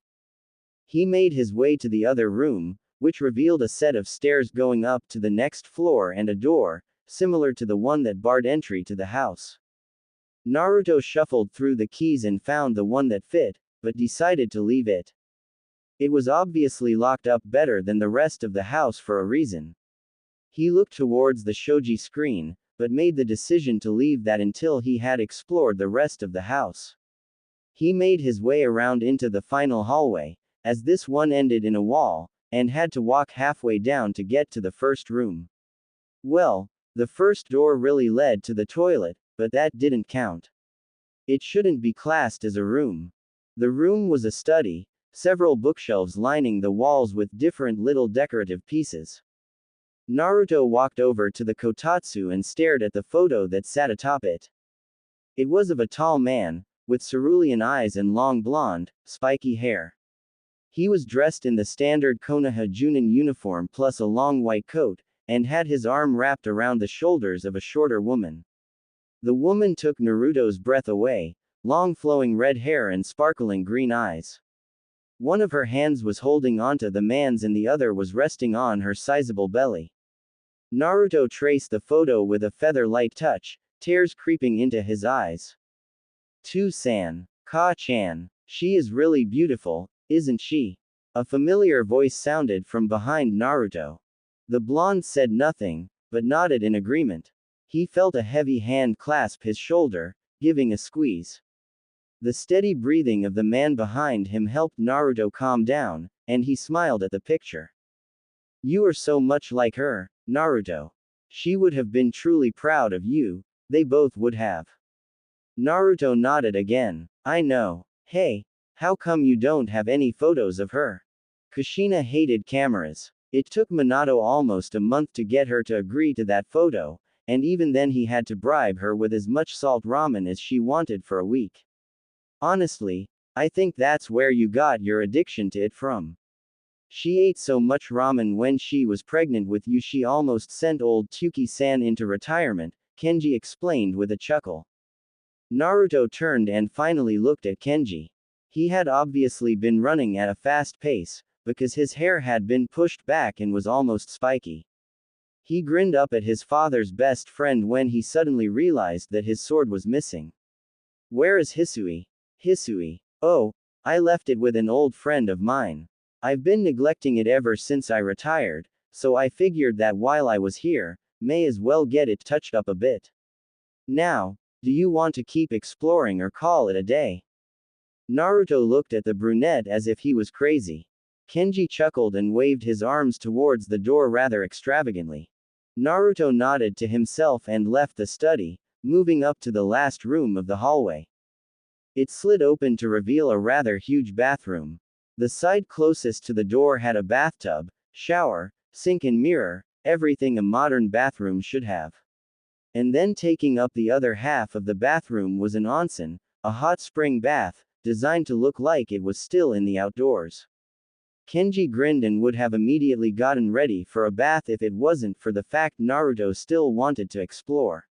He made his way to the other room, which revealed a set of stairs going up to the next floor and a door, similar to the one that barred entry to the house. Naruto shuffled through the keys and found the one that fit, but decided to leave it. It was obviously locked up better than the rest of the house for a reason. He looked towards the shoji screen, but made the decision to leave that until he had explored the rest of the house. He made his way around into the final hallway, as this one ended in a wall, and had to walk halfway down to get to the first room. Well, the first door really led to the toilet, but that didn't count. It shouldn't be classed as a room. The room was a study, several bookshelves lining the walls with different little decorative pieces. Naruto walked over to the kotatsu and stared at the photo that sat atop it. It was of a tall man, with cerulean eyes and long blonde, spiky hair. He was dressed in the standard Konoha Junin uniform plus a long white coat, and had his arm wrapped around the shoulders of a shorter woman. The woman took Naruto's breath away, long flowing red hair and sparkling green eyes. One of her hands was holding onto the man's and the other was resting on her sizable belly. Naruto traced the photo with a feather-light touch, tears creeping into his eyes. "To-san. Ka-chan. She is really beautiful, isn't she?" A familiar voice sounded from behind Naruto. The blonde said nothing, but nodded in agreement. He felt a heavy hand clasp his shoulder, giving a squeeze. The steady breathing of the man behind him helped Naruto calm down, and he smiled at the picture. "You are so much like her, Naruto. She would have been truly proud of you, they both would have." Naruto nodded again. "I know. Hey, how come you don't have any photos of her?" Kushina hated cameras. It took Minato almost a month to get her to agree to that photo, and even then he had to bribe her with as much salt ramen as she wanted for a week. "Honestly, I think that's where you got your addiction to it from. She ate so much ramen when she was pregnant with you she almost sent old Tsuki-san into retirement," Kenji explained with a chuckle. Naruto turned and finally looked at Kenji. He had obviously been running at a fast pace, because his hair had been pushed back and was almost spiky. He grinned up at his father's best friend when he suddenly realized that his sword was missing. "Where is Hisui?" "Hisui? Oh, I left it with an old friend of mine. I've been neglecting it ever since I retired, so I figured that while I was here, may as well get it touched up a bit. Now, do you want to keep exploring or call it a day?" Naruto looked at the brunette as if he was crazy. Kenji chuckled and waved his arms towards the door rather extravagantly. Naruto nodded to himself and left the study, moving up to the last room of the hallway. It slid open to reveal a rather huge bathroom. The side closest to the door had a bathtub, shower, sink and mirror, everything a modern bathroom should have. And then taking up the other half of the bathroom was an onsen, a hot spring bath, designed to look like it was still in the outdoors. Kenji grinned and would have immediately gotten ready for a bath if it wasn't for the fact Naruto still wanted to explore.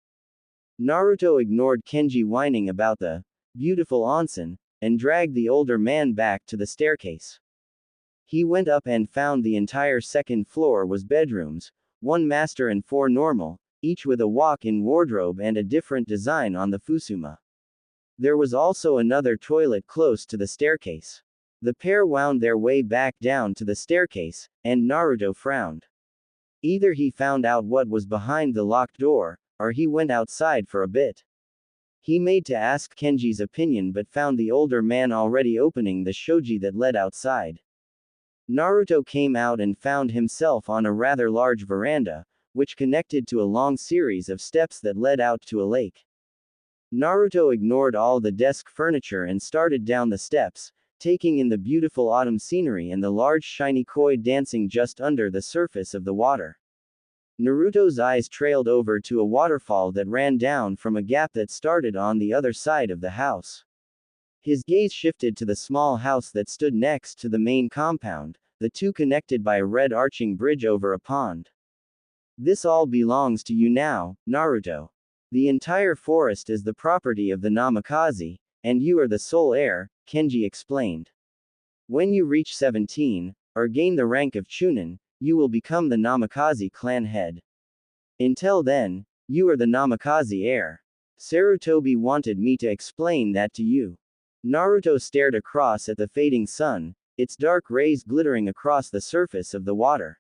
Naruto ignored Kenji whining about the beautiful onsen, and dragged the older man back to the staircase. He went up and found the entire second floor was bedrooms, one master and four normal, each with a walk-in wardrobe and a different design on the fusuma. There was also another toilet close to the staircase. The pair wound their way back down to the staircase, and Naruto frowned. Either he found out what was behind the locked door, or he went outside for a bit. He made to ask Kenji's opinion but found the older man already opening the shoji that led outside. Naruto came out and found himself on a rather large veranda, which connected to a long series of steps that led out to a lake. Naruto ignored all the desk furniture and started down the steps, taking in the beautiful autumn scenery and the large shiny koi dancing just under the surface of the water. Naruto's eyes trailed over to a waterfall that ran down from a gap that started on the other side of the house. His gaze shifted to the small house that stood next to the main compound, the two connected by a red arching bridge over a pond. This all belongs to you now, Naruto. The entire forest is the property of the Namikaze, and you are the sole heir, Kenji explained. When you reach 17, or gain the rank of Chunin, you will become the Namikaze clan head. Until then, you are the Namikaze heir. Sarutobi wanted me to explain that to you. Naruto stared across at the fading sun, its dark rays glittering across the surface of the water.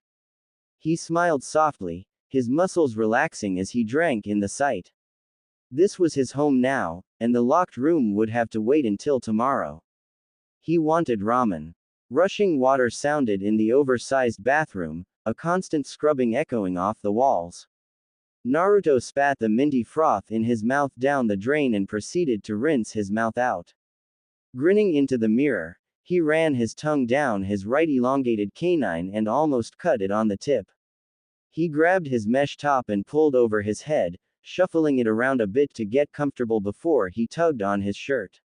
He smiled softly, his muscles relaxing as he drank in the sight. This was his home now, and the locked room would have to wait until tomorrow. He wanted ramen. Rushing water sounded in the oversized bathroom, a constant scrubbing echoing off the walls. Naruto spat the minty froth in his mouth down the drain and proceeded to rinse his mouth out. Grinning into the mirror, he ran his tongue down his right elongated canine and almost cut it on the tip. He grabbed his mesh top and pulled over his head, shuffling it around a bit to get comfortable before he tugged on his shirt.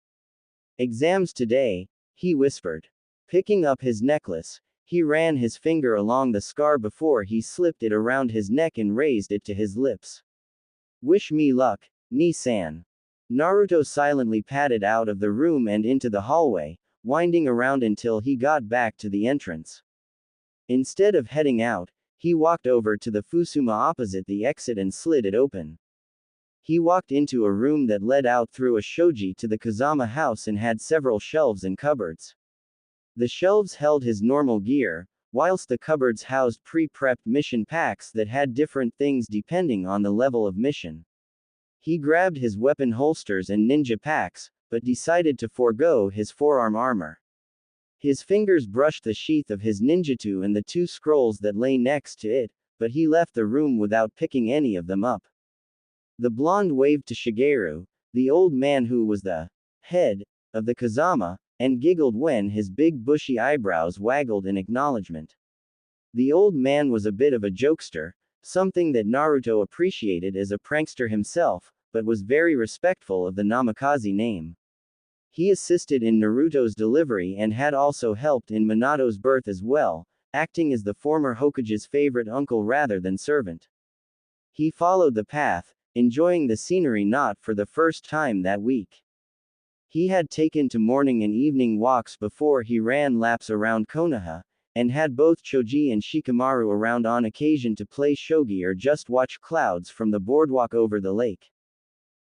Exams today, he whispered. Picking up his necklace, he ran his finger along the scar before he slipped it around his neck and raised it to his lips. Wish me luck, Ni-san. Naruto silently padded out of the room and into the hallway, winding around until he got back to the entrance. Instead of heading out, he walked over to the fusuma opposite the exit and slid it open. He walked into a room that led out through a shoji to the Kazama house and had several shelves and cupboards. The shelves held his normal gear, whilst the cupboards housed pre-prepped mission packs that had different things depending on the level of mission. He grabbed his weapon holsters and ninja packs, but decided to forego his forearm armor. His fingers brushed the sheath of his ninjutsu and the two scrolls that lay next to it, but he left the room without picking any of them up. The blonde waved to Shigeru, the old man who was the head of the Kazama, and giggled when his big bushy eyebrows waggled in acknowledgement. The old man was a bit of a jokester, something that Naruto appreciated as a prankster himself, but was very respectful of the Namikaze name. He assisted in Naruto's delivery and had also helped in Minato's birth as well, acting as the former Hokage's favorite uncle rather than servant. He followed the path, enjoying the scenery not for the first time that week. He had taken to morning and evening walks before he ran laps around Konoha, and had both Choji and Shikamaru around on occasion to play shogi or just watch clouds from the boardwalk over the lake.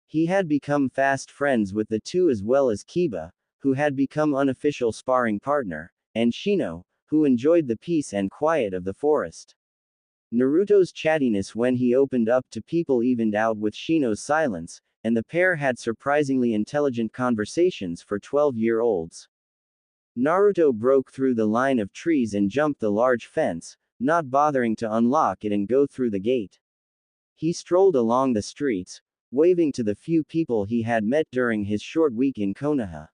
He had become fast friends with the two as well as Kiba, who had become unofficial sparring partner, and Shino, who enjoyed the peace and quiet of the forest. Naruto's chattiness when he opened up to people evened out with Shino's silence, and the pair had surprisingly intelligent conversations for 12-year-olds. Naruto broke through the line of trees and jumped the large fence, not bothering to unlock it and go through the gate. He strolled along the streets, waving to the few people he had met during his short week in Konoha.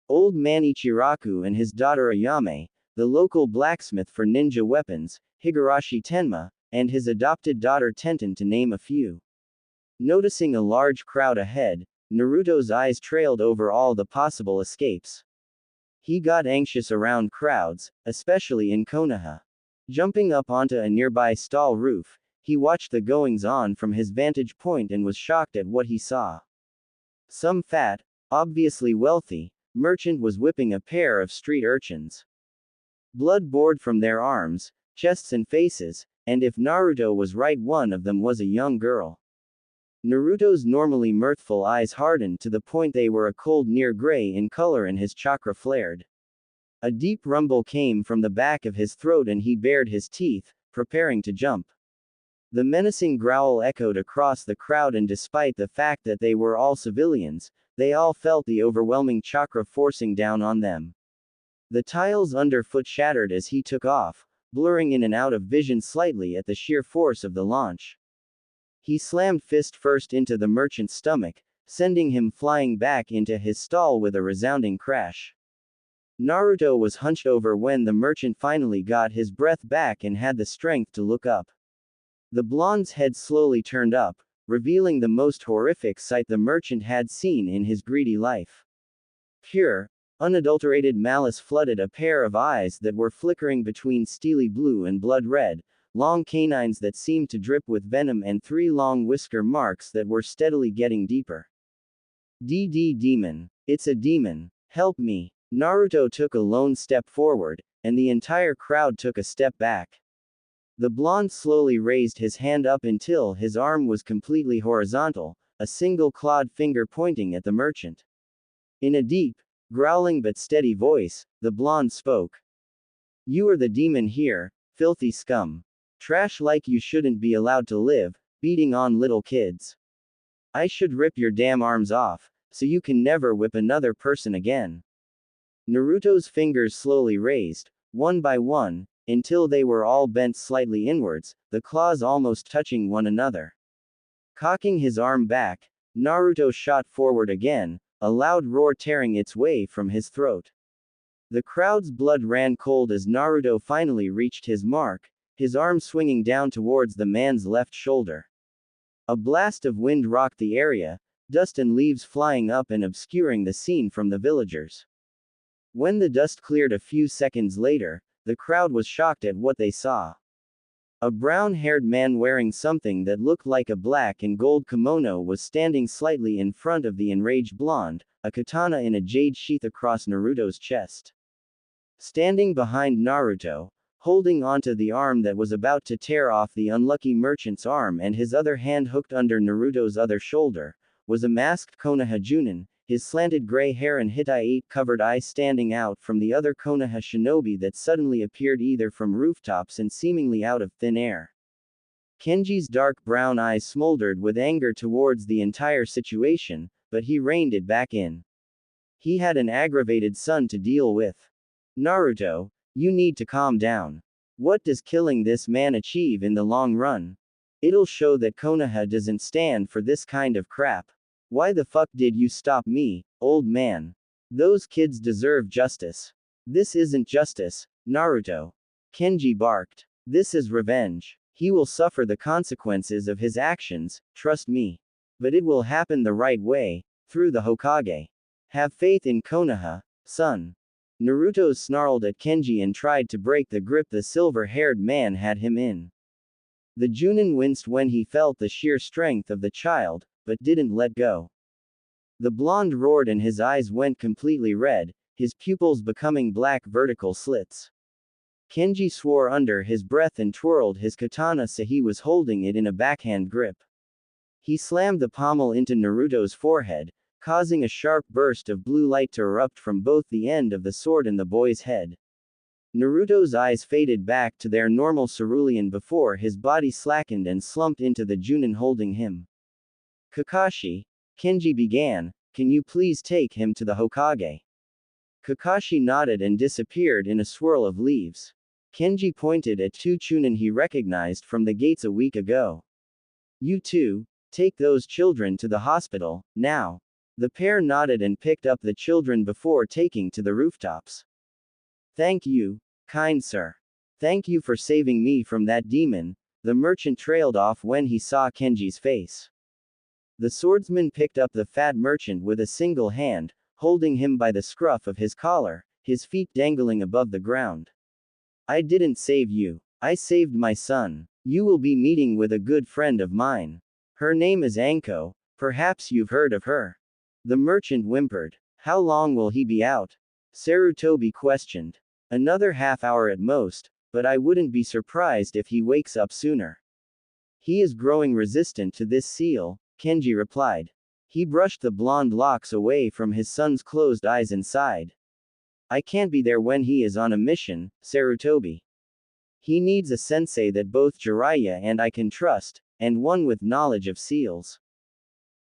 Old man Ichiraku and his daughter Ayame, the local blacksmith for ninja weapons, Higurashi Tenma, and his adopted daughter Tenten to name a few. Noticing a large crowd ahead, Naruto's eyes trailed over all the possible escapes. He got anxious around crowds, especially in Konoha. Jumping up onto a nearby stall roof, he watched the goings-on from his vantage point and was shocked at what he saw. Some fat, obviously wealthy, merchant was whipping a pair of street urchins. Blood poured from their arms, chests and faces, and if Naruto was right, one of them was a young girl. Naruto's normally mirthful eyes hardened to the point they were a cold near gray in color and his chakra flared. A deep rumble came from the back of his throat and he bared his teeth, preparing to jump. The menacing growl echoed across the crowd, and despite the fact that they were all civilians, they all felt the overwhelming chakra forcing down on them. The tiles underfoot shattered as he took off, blurring in and out of vision slightly at the sheer force of the launch. He slammed fist first into the merchant's stomach, sending him flying back into his stall with a resounding crash. Naruto was hunched over when the merchant finally got his breath back and had the strength to look up. The blonde's head slowly turned up, revealing the most horrific sight the merchant had seen in his greedy life. Pure, unadulterated malice flooded a pair of eyes that were flickering between steely blue and blood red, long canines that seemed to drip with venom, and 3 long whisker marks that were steadily getting deeper. Demon. It's a demon. Help me. Naruto took a lone step forward, and the entire crowd took a step back. The blonde slowly raised his hand up until his arm was completely horizontal, a single clawed finger pointing at the merchant. In a deep, growling but steady voice, the blonde spoke. You are the demon here, filthy scum. Trash like you shouldn't be allowed to live, beating on little kids. I should rip your damn arms off, so you can never whip another person again. Naruto's fingers slowly raised, one by one, until they were all bent slightly inwards, the claws almost touching one another. Cocking his arm back, Naruto shot forward again, a loud roar tearing its way from his throat. The crowd's blood ran cold as Naruto finally reached his mark, his arm swinging down towards the man's left shoulder. A blast of wind rocked the area, dust and leaves flying up and obscuring the scene from the villagers. When the dust cleared a few seconds later, the crowd was shocked at what they saw. A brown-haired man wearing something that looked like a black and gold kimono was standing slightly in front of the enraged blonde, a katana in a jade sheath across Naruto's chest. Standing behind Naruto, holding onto the arm that was about to tear off the unlucky merchant's arm and his other hand hooked under Naruto's other shoulder, was a masked Konoha Junin, his slanted gray hair and Hittite-covered eyes standing out from the other Konoha shinobi that suddenly appeared either from rooftops and seemingly out of thin air. Kenji's dark brown eyes smoldered with anger towards the entire situation, but he reined it back in. He had an aggravated son to deal with. Naruto, you need to calm down. What does killing this man achieve in the long run? It'll show that Konoha doesn't stand for this kind of crap. Why the fuck did you stop me, old man? Those kids deserve justice. This isn't justice, Naruto. Kenji barked. This is revenge. He will suffer the consequences of his actions, trust me. But it will happen the right way, through the Hokage. Have faith in Konoha, son. Naruto snarled at Kenji and tried to break the grip the silver-haired man had him in. The Junin winced when he felt the sheer strength of the child, but didn't let go. The blonde roared and his eyes went completely red, his pupils becoming black vertical slits. Kenji swore under his breath and twirled his katana so he was holding it in a backhand grip. He slammed the pommel into Naruto's forehead, causing a sharp burst of blue light to erupt from both the end of the sword and the boy's head. Naruto's eyes faded back to their normal cerulean before his body slackened and slumped into the Junin holding him. Kakashi, Kenji began, can you please take him to the Hokage? Kakashi nodded and disappeared in a swirl of leaves. Kenji pointed at two Chunin he recognized from the gates a week ago. You two, take those children to the hospital, now. The pair nodded and picked up the children before taking to the rooftops. Thank you, kind sir. Thank you for saving me from that demon. The merchant trailed off when he saw Kenji's face. The swordsman picked up the fat merchant with a single hand, holding him by the scruff of his collar, his feet dangling above the ground. I didn't save you. I saved my son. You will be meeting with a good friend of mine. Her name is Anko, perhaps you've heard of her. The merchant whimpered. How long will he be out? Sarutobi questioned. Another half hour at most, but I wouldn't be surprised if he wakes up sooner. He is growing resistant to this seal, Kenji replied. He brushed the blonde locks away from his son's closed eyes and sighed. I can't be there when he is on a mission, Sarutobi. He needs a sensei that both Jiraiya and I can trust, and one with knowledge of seals.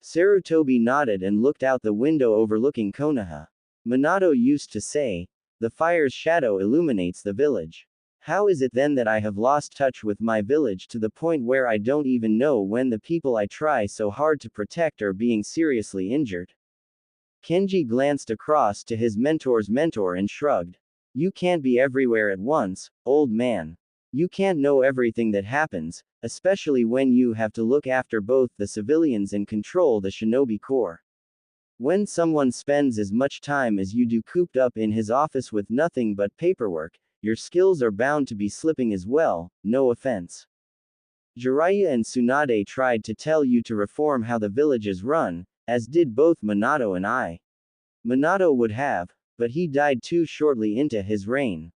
Sarutobi nodded and looked out the window overlooking Konoha. Minato used to say, the fire's shadow illuminates the village. How is it then that I have lost touch with my village to the point where I don't even know when the people I try so hard to protect are being seriously injured? Kenji glanced across to his mentor's mentor and shrugged. You can't be everywhere at once, old man. You can't know everything that happens, especially when you have to look after both the civilians and control the shinobi corps. When someone spends as much time as you do cooped up in his office with nothing but paperwork, your skills are bound to be slipping as well, no offense. Jiraiya and Tsunade tried to tell you to reform how the village is run, as did both Minato and I. Minato would have, but he died too shortly into his reign.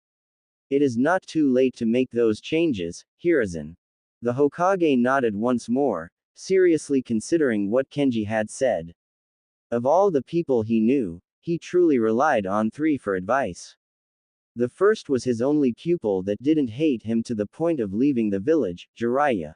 It is not too late to make those changes, Hiruzen. The Hokage nodded once more, seriously considering what Kenji had said. Of all the people he knew, he truly relied on three for advice. The first was his only pupil that didn't hate him to the point of leaving the village, Jiraiya.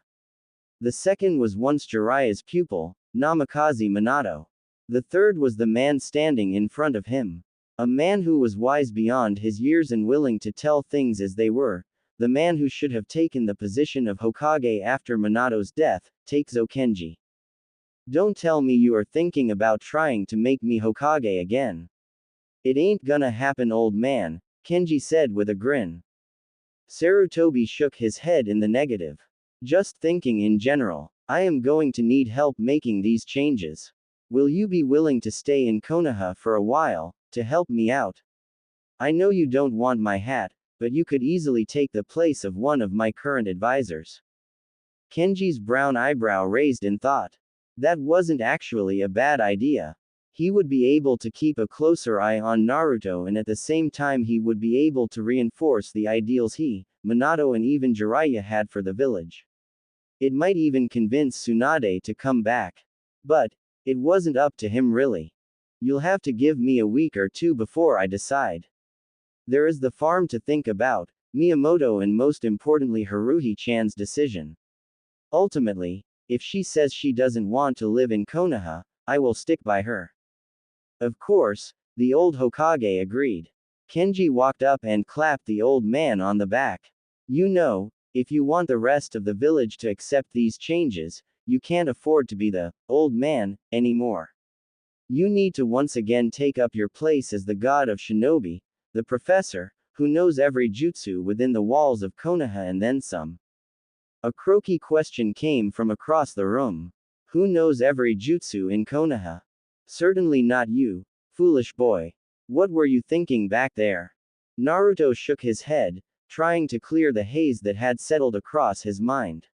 The second was once Jiraiya's pupil, Namikaze Minato. The third was the man standing in front of him. A man who was wise beyond his years and willing to tell things as they were, the man who should have taken the position of Hokage after Minato's death, Takezo Kenji. Don't tell me you are thinking about trying to make me Hokage again. It ain't gonna happen, old man, Kenji said with a grin. Sarutobi shook his head in the negative. Just thinking in general. I am going to need help making these changes. Will you be willing to stay in Konoha for a while, to help me out? I know you don't want my hat, but you could easily take the place of one of my current advisors. Kenji's brown eyebrow raised in thought. That wasn't actually a bad idea. He would be able to keep a closer eye on Naruto, and at the same time he would be able to reinforce the ideals he, Minato and even Jiraiya had for the village. It might even convince Tsunade to come back. But it wasn't up to him really. You'll have to give me a week or two before I decide. There is the farm to think about, Miyamoto, and most importantly Haruhi-chan's decision. Ultimately, if she says she doesn't want to live in Konoha, I will stick by her. Of course, the old Hokage agreed. Kenji walked up and clapped the old man on the back. You know, if you want the rest of the village to accept these changes, you can't afford to be the old man anymore. You need to once again take up your place as the god of shinobi, the professor, who knows every jutsu within the walls of Konoha and then some. A croaky question came from across the room. Who knows every jutsu in Konoha? Certainly not you, foolish boy. What were you thinking back there? Naruto shook his head, trying to clear the haze that had settled across his mind.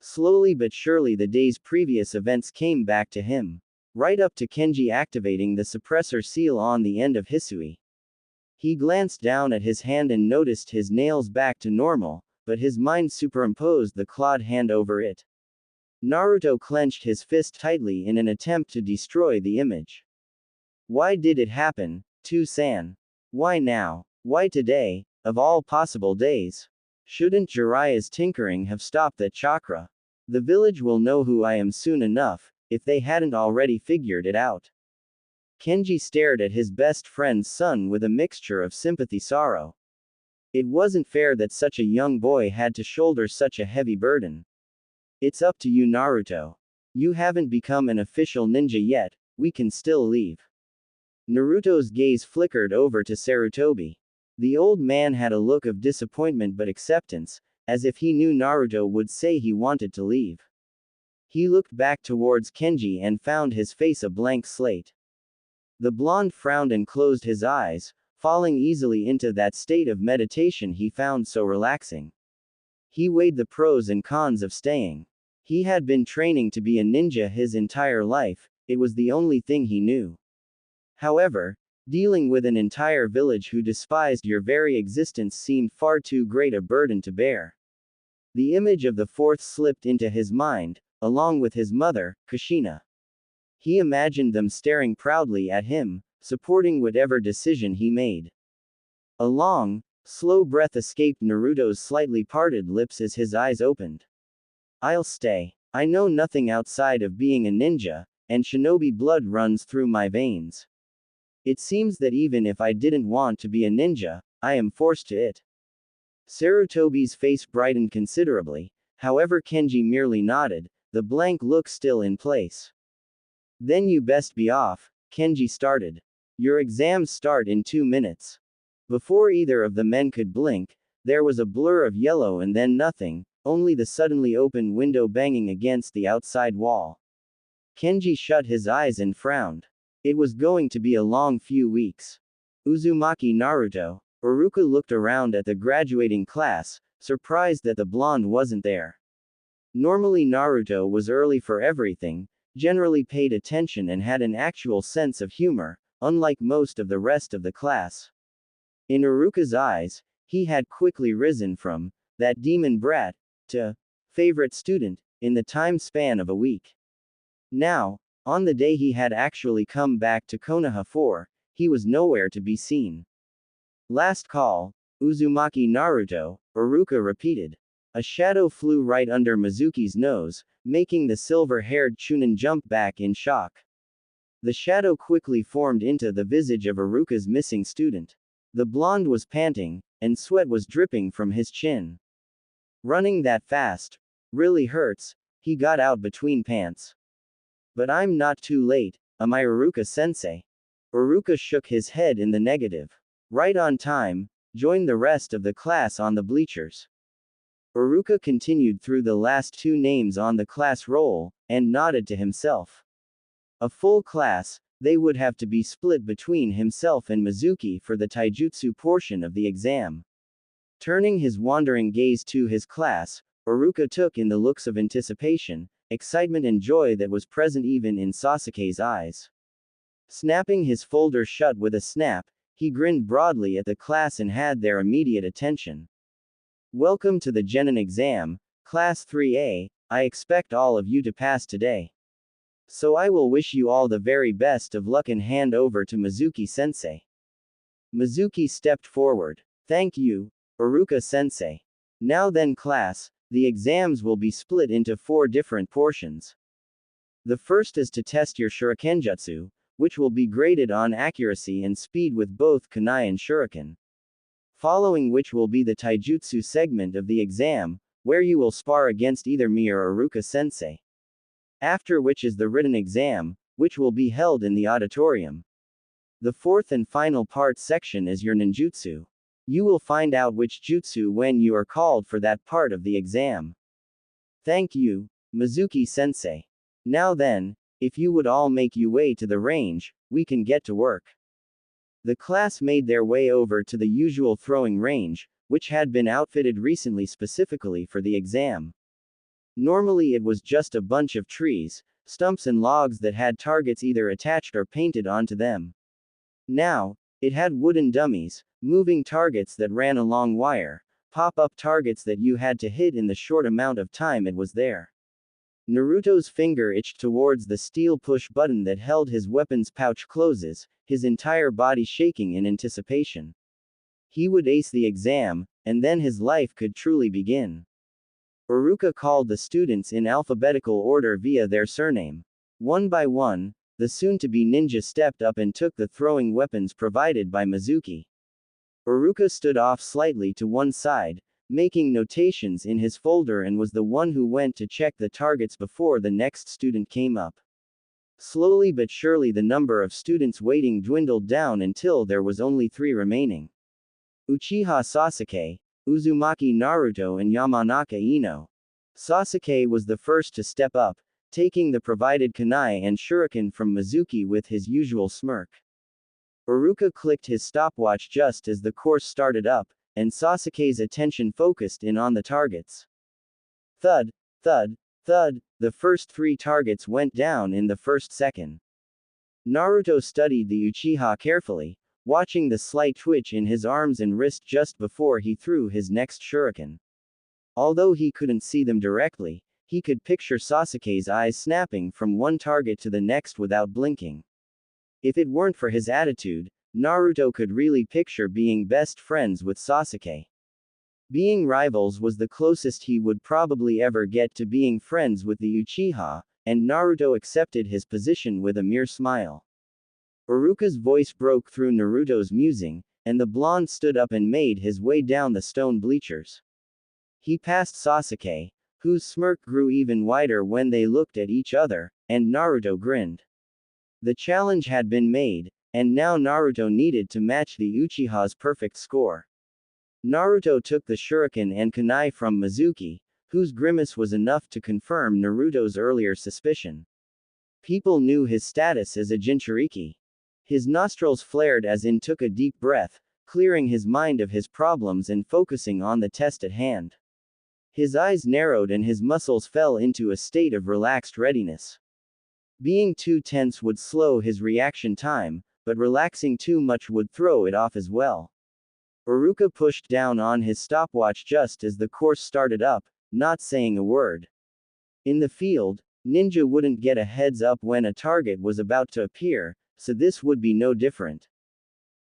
Slowly but surely the day's previous events came back to him. Right up to Kenji activating the suppressor seal on the end of Hisui. He glanced down at his hand and noticed his nails back to normal, but his mind superimposed the clawed hand over it. Naruto clenched his fist tightly in an attempt to destroy the image. Why did it happen, To-san? Why now? Why today, of all possible days? Shouldn't Jiraiya's tinkering have stopped that chakra? The village will know who I am soon enough. if they hadn't already figured it out. Kenji stared at his best friend's son with a mixture of sympathy-sorrow. It wasn't fair that such a young boy had to shoulder such a heavy burden. It's up to you, Naruto. You haven't become an official ninja yet, we can still leave. Naruto's gaze flickered over to Sarutobi. The old man had a look of disappointment but acceptance, as if he knew Naruto would say he wanted to leave. He looked back towards Kenji and found his face a blank slate. The blonde frowned and closed his eyes, falling easily into that state of meditation he found so relaxing. He weighed the pros and cons of staying. He had been training to be a ninja his entire life, it was the only thing he knew. However, dealing with an entire village who despised your very existence seemed far too great a burden to bear. The image of the fourth slipped into his mind, along with his mother, Kushina. He imagined them staring proudly at him, supporting whatever decision he made. A long, slow breath escaped Naruto's slightly parted lips as his eyes opened. I'll stay. I know nothing outside of being a ninja, and shinobi blood runs through my veins. It seems that even if I didn't want to be a ninja, I am forced to it. Sarutobi's face brightened considerably, however Kenji merely nodded, the blank look still in place. Then you best be off, Kenji started. Your exams start in 2 minutes. Before either of the men could blink, there was a blur of yellow and then nothing, only the suddenly open window banging against the outside wall. Kenji shut his eyes and frowned. It was going to be a long few weeks. Uzumaki Naruto. Iruka looked around at the graduating class, surprised that the blonde wasn't there. Normally Naruto was early for everything, generally paid attention and had an actual sense of humor, unlike most of the rest of the class. In Iruka's eyes, he had quickly risen from that demon brat to favorite student in the time span of a week. Now, on the day he had actually come back to Konoha for, he was nowhere to be seen. Last call, Uzumaki Naruto, Iruka repeated. A shadow flew right under Mizuki's nose, making the silver-haired Chunin jump back in shock. The shadow quickly formed into the visage of Iruka's missing student. The blonde was panting, and sweat was dripping from his chin. Running that fast really hurts, he got out between pants. But I'm not too late, am I, Iruka-sensei? Iruka shook his head in the negative. Right on time, joined the rest of the class on the bleachers. Iruka continued through the last 2 names on the class roll, and nodded to himself. A full class, they would have to be split between himself and Mizuki for the taijutsu portion of the exam. Turning his wandering gaze to his class, Iruka took in the looks of anticipation, excitement and joy that was present even in Sasuke's eyes. Snapping his folder shut with a snap, he grinned broadly at the class and had their immediate attention. Welcome to the Genin exam, Class 3A, I expect all of you to pass today. So I will wish you all the very best of luck and hand over to Mizuki-sensei. Mizuki stepped forward. Thank you, Iruka-sensei. Now then class, the exams will be split into 4 different portions. The first is to test your shurikenjutsu, which will be graded on accuracy and speed with both kunai and shuriken. Following which will be the taijutsu segment of the exam, where you will spar against either me or Iruka-sensei. After which is the written exam, which will be held in the auditorium. The fourth and final part section is your ninjutsu. You will find out which jutsu when you are called for that part of the exam. Thank you, Mizuki-sensei. Now then, if you would all make your way to the range, we can get to work. The class made their way over to the usual throwing range, which had been outfitted recently specifically for the exam. Normally it was just a bunch of trees, stumps and logs that had targets either attached or painted onto them. Now, it had wooden dummies, moving targets that ran along wire, pop-up targets that you had to hit in the short amount of time it was there. Naruto's finger itched towards the steel push button that held his weapon's pouch closes, his entire body shaking in anticipation. He would ace the exam, and then his life could truly begin. Iruka called the students in alphabetical order via their surname. One by one, the soon-to-be ninja stepped up and took the throwing weapons provided by Mizuki. Iruka stood off slightly to one side, making notations in his folder, and was the one who went to check the targets before the next student came up. Slowly but surely the number of students waiting dwindled down until there was only 3 remaining. Uchiha Sasuke, Uzumaki Naruto and Yamanaka Ino. Sasuke was the first to step up, taking the provided kunai and shuriken from Mizuki with his usual smirk. Iruka clicked his stopwatch just as the course started up, and Sasuke's attention focused in on the targets. Thud, thud, thud, the first 3 targets went down in the first second. Naruto studied the Uchiha carefully, watching the slight twitch in his arms and wrist just before he threw his next shuriken. Although he couldn't see them directly, he could picture Sasuke's eyes snapping from one target to the next without blinking. If it weren't for his attitude, Naruto could really picture being best friends with Sasuke. Being rivals was the closest he would probably ever get to being friends with the Uchiha, and Naruto accepted his position with a mere smile. Iruka's voice broke through Naruto's musing, and the blonde stood up and made his way down the stone bleachers. He passed Sasuke, whose smirk grew even wider when they looked at each other, and Naruto grinned. The challenge had been made, and now Naruto needed to match the Uchiha's perfect score. Naruto took the shuriken and kunai from Mizuki, whose grimace was enough to confirm Naruto's earlier suspicion. People knew his status as a Jinchuriki. His nostrils flared as in took a deep breath, clearing his mind of his problems and focusing on the test at hand. His eyes narrowed and his muscles fell into a state of relaxed readiness. Being too tense would slow his reaction time, but relaxing too much would throw it off as well. Iruka pushed down on his stopwatch just as the course started up, not saying a word. In the field, ninja wouldn't get a heads up when a target was about to appear, so this would be no different.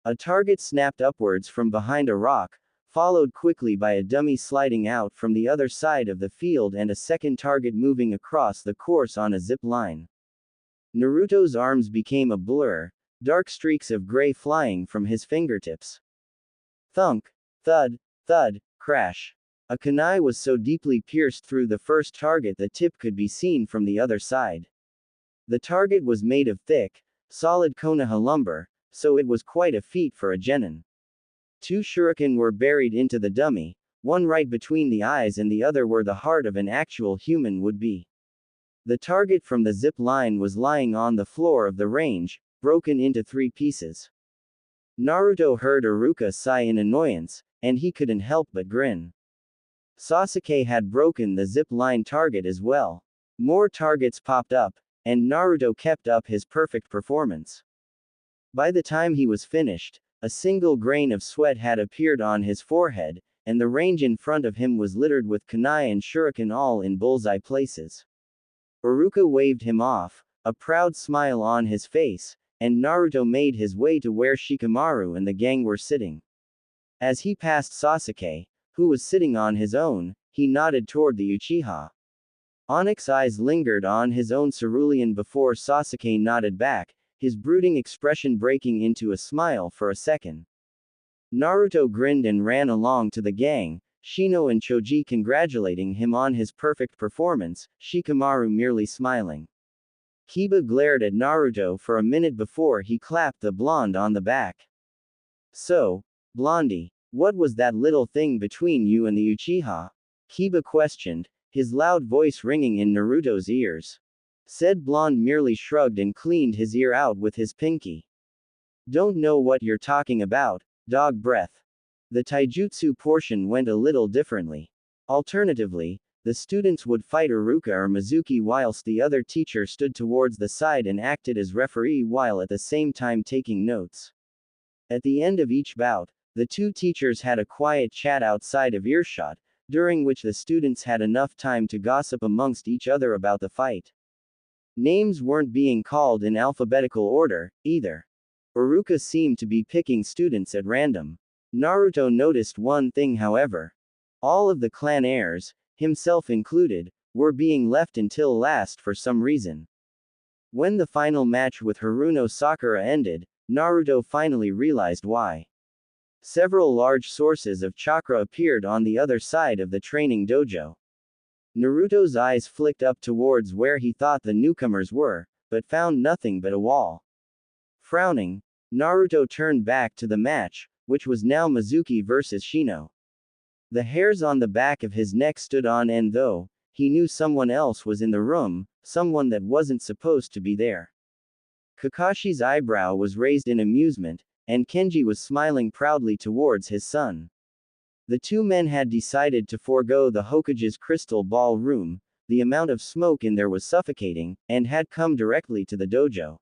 A target snapped upwards from behind a rock, followed quickly by a dummy sliding out from the other side of the field and a second target moving across the course on a zip line. Naruto's arms became a blur, dark streaks of gray flying from his fingertips. Thunk, thud, thud, crash. A kunai was so deeply pierced through the first target the tip could be seen from the other side. The target was made of thick, solid Konoha lumber, so it was quite a feat for a genin. 2 shuriken were buried into the dummy, one right between the eyes and the other where the heart of an actual human would be. The target from the zip line was lying on the floor of the range, broken into 3 pieces. Naruto heard Iruka sigh in annoyance, and he couldn't help but grin. Sasuke had broken the zip line target as well. More targets popped up, and Naruto kept up his perfect performance. By the time he was finished, a single grain of sweat had appeared on his forehead, and the range in front of him was littered with kunai and shuriken all in bullseye places. Iruka waved him off, a proud smile on his face, and Naruto made his way to where Shikamaru and the gang were sitting. As he passed Sasuke, who was sitting on his own, he nodded toward the Uchiha. Onyx's eyes lingered on his own cerulean before Sasuke nodded back, his brooding expression breaking into a smile for a second. Naruto grinned and ran along to the gang, Shino and Choji congratulating him on his perfect performance, Shikamaru merely smiling. Kiba glared at Naruto for a minute before he clapped the blonde on the back. So, Blondie, what was that little thing between you and the Uchiha? Kiba questioned, his loud voice ringing in Naruto's ears. Said blonde merely shrugged and cleaned his ear out with his pinky. Don't know what you're talking about, dog breath. The taijutsu portion went a little differently. Alternatively, the students would fight Iruka or Mizuki whilst the other teacher stood towards the side and acted as referee while at the same time taking notes. At the end of each bout, the 2 teachers had a quiet chat outside of earshot, during which the students had enough time to gossip amongst each other about the fight. Names weren't being called in alphabetical order, either. Iruka seemed to be picking students at random. Naruto noticed one thing however. All of the clan heirs, himself included, were being left until last for some reason. When the final match with Haruno Sakura ended, Naruto finally realized why. Several large sources of chakra appeared on the other side of the training dojo. Naruto's eyes flicked up towards where he thought the newcomers were, but found nothing but a wall. Frowning, Naruto turned back to the match, which was now Mizuki versus Shino. The hairs on the back of his neck stood on end though, he knew someone else was in the room, someone that wasn't supposed to be there. Kakashi's eyebrow was raised in amusement, and Kenji was smiling proudly towards his son. The two men had decided to forego the Hokage's crystal ball room, the amount of smoke in there was suffocating, and had come directly to the dojo.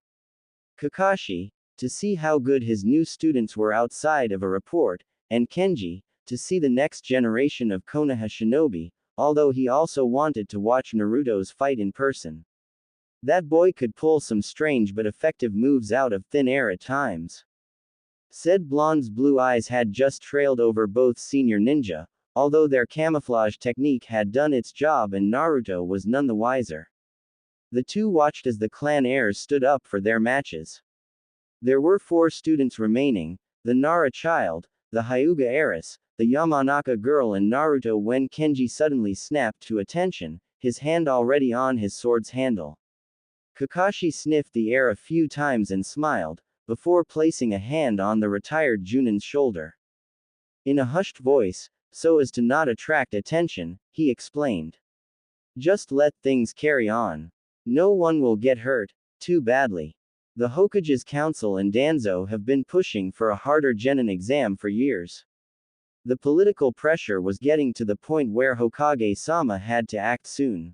Kakashi, to see how good his new students were outside of a report, and Kenji, to see the next generation of Konoha shinobi, although he also wanted to watch Naruto's fight in person. That boy could pull some strange but effective moves out of thin air at times. Said blonde's blue eyes had just trailed over both senior ninja, although their camouflage technique had done its job and Naruto was none the wiser. The two watched as the clan heirs stood up for their matches. There were 4 students remaining, the Nara child, the Hyuga heiress, the Yamanaka girl and Naruto when Kenji suddenly snapped to attention, his hand already on his sword's handle. Kakashi sniffed the air a few times and smiled, before placing a hand on the retired Junin's shoulder. In a hushed voice, so as to not attract attention, he explained. Just let things carry on. No one will get hurt, too badly. The Hokage's council and Danzo have been pushing for a harder genin exam for years. The political pressure was getting to the point where Hokage-sama had to act soon.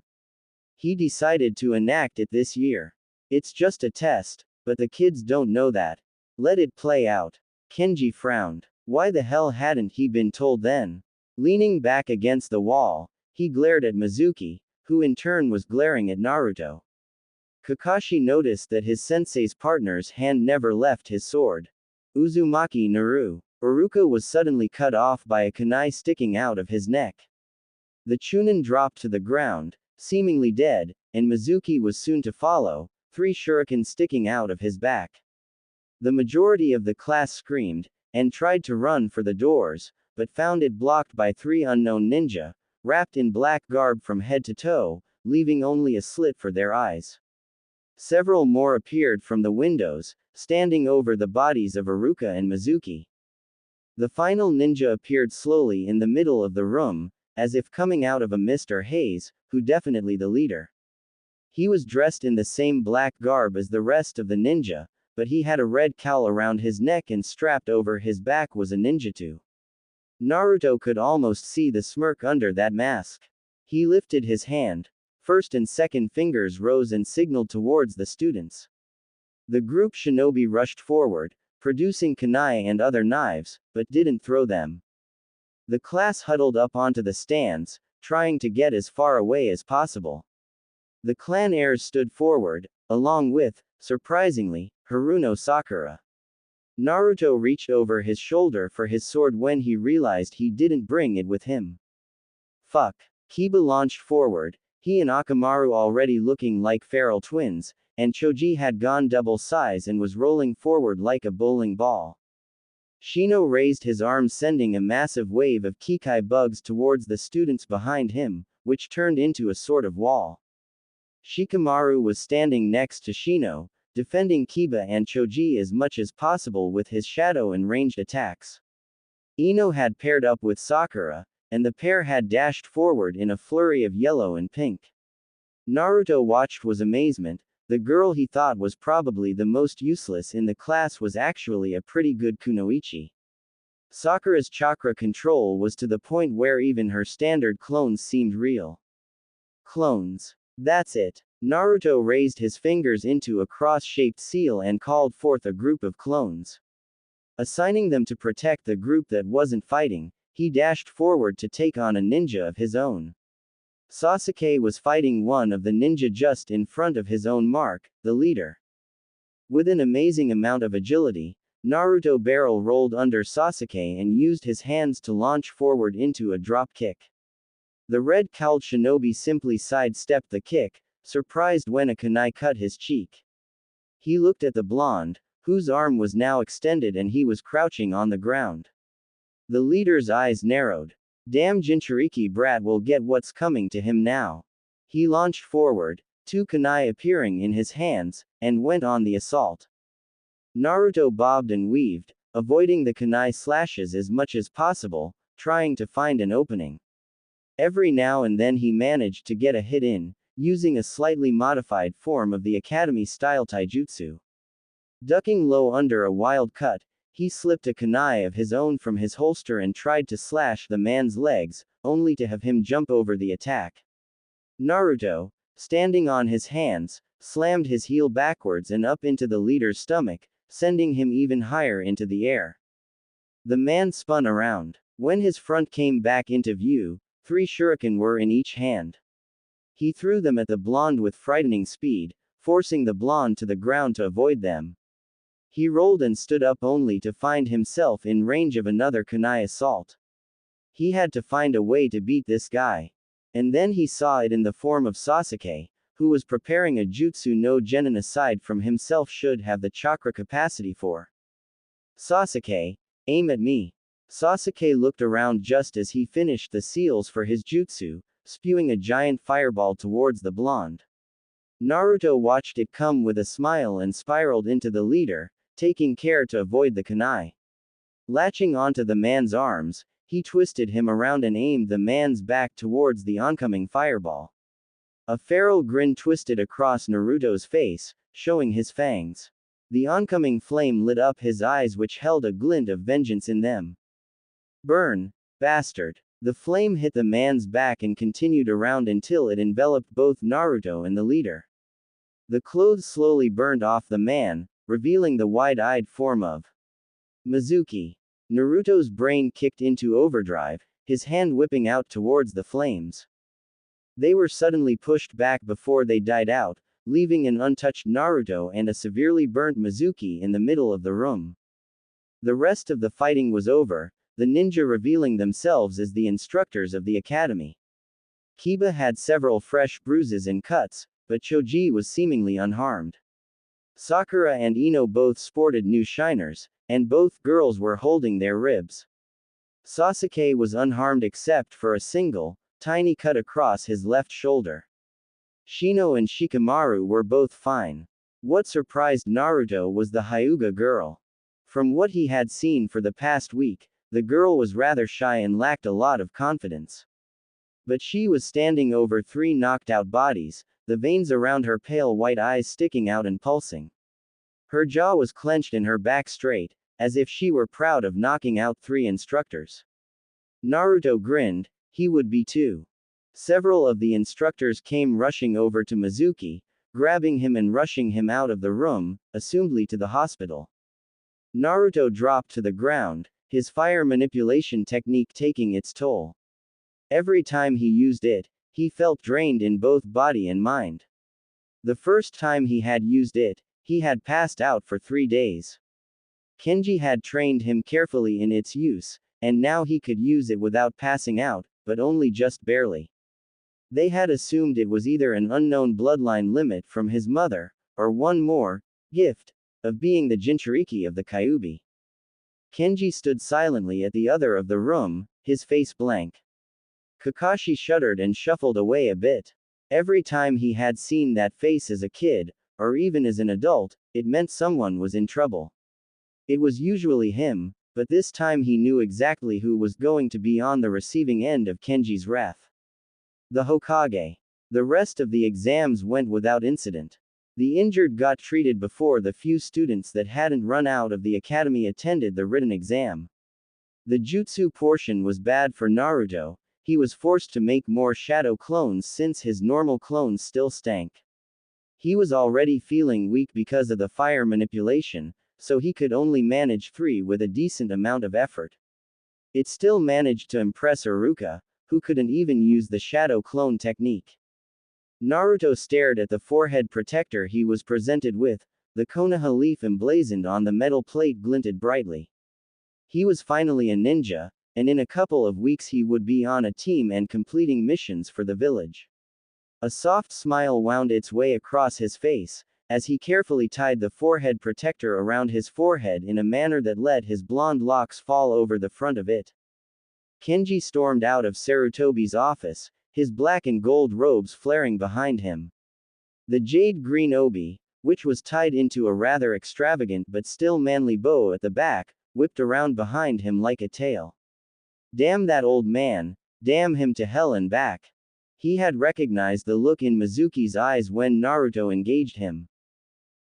He decided to enact it this year. It's just a test, but the kids don't know that. Let it play out. Kenji frowned. Why the hell hadn't he been told then? Leaning back against the wall, he glared at Mizuki, who in turn was glaring at Naruto. Kakashi noticed that his sensei's partner's hand never left his sword. Uzumaki Naru. Iruka was suddenly cut off by a kunai sticking out of his neck. The Chunin dropped to the ground, seemingly dead, and Mizuki was soon to follow, 3 shurikens sticking out of his back. The majority of the class screamed, and tried to run for the doors, but found it blocked by 3 unknown ninja, wrapped in black garb from head to toe, leaving only a slit for their eyes. Several more appeared from the windows, standing over the bodies of Iruka and Mizuki. The final ninja appeared slowly in the middle of the room, as if coming out of a mist or haze, who definitely the leader. He was dressed in the same black garb as the rest of the ninja, but he had a red cowl around his neck and strapped over his back was a ninjutsu. Naruto could almost see the smirk under that mask. He lifted his hand. First and second fingers rose and signaled towards the students. The group shinobi rushed forward, producing kunai and other knives, but didn't throw them. The class huddled up onto the stands, trying to get as far away as possible. The clan heirs stood forward, along with, surprisingly, Haruno Sakura. Naruto reached over his shoulder for his sword when he realized he didn't bring it with him. Fuck. Kiba launched forward, he and Akamaru already looking like feral twins, and Choji had gone double size and was rolling forward like a bowling ball. Shino raised his arms sending a massive wave of Kikai bugs towards the students behind him, which turned into a sort of wall. Shikamaru was standing next to Shino, defending Kiba and Choji as much as possible with his shadow and ranged attacks. Ino had paired up with Sakura, and the pair had dashed forward in a flurry of yellow and pink. Naruto watched with amazement. The girl he thought was probably the most useless in the class was actually a pretty good kunoichi. Sakura's chakra control was to the point where even her standard clones seemed real. Clones. That's it. Naruto raised his fingers into a cross-shaped seal and called forth a group of clones. Assigning them to protect the group that wasn't fighting, he dashed forward to take on a ninja of his own. Sasuke was fighting one of the ninja just in front of his own mark, the leader. With an amazing amount of agility, Naruto barrel rolled under Sasuke and used his hands to launch forward into a drop kick. The red-cowled shinobi simply sidestepped the kick, surprised when a kunai cut his cheek. He looked at the blonde, whose arm was now extended and he was crouching on the ground. The leader's eyes narrowed. Damn Jinchuriki brat will get what's coming to him now. He launched forward, two kunai appearing in his hands, and went on the assault. Naruto bobbed and weaved, avoiding the kunai slashes as much as possible, trying to find an opening. Every now and then he managed to get a hit in, using a slightly modified form of the academy-style taijutsu. Ducking low under a wild cut, he slipped a kunai of his own from his holster and tried to slash the man's legs, only to have him jump over the attack. Naruto, standing on his hands, slammed his heel backwards and up into the leader's stomach, sending him even higher into the air. The man spun around. When his front came back into view, 3 shuriken were in each hand. He threw them at the blonde with frightening speed, forcing the blonde to the ground to avoid them. He rolled and stood up only to find himself in range of another kunai assault. He had to find a way to beat this guy. And then he saw it in the form of Sasuke, who was preparing a jutsu no genin aside from himself should have the chakra capacity for. Sasuke, aim at me. Sasuke looked around just as he finished the seals for his jutsu, spewing a giant fireball towards the blonde. Naruto watched it come with a smile and spiraled into the leader, taking care to avoid the kunai. Latching onto the man's arms, he twisted him around and aimed the man's back towards the oncoming fireball. A feral grin twisted across Naruto's face, showing his fangs. The oncoming flame lit up his eyes, which held a glint of vengeance in them. Burn, bastard. The flame hit the man's back and continued around until it enveloped both Naruto and the leader. The clothes slowly burned off the man, revealing the wide-eyed form of Mizuki. Naruto's brain kicked into overdrive, his hand whipping out towards the flames. They were suddenly pushed back before they died out, leaving an untouched Naruto and a severely burnt Mizuki in the middle of the room. The rest of the fighting was over, the ninja revealing themselves as the instructors of the academy. Kiba had several fresh bruises and cuts, but Choji was seemingly unharmed. Sakura and Ino both sported new shiners, and both girls were holding their ribs. Sasuke was unharmed except for a single, tiny cut across his left shoulder. Shino and Shikamaru were both fine. What surprised Naruto was the Hyuga girl. From what he had seen for the past week, the girl was rather shy and lacked a lot of confidence. But she was standing over 3 knocked out bodies, the veins around her pale white eyes sticking out and pulsing. Her jaw was clenched and her back straight, as if she were proud of knocking out 3 instructors. Naruto grinned, he would be too. Several of the instructors came rushing over to Mizuki, grabbing him and rushing him out of the room, assumedly to the hospital. Naruto dropped to the ground, his fire manipulation technique taking its toll. Every time he used it, he felt drained in both body and mind. The first time he had used it, he had passed out for 3 days. Kenji had trained him carefully in its use, and now he could use it without passing out, but only just barely. They had assumed it was either an unknown bloodline limit from his mother, or one more gift of being the Jinchuriki of the Kyuubi. Kenji stood silently at the other of the room, his face blank. Kakashi shuddered and shuffled away a bit. Every time he had seen that face as a kid, or even as an adult, it meant someone was in trouble. It was usually him, but this time he knew exactly who was going to be on the receiving end of Kenji's wrath. The Hokage. The rest of the exams went without incident. The injured got treated before the few students that hadn't run out of the academy attended the written exam. The jutsu portion was bad for Naruto. He was forced to make more shadow clones since his normal clones still stank. He was already feeling weak because of the fire manipulation, so he could only manage 3 with a decent amount of effort. It still managed to impress Iruka, who couldn't even use the shadow clone technique. Naruto stared at the forehead protector he was presented with, the Konoha leaf emblazoned on the metal plate glinted brightly. He was finally a ninja, and in a couple of weeks he would be on a team and completing missions for the village. A soft smile wound its way across his face, as he carefully tied the forehead protector around his forehead in a manner that let his blonde locks fall over the front of it. Kenji stormed out of Sarutobi's office, his black and gold robes flaring behind him. The jade green obi, which was tied into a rather extravagant but still manly bow at the back, whipped around behind him like a tail. Damn that old man, damn him to hell and back. He had recognized the look in Mizuki's eyes when Naruto engaged him.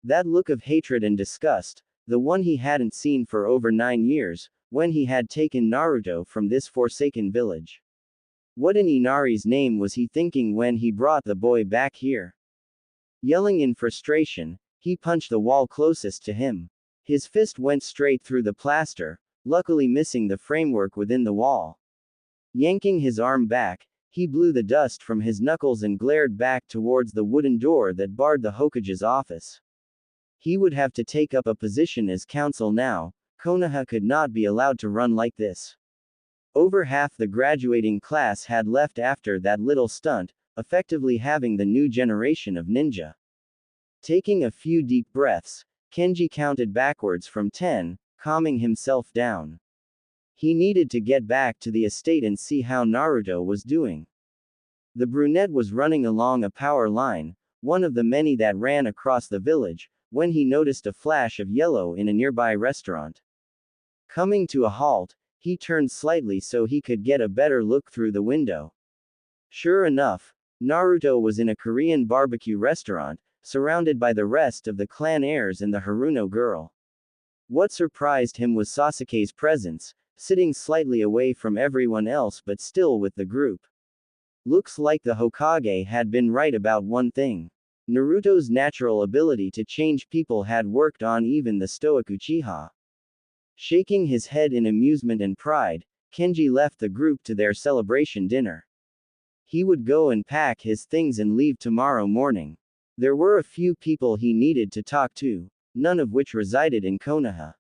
That look of hatred and disgust, the one he hadn't seen for over 9 years, when he had taken Naruto from this forsaken village. What in Inari's name was he thinking when he brought the boy back here? Yelling in frustration, he punched the wall closest to him. His fist went straight through the plaster, luckily missing the framework within the wall. Yanking his arm back, he blew the dust from his knuckles and glared back towards the wooden door that barred the Hokage's office. He would have to take up a position as counsel now. Konoha could not be allowed to run like this. Over half the graduating class had left after that little stunt, effectively having the new generation of ninja. Taking a few deep breaths, Kenji counted backwards from 10, calming himself down. He needed to get back to the estate and see how Naruto was doing. The brunette was running along a power line, one of the many that ran across the village, when he noticed a flash of yellow in a nearby restaurant. Coming to a halt, he turned slightly so he could get a better look through the window. Sure enough, Naruto was in a Korean barbecue restaurant, surrounded by the rest of the clan heirs and the Haruno girl. What surprised him was Sasuke's presence, sitting slightly away from everyone else but still with the group. Looks like the Hokage had been right about one thing. Naruto's natural ability to change people had worked on even the stoic Uchiha. Shaking his head in amusement and pride, Kenji left the group to their celebration dinner. He would go and pack his things and leave tomorrow morning. There were a few people he needed to talk to, none of which resided in Konoha.